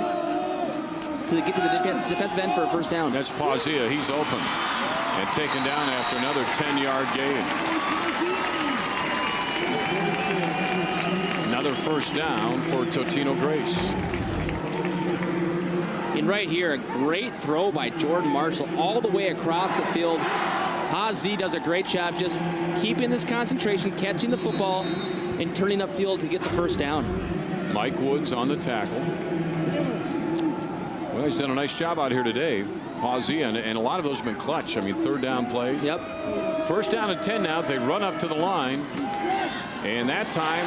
to get to the defensive end for a first down. That's Pazia. He's open and taken down after another 10-yard gain. Another first down for Totino-Grace. And right here, a great throw by Jordan Marshall all the way across the field. Hazi does a great job just keeping this concentration, catching the football, and turning upfield to get the first down. Mike Woods on the tackle. Well, he's done a nice job out here today. Hazi, and a lot of those have been clutch. I mean, third down play. Yep. First down and 10 now. They run up to the line. And that time,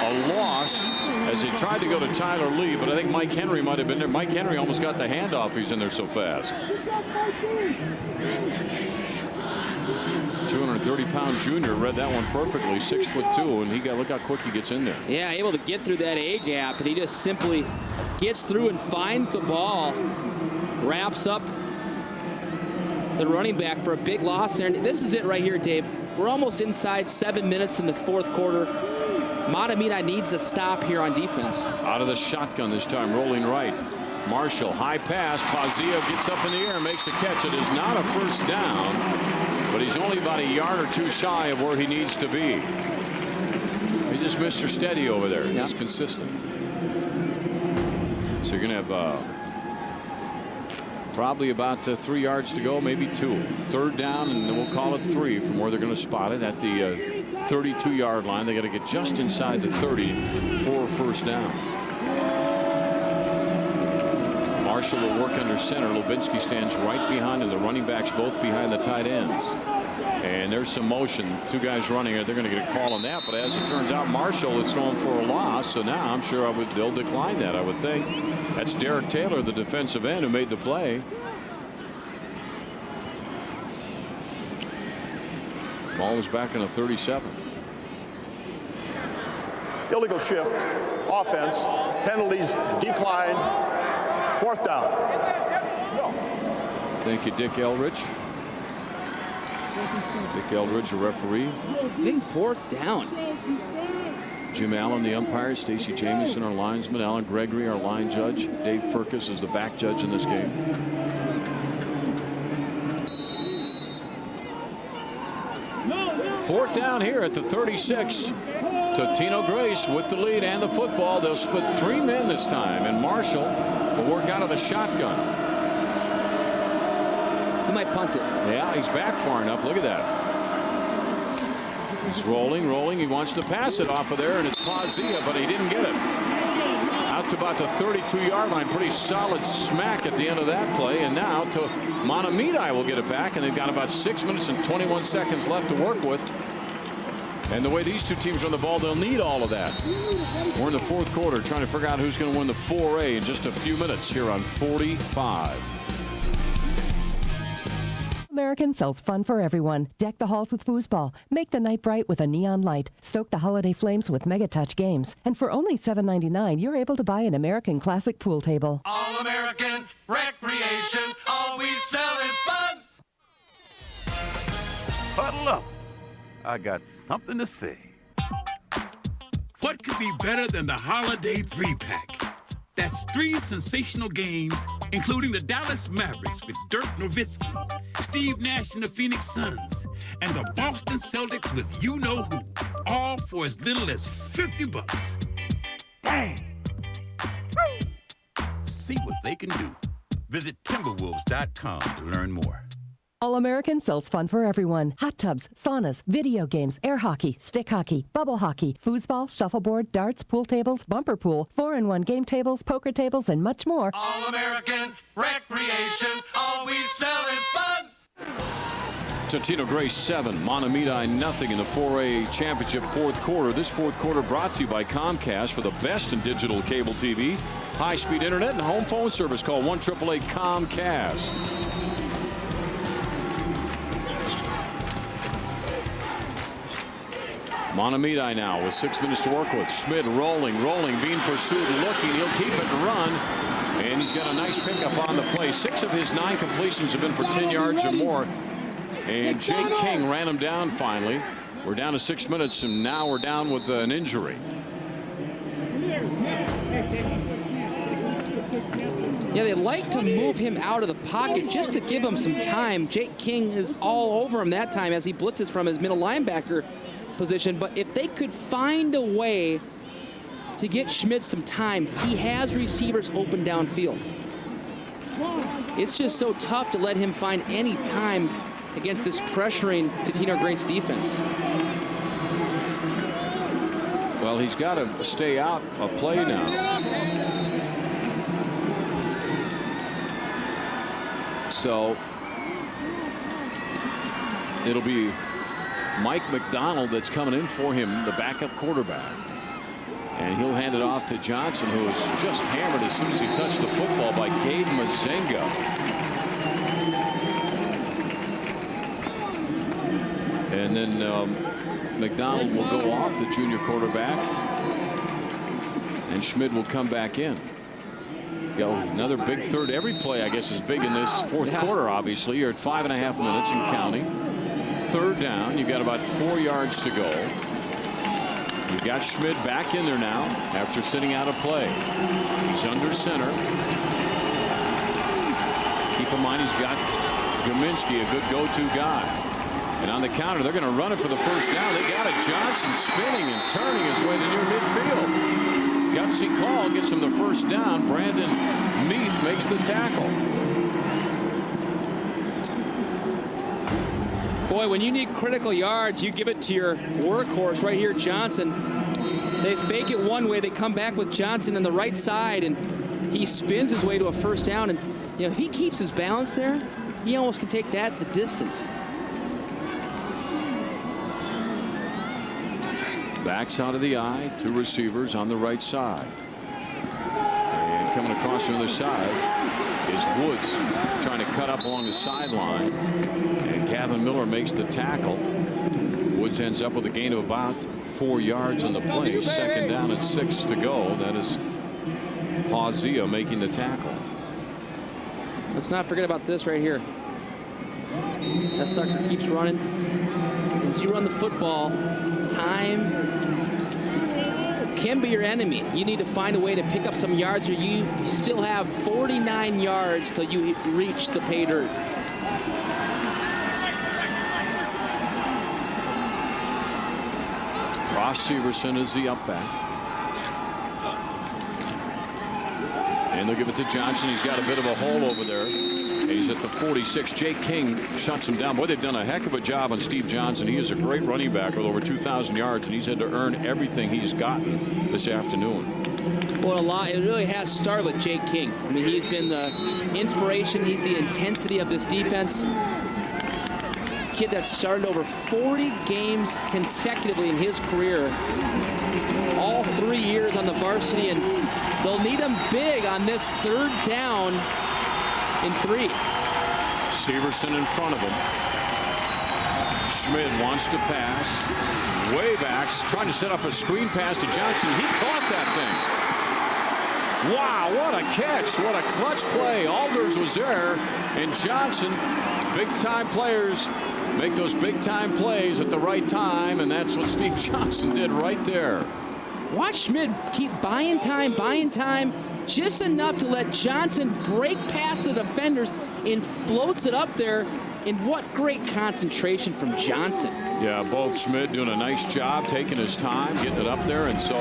a loss as they tried to go to Tyler Lee, but I think Mike Henry might have been there. Mike Henry almost got the handoff. He's in there so fast. 230-pound junior read that one perfectly. 6'2", and look how quick he gets in there. Yeah, able to get through that A gap, and he just simply gets through and finds the ball, wraps up the running back for a big loss there. And this is it right here, Dave. We're almost inside 7 minutes in the fourth quarter. Mahtomedi needs to stop here on defense. Out of the shotgun this time, rolling right. Marshall, high pass. Pazia gets up in the air and makes a catch. It is not a first down, but he's only about a yard or two shy of where he needs to be. He's just Mr. Steady over there. Yeah. He's consistent. So you're going to have probably about 3 yards to go, maybe 2. Third down, and then we'll call it 3 from where they're going to spot it at the 32-yard line. They got to get just inside the 30 for first down. Marshall will work under center. Lubinsky stands right behind him. The running backs both behind the tight ends. And there's some motion. 2 guys running it. They're going to get a call on that. But as it turns out, Marshall is thrown for a loss. So now I'm sure they'll decline that, I would think. That's Derek Taylor, the defensive end, who made the play. Ball is back in a 37. Illegal shift, offense, penalties, decline, fourth down. Thank you, Dick Eldridge. Dick Eldridge, a referee. Big fourth down. Jim Allen, the umpire. Stacy Jamieson, our linesman. Alan Gregory, our line judge. Dave Furcus is the back judge in this game. Fourth down here at the 36. Totino-Grace with the lead and the football. They'll split 3 men this time, and Marshall will work out of the shotgun. He might punt it. Yeah, he's back far enough. Look at that. He's rolling. He wants to pass it off of there, and it's Pazia, but he didn't get it. Out to about the 32-yard line. Pretty solid smack at the end of that play. And now to Mahtomedi will get it back, and they've got about 6 minutes and 21 seconds left to work with. And the way these two teams run the ball, they'll need all of that. We're in the fourth quarter trying to figure out who's going to win the 4A in just a few minutes here on 45. American sells fun for everyone. Deck the halls with foosball. Make the night bright with a neon light. Stoke the holiday flames with Mega Touch games. And for only $7.99, you're able to buy an American Classic pool table. All American Recreation, always I got something to say. What could be better than the Holiday 3-pack? That's 3 sensational games, including the Dallas Mavericks with Dirk Nowitzki, Steve Nash and the Phoenix Suns, and the Boston Celtics with you-know-who, all for as little as $50. Bang! See what they can do. Visit Timberwolves.com to learn more. All-American sells fun for everyone. Hot tubs, saunas, video games, air hockey, stick hockey, bubble hockey, foosball, shuffleboard, darts, pool tables, bumper pool, 4-in-1 game tables, poker tables, and much more. All-American Recreation, all we sell is fun. Totino-Grace 7, Mahtomedi nothing in the 4A championship fourth quarter. This fourth quarter brought to you by Comcast. For the best in digital cable TV, high-speed internet, and home phone service. Call 1-888-COMCAST. Mahtomedi now with 6 minutes to work with. Schmidt rolling, being pursued, looking. He'll keep it and run. And he's got a nice pickup on the play. 6 of his 9 completions have been for 10 yards or more. And Jake King ran him down finally. We're down to 6 minutes, and now we're down with an injury. Yeah, they like to move him out of the pocket just to give him some time. Jake King is all over him that time as he blitzes from his middle linebacker position. But if they could find a way to get Schmidt some time, he has receivers open downfield. It's just so tough to let him find any time against this pressuring Totino-Grace defense. Well, he's got to stay out of play now. So it'll be Mike McDonald that's coming in for him, the backup quarterback. And he'll hand it off to Johnson, who was just hammered as soon as he touched the football by Gabe Mazenga. And then McDonald will go off, the junior quarterback, and Schmidt will come back in. Go another big third. Every play, I guess, is big in this fourth quarter. Obviously, you're at 5.5 minutes and counting. Third down. You've got about 4 yards to go. You've got Schmidt back in there now after sitting out of play. He's under center. Keep in mind he's got Gominski, a good go-to guy. And on the counter, they're going to run it for the first down. They got it. Johnson spinning and turning his way to near midfield. Gutsy call gets him the first down. Brandon Meath makes the tackle. Boy, when you need critical yards, you give it to your workhorse right here, Johnson. They fake it one way. They come back with Johnson on the right side, and he spins his way to a first down. And you know, if he keeps his balance there, he almost can take that the distance. Backs out of the eye, 2 receivers on the right side. And coming across the other side is Woods, trying to cut up along the sideline. And Gavin Miller makes the tackle. Woods ends up with a gain of about 4 yards on the play. 2nd down and 6 to go. That is Pauzia making the tackle. Let's not forget about this right here. That sucker keeps running. As you run the football, time can be your enemy. You need to find a way to pick up some yards, or you still have 49 yards till you reach the pay dirt. Ross Severson is the up back. And they'll give it to Johnson. He's got a bit of a hole over there. And he's at the 46. Jake King shuts him down. Boy, they've done a heck of a job on Steve Johnson. He is a great running back with over 2,000 yards, and he's had to earn everything he's gotten this afternoon. Well, it really has started with Jake King. I mean, he's been the inspiration. He's the intensity of this defense. Kid that started over 40 games consecutively in his career. All 3 years on the varsity, and they'll need him big on this 3rd down in 3. Severson in front of him. Schmidt wants to pass. Way back, trying to set up a screen pass to Johnson. He caught that thing. Wow, what a catch. What a clutch play. Alders was there, and Johnson, big-time players, make those big-time plays at the right time, and that's what Steve Johnson did right there. Watch Schmidt keep buying time, just enough to let Johnson break past the defenders and floats it up there. And what great concentration from Johnson. Yeah, both Schmidt doing a nice job taking his time, getting it up there. And so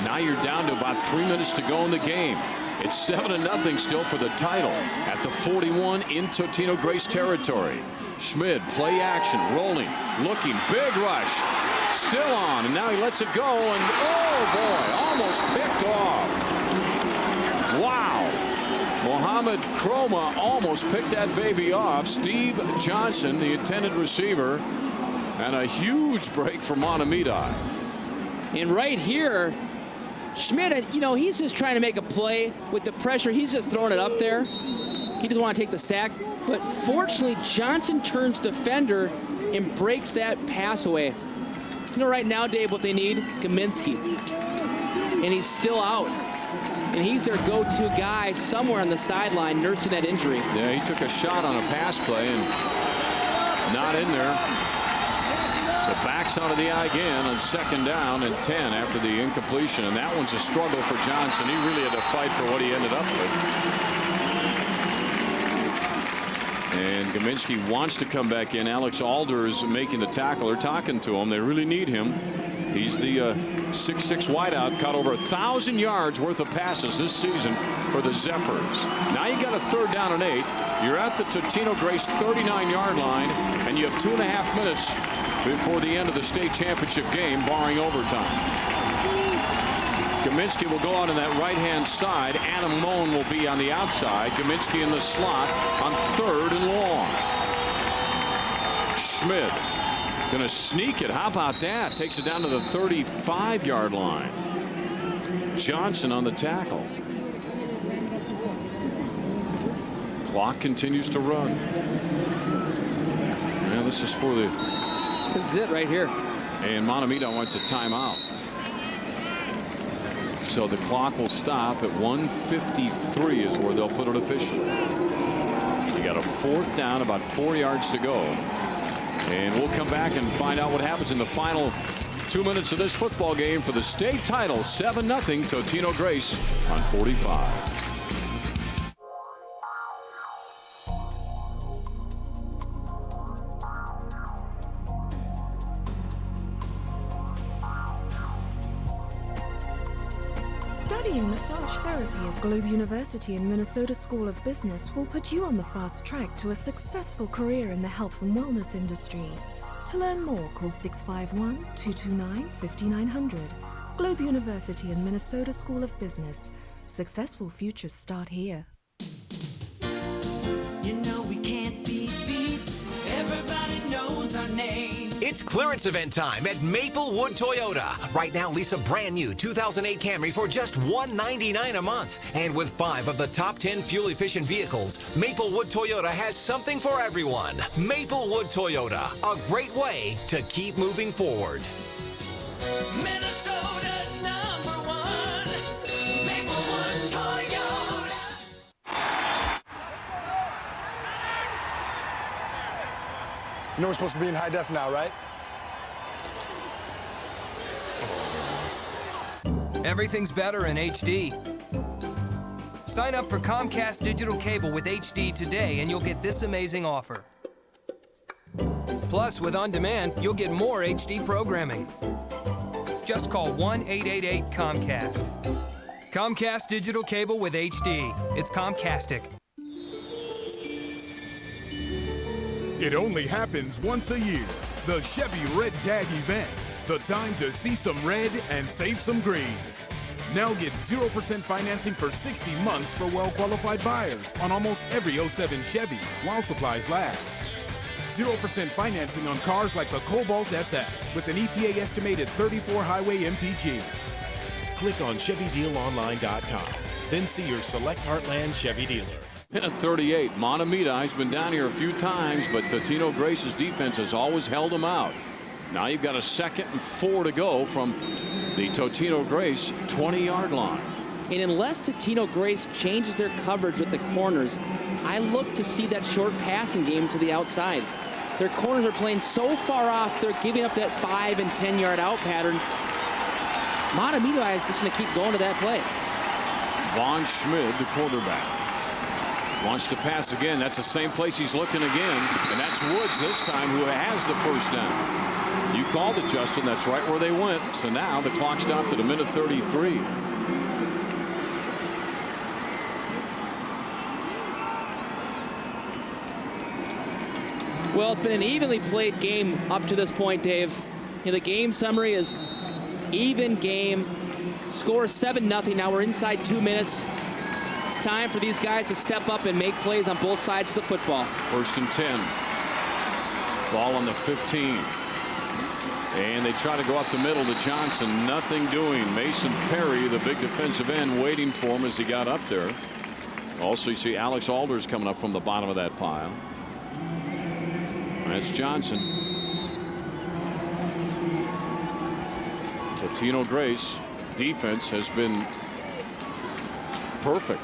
now you're down to about 3 minutes to go in the game. It's 7-0 still for the title at the 41 in Totino-Grace territory. Schmidt, play action, rolling, looking, big rush, still on, and now he lets it go, and oh boy, almost picked off. Wow. Mohamed Kroma almost picked that baby off. Steve Johnson, the intended receiver, and a huge break for Mahtomedi. And right here, Schmidt, you know, he's just trying to make a play with the pressure. He's just throwing it up there. He doesn't want to take the sack. But fortunately, Johnson turns defender and breaks that pass away. You know, right now, Dave, what they need? Kaminsky. And he's still out. And he's their go-to guy somewhere on the sideline nursing that injury. Yeah, he took a shot on a pass play and not in there. So backs onto the eye again on 2nd down and 10 after the incompletion. And that one's a struggle for Johnson. He really had to fight for what he ended up with. And Kaminsky wants to come back in. Alex Alders making the tackle. They're talking to him. They really need him. He's the 6'6" wideout, caught over 1,000 yards worth of passes this season for the Zephyrs. Now you got a 3rd down and 8. You're at the Totino-Grace 39-yard line, and you have 2.5 minutes before the end of the state championship game, barring overtime. Kaminsky will go out on that right-hand side. Adam Moan will be on the outside. Kaminsky in the slot on 3rd and long. Schmidt going to sneak it. How about that? Takes it down to the 35-yard line. Johnson on the tackle. Clock continues to run. Yeah, this is for the... This is it right here. And Mahtomedi wants a timeout. So the clock will stop at 1:53 is where they'll put it officially. You got a 4th down, about 4 yards to go. And we'll come back and find out what happens in the final 2 minutes of this football game for the state title. 7-0 Totino-Grace on 45. Studying massage therapy at Globe University and Minnesota School of Business will put you on the fast track to a successful career in the health and wellness industry. To learn more, call 651-229-5900. Globe University and Minnesota School of Business. Successful futures start here. You know we can't be beat. Everybody knows our name. It's clearance event time at Maplewood Toyota. Right now, lease a brand new 2008 Camry for just $199 a month. And with 5 of the top 10 fuel-efficient vehicles, Maplewood Toyota has something for everyone. Maplewood Toyota, a great way to keep moving forward. Minnesota's #1. Maplewood Toyota. You know we're supposed to be in high def now, right? Everything's better in HD. Sign up for Comcast Digital Cable with HD today and you'll get this amazing offer. Plus, with On Demand, you'll get more HD programming. Just call 1-888-COMCAST. Comcast Digital Cable with HD. It's Comcastic. It only happens once a year. The Chevy Red Tag event. The time to see some red and save some green. Now get 0% financing for 60 months for well-qualified buyers on almost every 07 Chevy while supplies last. 0% financing on cars like the Cobalt SS with an EPA estimated 34 highway MPG. Click on ChevyDealOnline.com. Then see your select Heartland Chevy dealer. Minute 38. Mahtomedi has been down here a few times, but Totino-Grace's defense has always held him out. Now you've got a 2nd and 4 to go from the Totino-Grace 20-yard line. And unless Totino-Grace changes their coverage with the corners, I look to see that short passing game to the outside. Their corners are playing so far off, they're giving up that 5 and 10 yard out pattern. Mahtomedi is just going to keep going to that play. Von Schmid, the quarterback, wants to pass again. That's the same place he's looking again. And that's Woods this time who has the first down. You called it, Justin. That's right where they went. So now the clock stopped at a minute 33. Well, it's been an evenly played game up to this point, Dave. The game summary is even game. Score 7-0. Now we're inside 2 minutes. It's time for these guys to step up and make plays on both sides of the football. 1st and 10. Ball on the 15. And they try to go up the middle to Johnson. Nothing doing. Mason Perry, the big defensive end, waiting for him as he got up there. Also, you see Alex Alders coming up from the bottom of that pile. That's Johnson. Totino-Grace defense has been perfect.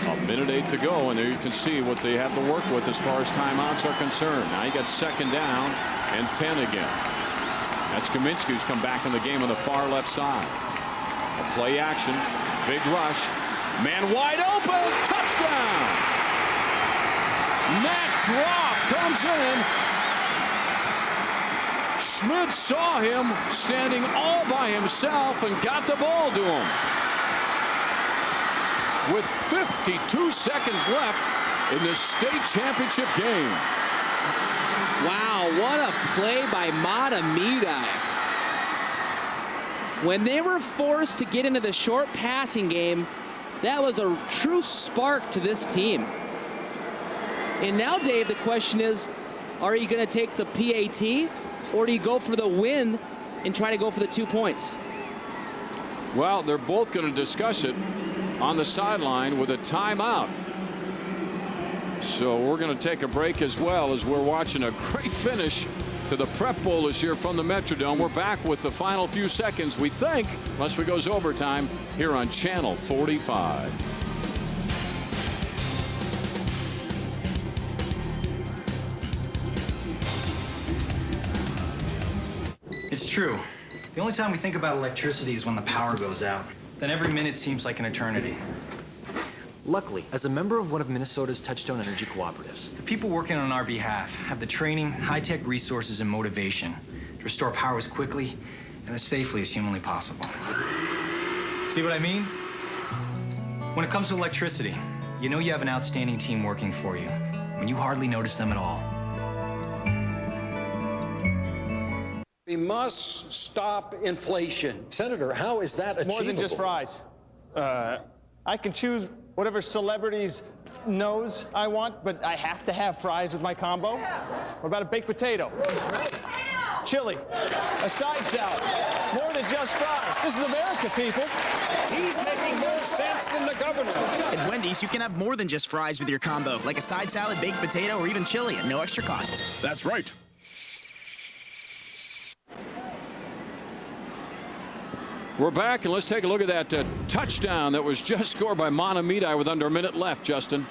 A minute 8 to go, and there you can see what they have to work with as far as timeouts are concerned. Now you got 2nd down and 10 again. That's Kaminsky who's come back in the game on the far left side. A play action, big rush, man wide open, touchdown. Matt Groff comes in. Schmid saw him standing all by himself and got the ball to him. With 52 seconds left in the state championship game. Wow, what a play by Mahtomedi. When they were forced to get into the short passing game, that was a true spark to this team. And now, Dave, the question is, are you going to take the PAT or do you go for the win and try to go for the 2 points? Well, they're both going to discuss it on the sideline with a timeout. So we're going to take a break as well as we're watching a great finish to the Prep Bowl this year from the Metrodome. We're back with the final few seconds, we think, unless we goes overtime, here on Channel 45. It's true. The only time we think about electricity is when the power goes out. Then every minute seems like an eternity. Luckily, as a member of one of Minnesota's Touchstone Energy Cooperatives, The people working on our behalf have the training, high-tech resources, and motivation to restore power as quickly and as safely as humanly possible. See what I mean? When it comes to electricity, you know you have an outstanding team working for you when you hardly notice them at all. We must stop inflation. Senator, how is that achievable? More than just fries. I can choose whatever celebrity's nose I want, but I have to have fries with my combo. What about a baked potato? Chili, a side salad. More than just fries. This is America, people. He's making more sense than the governor. At Wendy's, you can have more than just fries with your combo, like a side salad, baked potato, or even chili at no extra cost. That's right. We're back, and let's take a look at that touchdown that was just scored by Mahtomedi with under a minute left, Justin.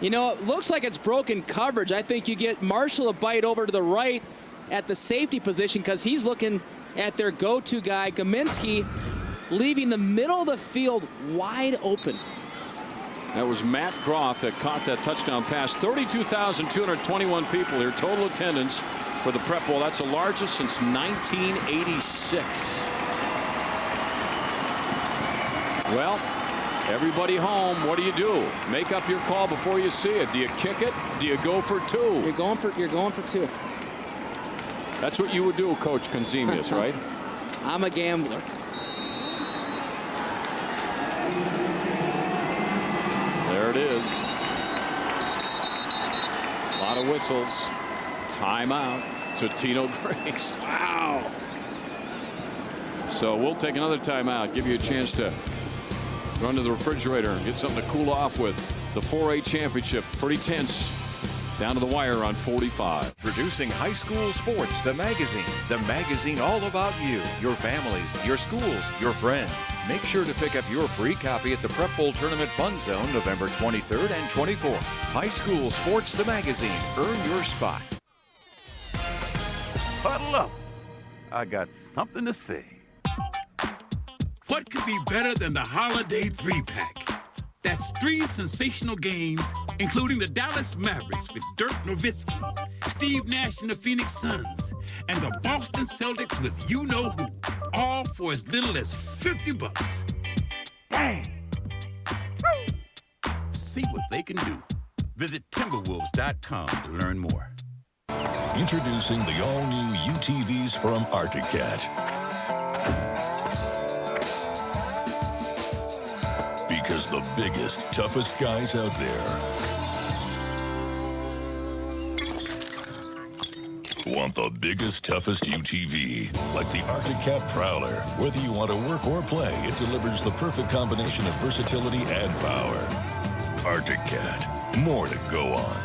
You know, it looks like it's broken coverage. I think you get Marshall a bite over to the right at the safety position because he's looking at their go-to guy, Kaminsky, leaving the middle of the field wide open. That was Matt Groff that caught that touchdown pass. 32,221 people here, total attendance for the Prep Bowl. That's the largest since 1986. Well, everybody home, what do you do? Make up your call before you see it. Do you kick it? Do you go for 2? You're going for 2. That's what you would do, Coach Konzemius, right? I'm a gambler. There it is. A lot of whistles. Timeout. Totino-Grace. Wow. So we'll take another timeout. Give you a chance to run to the refrigerator and get something to cool off with. The 4A championship, pretty tense down to the wire on 45. Producing high school sports, the magazine all about you, your families, your schools, your friends. Make sure to pick up your free copy at the Prep Bowl Tournament Fun Zone November 23rd and 24th. High school sports, the magazine. Earn your spot. Huddle up. I got something to say. What could be better than the Holiday 3-pack? That's 3 sensational games, including the Dallas Mavericks with Dirk Nowitzki, Steve Nash and the Phoenix Suns, and the Boston Celtics with you-know-who, all for as little as $50. Bang! See what they can do. Visit Timberwolves.com to learn more. Introducing the all-new UTVs from Arctic Cat. Because the biggest, toughest guys out there want the biggest, toughest UTV, like the Arctic Cat Prowler. Whether you want to work or play, it delivers the perfect combination of versatility and power. Arctic Cat, more to go on.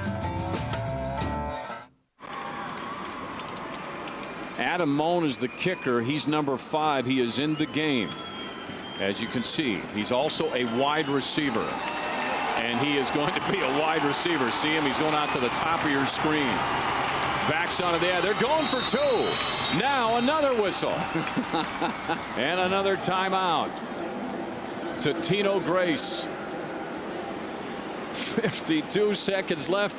Adam Moan is the kicker. He's number 5. He is in the game. As you can see, he's also a wide receiver. And he is going to be a wide receiver. See him? He's going out to the top of your screen. Backs onto the end. They're going for 2. Now another whistle. And another timeout. Totino-Grace. 52 seconds left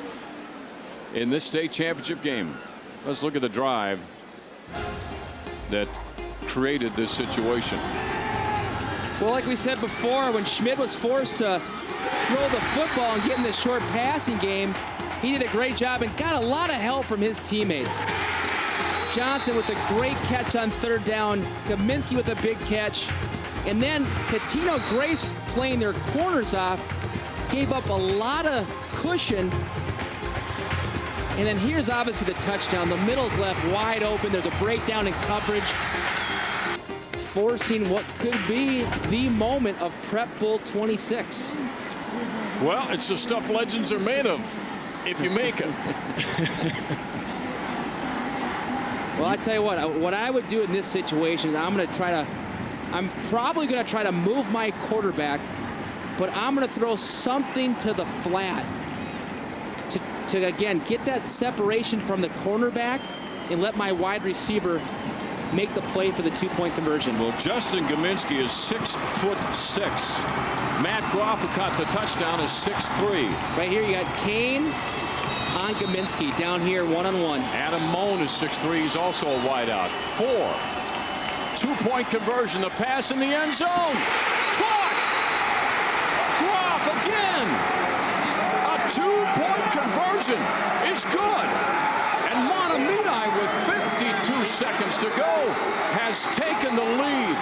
in this state championship game. Let's look at the drive that created this situation. Well, like we said before, when Schmidt was forced to throw the football and get in the short passing game, he did a great job and got a lot of help from his teammates. Johnson with a great catch on 3rd down, Kaminsky with a big catch, and then Totino-Grace playing their corners off, gave up a lot of cushion. And then here's obviously the touchdown. The middle's left wide open. There's a breakdown in coverage, forcing what could be the moment of Prep Bowl 26. Well, it's the stuff legends are made of, if you make it. Well, I tell you what I would do in this situation is I'm probably going to try to move my quarterback, but I'm going to throw something to the flat to again get that separation from the cornerback and let my wide receiver make the play for the 2-point conversion. Well, Justin Kaminsky is 6'6". Matt Groff, who caught the touchdown, is 6'3". Right here you got Kane on Kaminsky down here 1-on-1. Adam Moan is 6'3". He's also a wideout. 4. 2-point conversion. The pass in the end zone. Caught. Groff again. A 2-point conversion is good. And Mahtomedi, with 52 seconds to go, has taken the lead.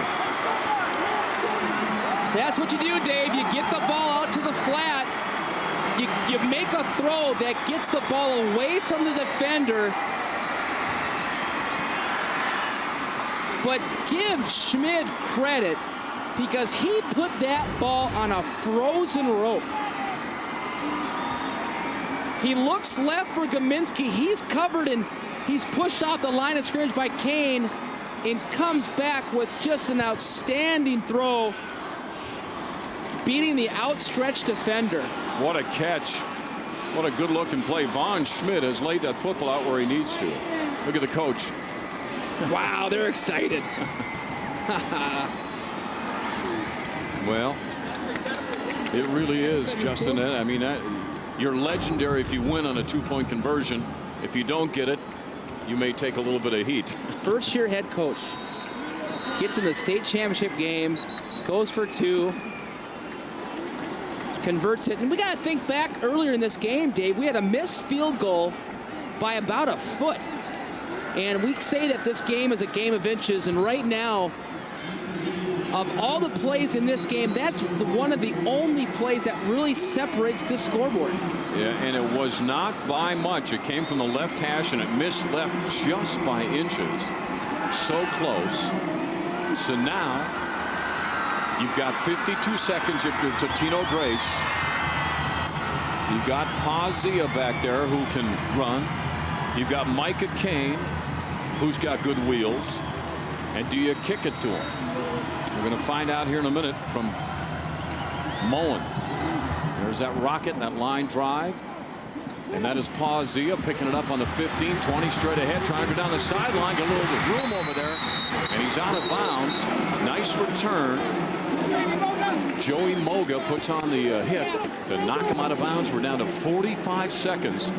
That's what you do, Dave. You get the ball out to the flat. You make a throw that gets the ball away from the defender. But give Schmidt credit because he put that ball on a frozen rope. He looks left for Kaminsky. He's covered and he's pushed off the line of scrimmage by Kane and comes back with just an outstanding throw, beating the outstretched defender. What a catch. What a good-looking play. Von Schmidt has laid that football out where he needs to. Look at the coach. Wow, they're excited. Well, it really is, Justin. I mean, you're legendary if you win on a 2-point conversion. If you don't get it, you may take a little bit of heat. First-year head coach gets in the state championship game, goes for 2, converts it. And we got to think back earlier in this game, Dave. We had a missed field goal by about a foot. And we say that this game is a game of inches. And right now, of all the plays in this game, that's one of the only plays that really separates the scoreboard. Yeah, and it was not by much. It came from the left hash, and it missed left just by inches. So close. So now, you've got 52 seconds if you're Totino-Grace. You've got Pazia back there who can run. You've got Micah Kane, who's got good wheels. And do you kick it to him? We're going to find out here in a minute from Mullen. There's that rocket, that line drive. And that is Pazia picking it up on the 15, 20 straight ahead, trying to go down the sideline, get a little bit of room over there. And he's out of bounds. Nice return. Joey Moga puts on the hit to knock him out of bounds. We're down to 45 seconds.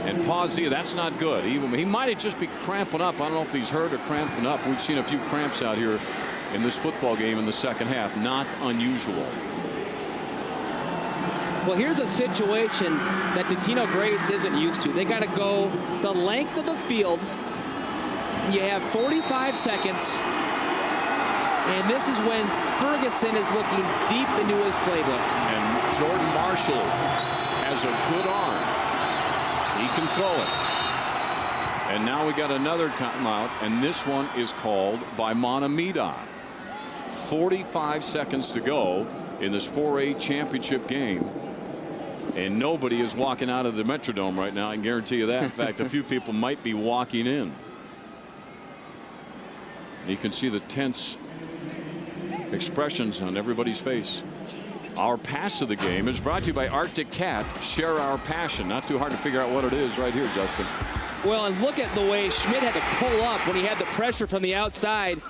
And Pazia, that's not good. He might just be cramping up. I don't know if he's hurt or cramping up. We've seen a few cramps out here in this football game in the second half. Not unusual. Well, here's a situation that Totino-Grace isn't used to. They got to go the length of the field. You have 45 seconds. And this is when Ferguson is looking deep into his playbook. And Jordan Marshall has a good arm. He can throw it. And now we got another timeout, and this one is called by Mahtomedi. 45 seconds to go in this 4A championship game. And nobody is walking out of the Metrodome right now. I can guarantee you that. In fact, a few people might be walking in. You can see the tense expressions on everybody's face. Our pass of the game is brought to you by Arctic Cat. Share our passion. Not too hard to figure out what it is right here, Justin. Well, and look at the way Schmidt had to pull up when he had the pressure from the outside.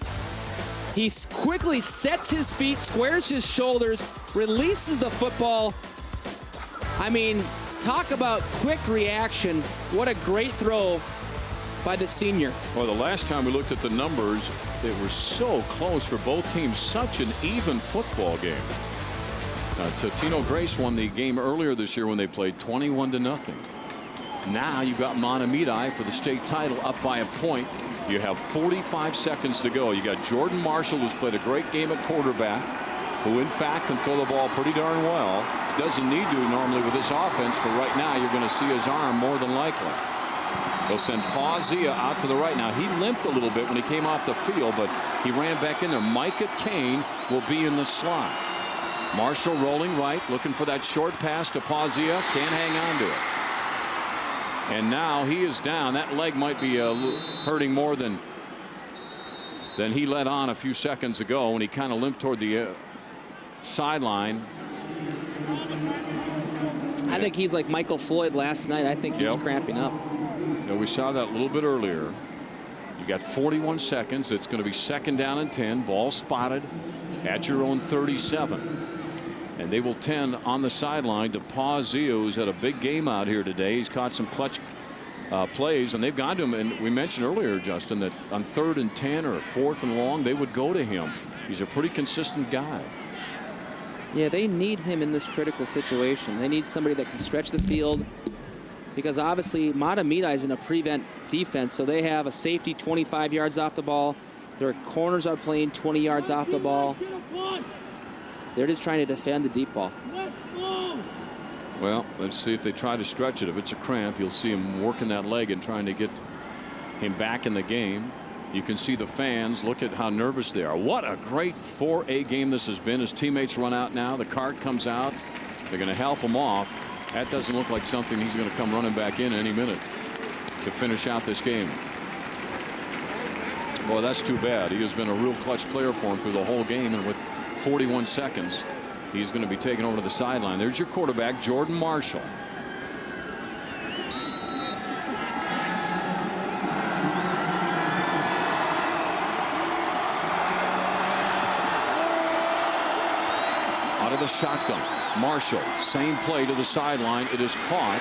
He quickly sets his feet, squares his shoulders, releases the football. I mean, talk about quick reaction. What a great throw by the senior. Well, the last time we looked at the numbers, they were so close for both teams. Such an even football game. Totino-Grace won the game earlier this year when they played 21-0. Now you've got Mahtomedi for the state title up by a point. You have 45 seconds to go. You got Jordan Marshall, who's played a great game at quarterback, who in fact can throw the ball pretty darn well. Doesn't need to normally with this offense, but right now you're going to see his arm more than likely. They'll send Pazia out to the right. Now he limped a little bit when he came off the field, but he ran back in there. Micah Kane will be in the slot. Marshall rolling right, looking for that short pass to Pazia. Can't hang on to it. And now he is down. That leg might be hurting more than he let on a few seconds ago when he kind of limped toward the sideline. I think he's like Michael Floyd last night. I think he's cramping up. Yeah, we saw that a little bit earlier. You got 41 seconds. It's going to be 2nd down and 10. Ball spotted at your own 37. And they will tend on the sideline to Pazia, who's had a big game out here today. He's caught some clutch plays, and they've gone to him. And we mentioned earlier, Justin, that on 3rd and 10 or 4th and long, they would go to him. He's a pretty consistent guy. Yeah, they need him in this critical situation. They need somebody that can stretch the field, because obviously Mahtomedi is in a prevent defense, so they have a safety 25 yards off the ball. Their corners are playing 20 yards off the ball. They're just trying to defend the deep ball. Well, let's see if they try to stretch it. If it's a cramp, you'll see him working that leg and trying to get him back in the game. You can see the fans. Look at how nervous they are. What a great 4A game this has been. His teammates run out now. The cart comes out. They're going to help him off. That doesn't look like something he's going to come running back in any minute to finish out this game. Boy, that's too bad. He has been a real clutch player for him through the whole game, and with 41 seconds, he's going to be taken over to the sideline. There's your quarterback, Jordan Marshall. Out of the shotgun, Marshall, same play to the sideline. It is caught,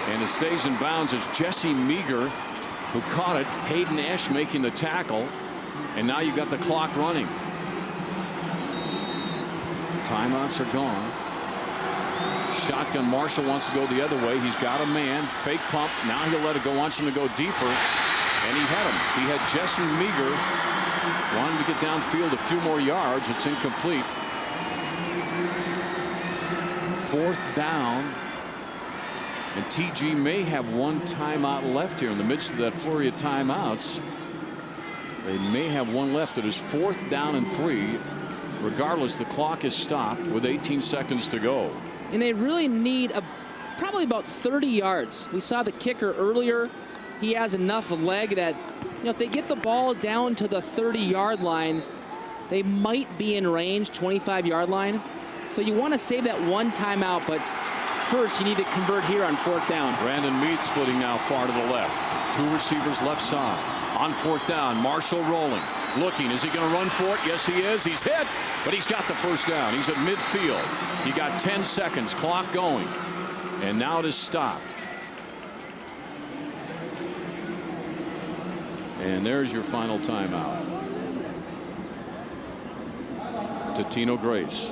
and it stays in bounds as Jesse Meager, who caught it. Hayden Esch making the tackle, and now you've got the clock running. Timeouts are gone. Shotgun, Marshall wants to go the other way. He's got a man. Fake pump. Now he'll let it go. Wants him to go deeper. And he had him. He had Jesse Meager. Wanted to get downfield a few more yards. It's incomplete. 4th down. And TG may have one timeout left here in the midst of that flurry of timeouts. They may have one left. It is 4th down and 3. Regardless, the clock is stopped with 18 seconds to go. and they really need probably about 30 yards. We saw the kicker earlier. He has enough leg that, if they get the ball down to the 30-yard line, they might be in range, 25-yard line. So you want to save that one timeout, but first you need to convert here on 4th down. Brandon Meade splitting now far to the left. 2 receivers left side. On 4th down, Marshall rolling. Looking, is he going to run for it? Yes, he is. He's hit, but he's got the first down. He's at midfield. He got 10 seconds, clock going. And now it is stopped. And there's your final timeout. Totino-Grace.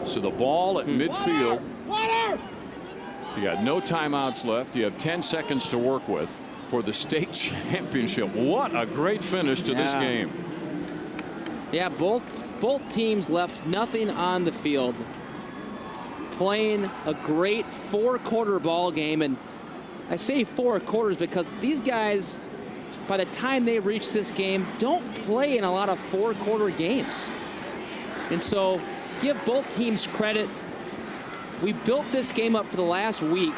So the ball at midfield. You got no timeouts left. You have 10 seconds to work with for the state championship. What a great finish to this game. Yeah, both teams left nothing on the field, playing a great 4-quarter ball game. And I say 4 quarters because these guys, by the time they reach this game, don't play in a lot of 4-quarter games. And so give both teams credit. We built this game up for the last week.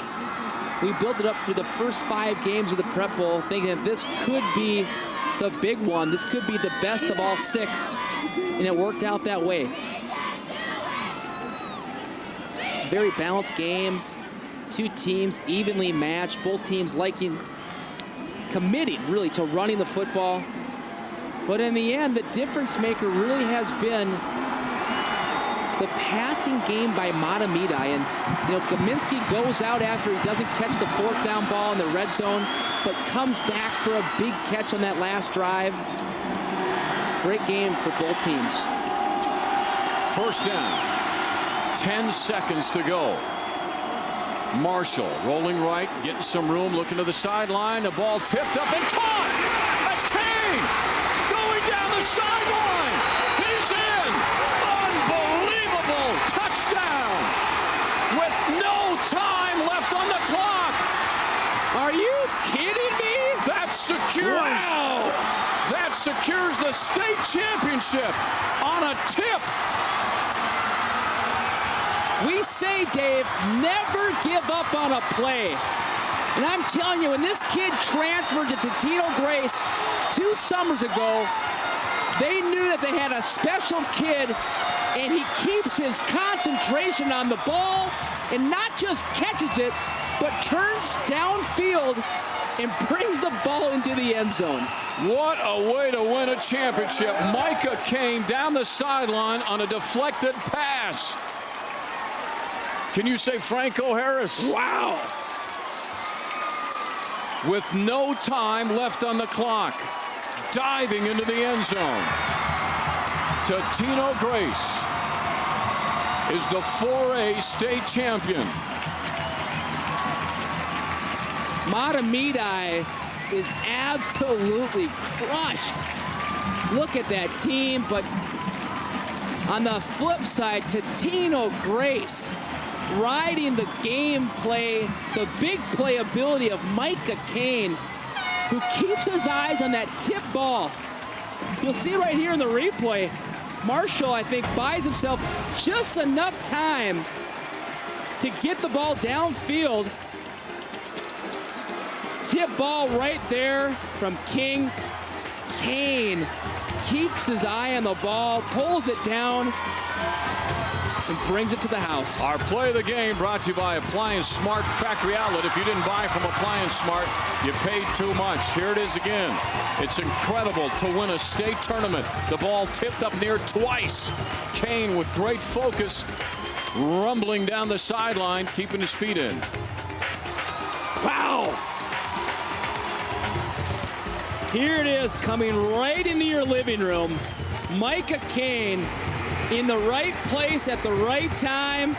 We built it up through the first 5 games of the Prep Bowl, thinking that this could be the big one. This could be the best of all 6. And it worked out that way. Very balanced game. 2 teams evenly matched. Both teams committing really to running the football. But in the end, the difference maker really has been the passing game by Mahtomedi. And Kaminsky goes out after he doesn't catch the 4th down ball in the red zone, but comes back for a big catch on that last drive. Great game for both teams. First down. 10 seconds to go. Marshall rolling right, getting some room, looking to the sideline. The ball tipped up and caught. That's Kane going down the sideline. He's in. Unbelievable touchdown with no time left on the clock. Are you kidding me? That secures. Wow. That secures the state championship on a tip. We say, Dave, never give up on a play. And I'm telling you, when this kid transferred to Totino-Grace 2 summers ago, they knew that they had a special kid, and he keeps his concentration on the ball and not just catches it, but turns downfield and brings the ball into the end zone. What a way to win a championship. Micah Kane down the sideline on a deflected pass. Can you say Franco Harris? Wow. With no time left on the clock, diving into the end zone. Totino-Grace is the 4A state champion. Mahtomedi is absolutely crushed. Look at that team, but on the flip side, Totino-Grace riding the gameplay, the big playability of Micah Kane, who keeps his eyes on that tip ball. You'll see right here in the replay, Marshall, I think, buys himself just enough time to get the ball downfield. Tip ball right there from King. Kane keeps his eye on the ball, pulls it down, and brings it to the house. Our play of the game brought to you by Appliance Smart Factory Outlet. If you didn't buy from Appliance Smart, you paid too much. Here it is again. It's incredible to win a state tournament. The ball tipped up near twice. Kane with great focus, rumbling down the sideline, keeping his feet in. Wow! Here it is, coming right into your living room. Micah Kane in the right place at the right time.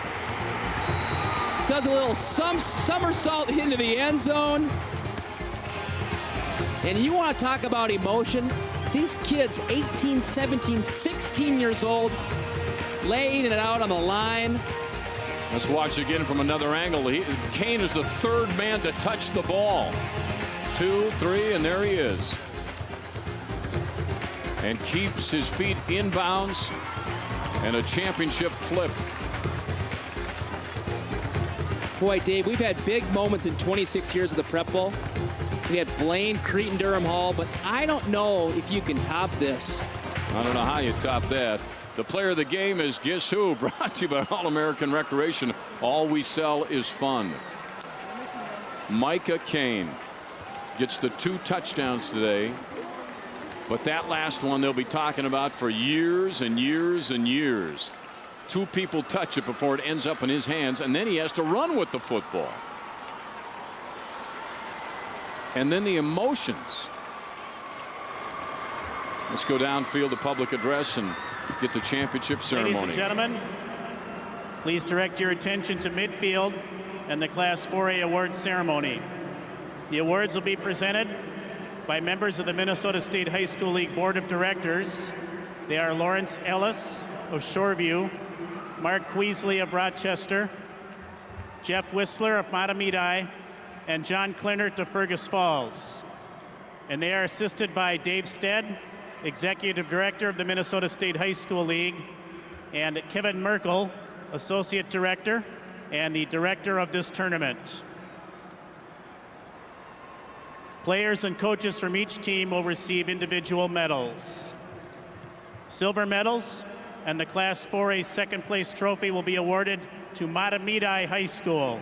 Does a little somersault into the end zone. And you want to talk about emotion? These kids, 18, 17, 16 years old, laying it out on the line. Let's watch again from another angle. Kane is the 3rd man to touch the ball. 2, 3, and there he is. And keeps his feet inbounds. And a championship flip Boy, Dave, we've had big moments in 26 years of the Prep Bowl. We had Blaine, Cretin, Durham Hall, but I don't know if you can top this. I don't know how you top that. The player of the game is Guess Who, brought to you by All-American Recreation. All we sell is fun. Micah Kane gets the 2 touchdowns today. But that last one they'll be talking about for years and years and years. 2 people touch it before it ends up in his hands, and then he has to run with the football. And then the emotions. Let's go downfield to public address and get the championship ceremony. Ladies and gentlemen, please direct your attention to midfield and the Class 4A awards ceremony. The awards will be presented by members of the Minnesota State High School League Board of Directors. They are Lawrence Ellis of Shoreview, Mark Queasley of Rochester, Jeff Whistler of Mahtomedi, and John Clinert of Fergus Falls. And they are assisted by Dave Stead, Executive Director of the Minnesota State High School League, and Kevin Merkel, Associate Director and the Director of this tournament. Players and coaches from each team will receive individual medals. Silver medals and the Class 4A second place trophy will be awarded to Mahtomedi High School.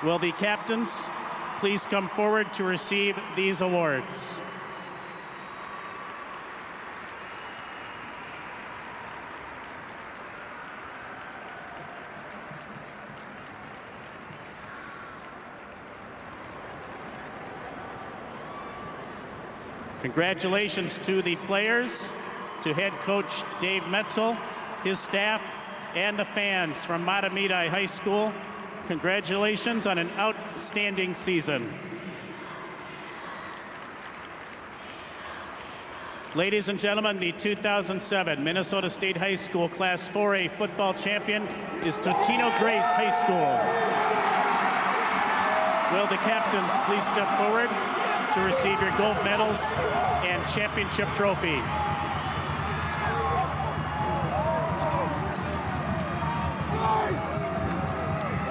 Will the captains please come forward to receive these awards? Congratulations to the players, to head coach Dave Metzel, his staff, and the fans from Mahtomedi High School. Congratulations on an outstanding season. Ladies and gentlemen, the 2007 Minnesota State High School Class 4A football champion is Totino-Grace High School. Will the captains please step forward to receive your gold medals and championship trophy?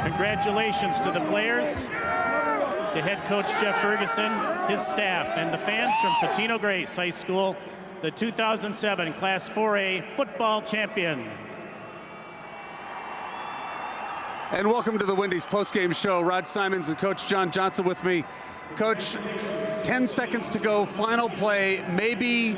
Congratulations to the players, to head coach Jeff Ferguson, his staff, and the fans from Totino-Grace High School, the 2007 Class 4A football champion. And welcome to the Wendy's postgame show. Rod Simons and Coach John Johnson with me. Coach, 10 seconds to go, final play. Maybe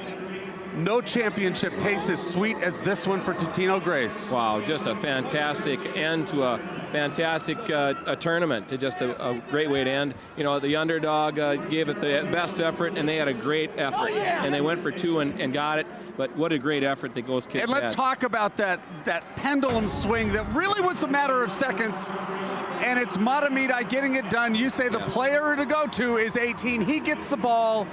no championship tastes as sweet as this one for Totino-Grace. Wow, just a fantastic end to a fantastic a tournament. Just a great way to end. You know, the underdog gave it the best effort, and they had a great effort. And they went for 2 and got it. But what a great effort that those kids had. And let's talk about that pendulum swing that really was a matter of seconds. And it's Mahtomedi getting it done. You say the player to go to is 18. He gets the ball,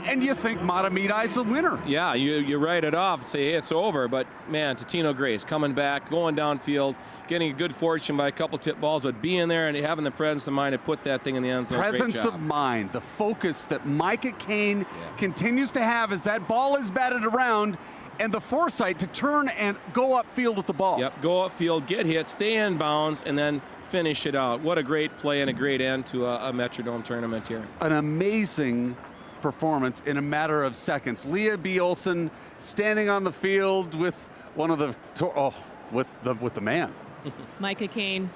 and you think Mahtomedi is the winner. Yeah, you write it off and say, hey, it's over. But, man, Totino-Grace coming back, going downfield, getting a good fortune by a couple tip balls, but being there and having the presence of mind to put that thing in the end zone. Presence of mind, the focus that Micah Kane continues to have as that ball is batted around, and the foresight to turn and go upfield with the ball. Yep, go upfield, get hit, stay in bounds, and then finish it out. What a great play and a great end to a Metrodome tournament here. An amazing performance in a matter of seconds. Leah B. Olson standing on the field with one of the with the man. Micah Kane,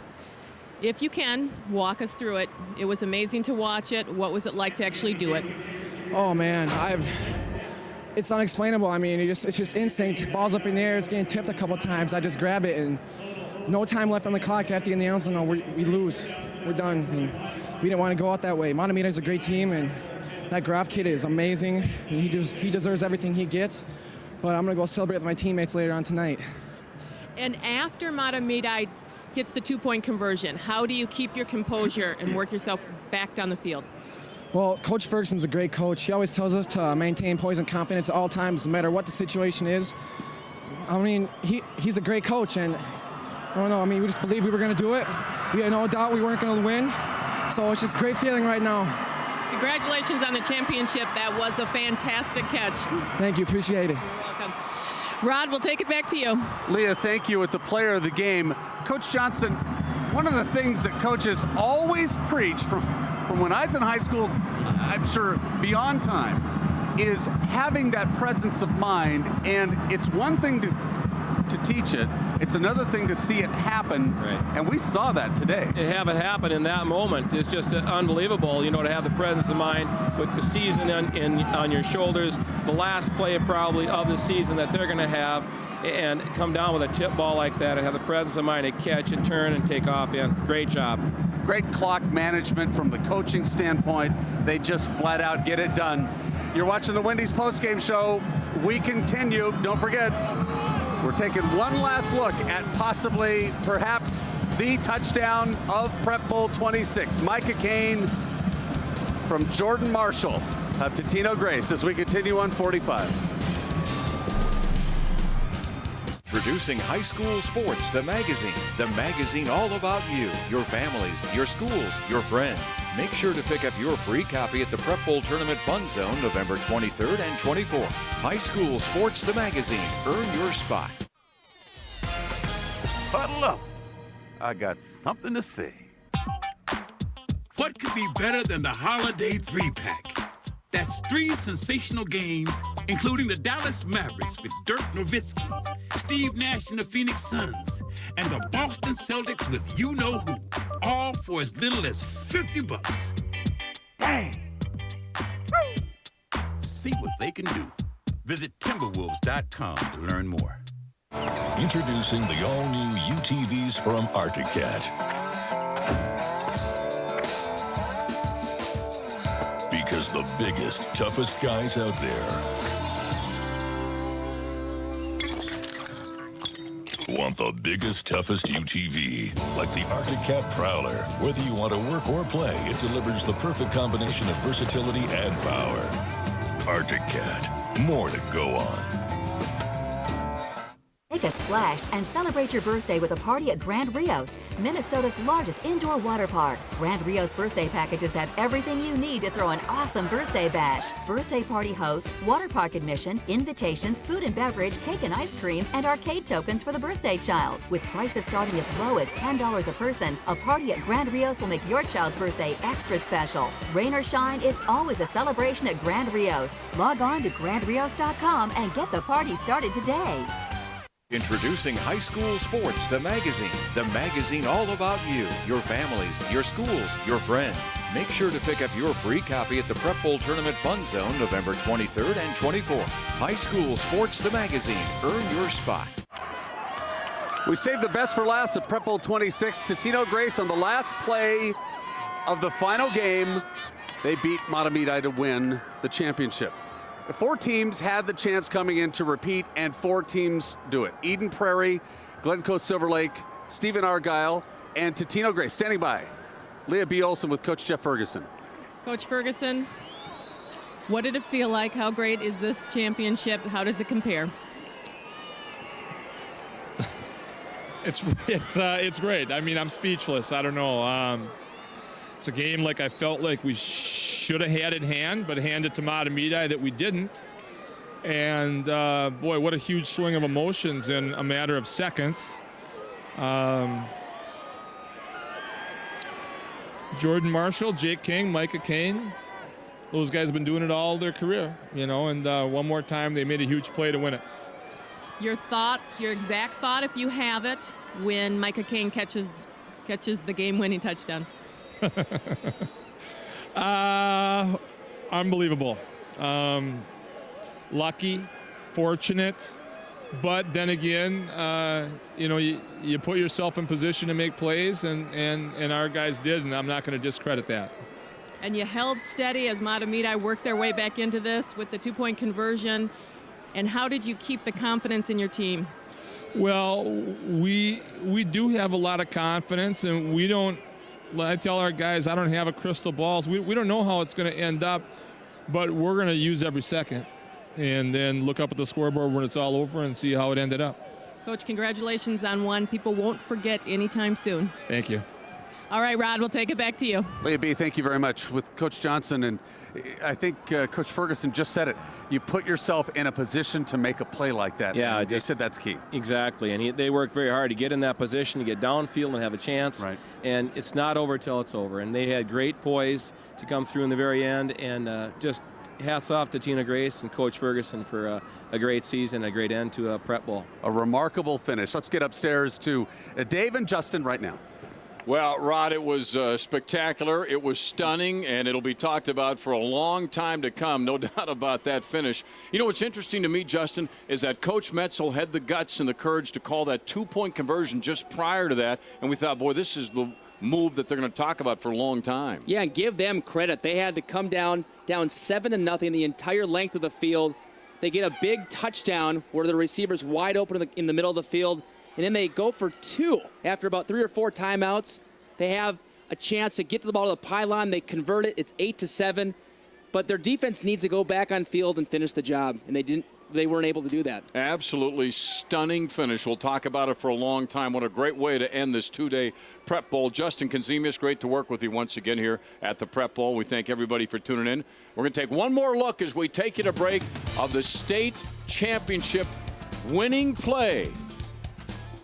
if you can, walk us through it. It was amazing to watch it. What was it like to actually do it? Oh man, it's unexplainable. I mean, it's just instinct. Ball's up in the air, it's getting tipped a couple times. I just grab it, and no time left on the clock after the announce. No, we lose. We're done. And we didn't want to go out that way. Mahtomedi is a great team, and that Graf kid is amazing. And he deserves everything he gets. But I'm going to go celebrate with my teammates later on tonight. And after Mahtomedi gets the 2-point conversion, how do you keep your composure and work yourself back down the field? Well, Coach Ferguson's a great coach. He always tells us to maintain poise and confidence at all times, no matter what the situation is. I mean, he's a great coach, and I don't know. I mean, we just believed we were going to do it. We had no doubt we weren't going to win. So it's just a great feeling right now. Congratulations on the championship. That was a fantastic catch. Thank you. Appreciate it. You're welcome. Rod, we'll take it back to you. Leah, thank you. At the player of the game, Coach Johnson, one of the things that coaches always preach from when I was in high school, I'm sure beyond time, is having that presence of mind. And it's one thing to teach it, it's another thing to see it happen. Right. And we saw that today. To have it happen in that moment is just unbelievable, you know, to have the presence of mind with the season on your shoulders, the last play probably of the season that they're going to have, and come down with a tip ball like that and have the presence of mind to catch it, turn, and take off in. Great job. Great clock management from the coaching standpoint. They just flat out get it done. You're watching the Wendy's postgame show. We continue. Don't forget, we're taking one last look at possibly, perhaps, the touchdown of Prep Bowl 26. Micah Kane from Jordan Marshall of Totino-Grace as we continue on 45. Introducing High School Sports, the magazine all about you, your families, your schools, your friends. Make sure to pick up your free copy at the Prep Bowl Tournament Fun Zone November 23rd and 24th. High School Sports, the magazine. Earn your spot. Huddle up. I got something to say. What could be better than the Holiday 3-pack? That's 3 sensational games, including the Dallas Mavericks with Dirk Nowitzki, Steve Nash and the Phoenix Suns, and the Boston Celtics with you-know-who, all for as little as $50. Dang! See what they can do. Visit Timberwolves.com to learn more. Introducing the all-new UTVs from Arcticat. Because the biggest, toughest guys out there want the biggest, toughest UTV, like the Arcticat Prowler. Whether you want to work or play, it delivers the perfect combination of versatility and power. Arcticat, more to go on. Take a splash and celebrate your birthday with a party at Grand Rios, Minnesota's largest indoor water park. Grand Rios birthday packages have everything you need to throw an awesome birthday bash. Birthday party host, water park admission, invitations, food and beverage, cake and ice cream, and arcade tokens for the birthday child. With prices starting as low as $10 a person, a party at Grand Rios will make your child's birthday extra special. Rain or shine, it's always a celebration at Grand Rios. Log on to grandrios.com and get the party started today. Introducing High School Sports, the magazine all about you, your families, your schools, your friends. Make sure to pick up your free copy at the Prep Bowl Tournament Fun Zone November 23rd and 24th. High School Sports, the magazine. Earn your spot. We saved the best for last at Prep Bowl 26. Totino-Grace on the last play of the final game. They beat Mahtomedi to win the championship. 4 teams had the chance coming in to repeat, and 4 teams do it. Eden Prairie, Glencoe Silver Lake, Stephen Argyle, and Totino-Grace. Standing by, Leah B. Olson with Coach Jeff Ferguson. Coach Ferguson, what did it feel like? How great is this championship? How does it compare? It's great. I mean, I'm speechless. I don't know. It's a game like I felt like we should have had in hand, but handed to Mahtomedi that we didn't. And boy, what a huge swing of emotions in a matter of seconds. Jordan Marshall, Jake King, Micah Kane, those guys have been doing it all their career, you know, and one more time they made a huge play to win it. Your thoughts, your exact thought, if you have it, when Micah Kane catches the game-winning touchdown. Unbelievable. Lucky, fortunate, but then again, you know, you put yourself in position to make plays, and our guys did, and I'm not going to discredit that. And you held steady as Mahtomedi worked their way back into this with the 2-point conversion. And how did you keep the confidence in your team? Well, we do have a lot of confidence, and we don't. I tell our guys, I don't have a crystal ball. We don't know how it's going to end up, but we're going to use every second and then look up at the scoreboard when it's all over and see how it ended up. Coach, congratulations on one people won't forget anytime soon. Thank you. All right, Rod, we'll take it back to you. Leah B., thank you very much. With Coach Johnson, and I think Coach Ferguson just said it. You put yourself in a position to make a play like that. Yeah, you said that's key. Exactly, and they worked very hard to get in that position, to get downfield and have a chance. Right. And it's not over till it's over. And they had great poise to come through in the very end, and just hats off to Totino-Grace and Coach Ferguson for a great season, a great end to a prep bowl. A remarkable finish. Let's get upstairs to Dave and Justin right now. Well, Rod, it was spectacular. It was stunning, and it'll be talked about for a long time to come. No doubt about that finish. You know what's interesting to me, Justin, is that Coach Metzel had the guts and the courage to call that two-point conversion just prior to that, and we thought, boy, this is the move that they're going to talk about for a long time. Yeah, and give them credit. They had to come down 7-0 the entire length of the field. They get a big touchdown where the receiver's wide open in the middle of the field. And then they go for two. After about 3 or 4 timeouts, they have a chance to get to the ball of the pylon. They convert it. It's 8-7. But their defense needs to go back on field and finish the job. And they weren't able to do that. Absolutely stunning finish. We'll talk about it for a long time. What a great way to end this 2-day Prep Bowl. Justin Kazemius, great to work with you once again here at the Prep Bowl. We thank everybody for tuning in. We're going to take one more look as we take you to break of the state championship winning play.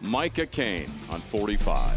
Micah Kane on 45.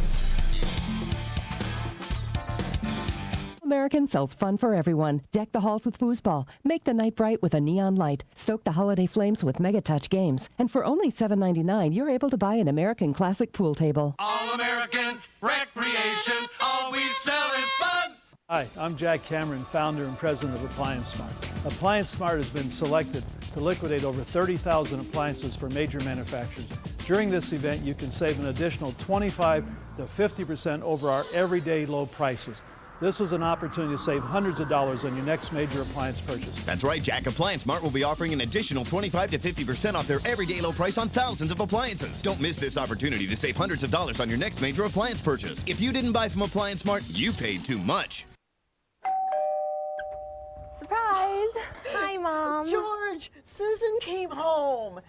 American sells fun for everyone. Deck the halls with foosball. Make the night bright with a neon light. Stoke the holiday flames with Mega Touch games. And for only $7.99, you're able to buy an American Classic pool table. All-American recreation. All we sell is fun. Hi, I'm Jack Cameron, founder and president of Appliance Smart. Appliance Smart has been selected to liquidate over 30,000 appliances for major manufacturers. During this event, you can save an additional 25 to 50% over our everyday low prices. This is an opportunity to save hundreds of dollars on your next major appliance purchase. That's right, Jack. Appliance Mart will be offering an additional 25 to 50% off their everyday low price on thousands of appliances. Don't miss this opportunity to save hundreds of dollars on your next major appliance purchase. If you didn't buy from Appliance Mart, you paid too much. Surprise! Hi, Mom. George, Susan came home.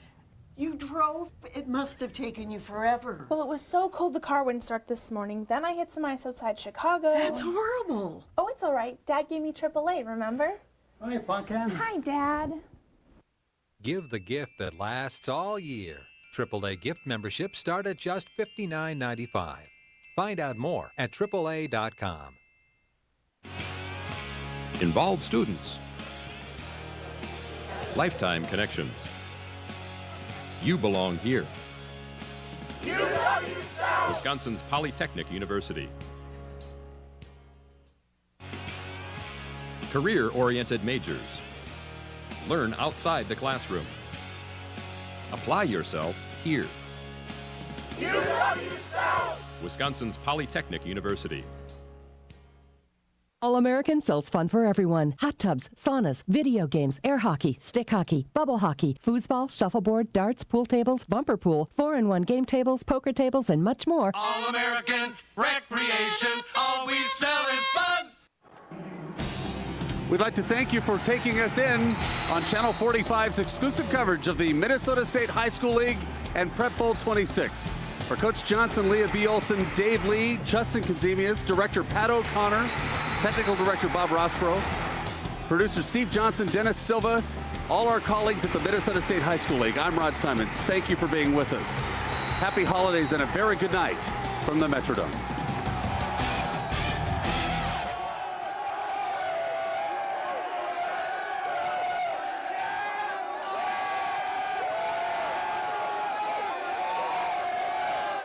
You drove? It must have taken you forever. Well, it was so cold the car wouldn't start this morning. Then I hit some ice outside Chicago. That's horrible. Oh, it's all right. Dad gave me AAA, remember? Hi, Pumpkin. Hi, Dad. Give the gift that lasts all year. AAA gift memberships start at just $59.95. Find out more at AAA.com. Involved students. Lifetime connections. You belong here. Wisconsin's Polytechnic University. Career-oriented majors. Learn outside the classroom. Apply yourself here. Wisconsin's Polytechnic University. All-American sells fun for everyone. Hot tubs, saunas, video games, air hockey, stick hockey, bubble hockey, foosball, shuffleboard, darts, pool tables, bumper pool, 4-in-1 game tables, poker tables, and much more. All-American recreation. All we sell is fun. We'd like to thank you for taking us in on Channel 45's exclusive coverage of the Minnesota State High School League and Prep Bowl 26. For Coach Johnson, Leah B. Olson, Dave Lee, Justin Kazemius, Director Pat O'Connor, Technical Director Bob Rossborough, Producer Steve Johnson, Dennis Silva, all our colleagues at the Minnesota State High School League. I'm Rod Simons. Thank you for being with us. Happy holidays and a very good night from the Metrodome.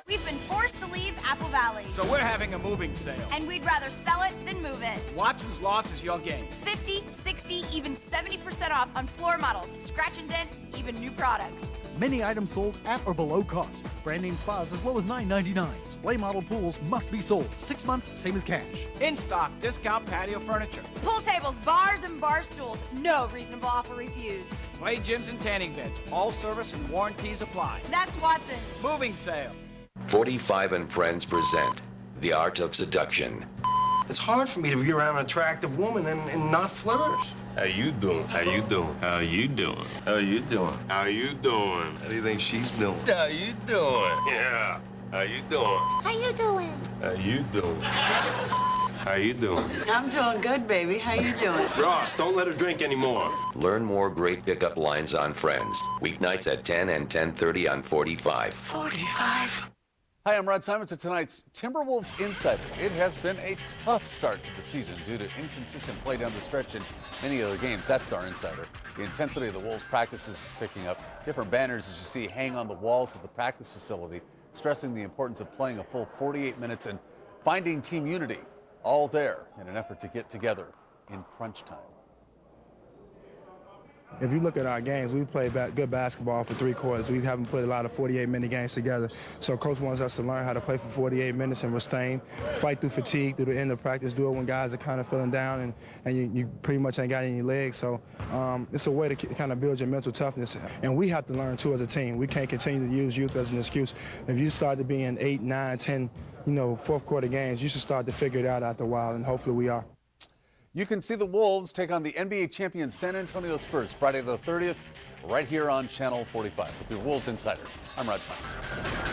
We've been forced to leave Apple Valley. So we're having a moving sale. And we'd rather sell it than move it. Watson's loss is your gain. 50, 60, even 70% off on floor models, scratch and dent, even new products. Many items sold at or below cost. Brand name spas as low as $9.99. Display model pools must be sold. 6 months, same as cash. In stock, discount patio furniture. Pool tables, bars, and bar stools. No reasonable offer refused. Play gyms and tanning beds. All service and warranties apply. That's Watson's. Moving sale. 45 and Friends present The Art of Seduction. It's hard for me to be around an attractive woman and not flirt. How you doing? How you doing? How you doing? How you doing? How you doing? How do you think she's doing? How you doing? Yeah. How you doing? How you doing? How you doing? How you doing? I'm doing good, baby. How you doing? Ross, don't let her drink anymore. Learn more great pickup lines on Friends. Weeknights at 10 and 10:30 on 45. 45. Hi, I'm Rod Simon to tonight's Timberwolves Insider. It has been a tough start to the season due to inconsistent play down the stretch in many other games. That's our insider. The intensity of the Wolves' practice is picking up. Different banners, as you see, hang on the walls of the practice facility, stressing the importance of playing a full 48 minutes and finding team unity, all there in an effort to get together in crunch time. If you look at our games, we play good basketball for 3 quarters. We haven't put a lot of 48-minute games together. So coach wants us to learn how to play for 48 minutes and sustain, fight through fatigue through the end of practice, do it when guys are kind of feeling down and you pretty much ain't got any legs. So it's a way to kind of build your mental toughness. And we have to learn, too, as a team. We can't continue to use youth as an excuse. If you start to be in 8, 9, 10, fourth quarter games, you should start to figure it out after a while, and hopefully we are. You can see the Wolves take on the NBA champion San Antonio Spurs Friday the 30th right here on Channel 45 with your Wolves Insider. I'm Rod Simon.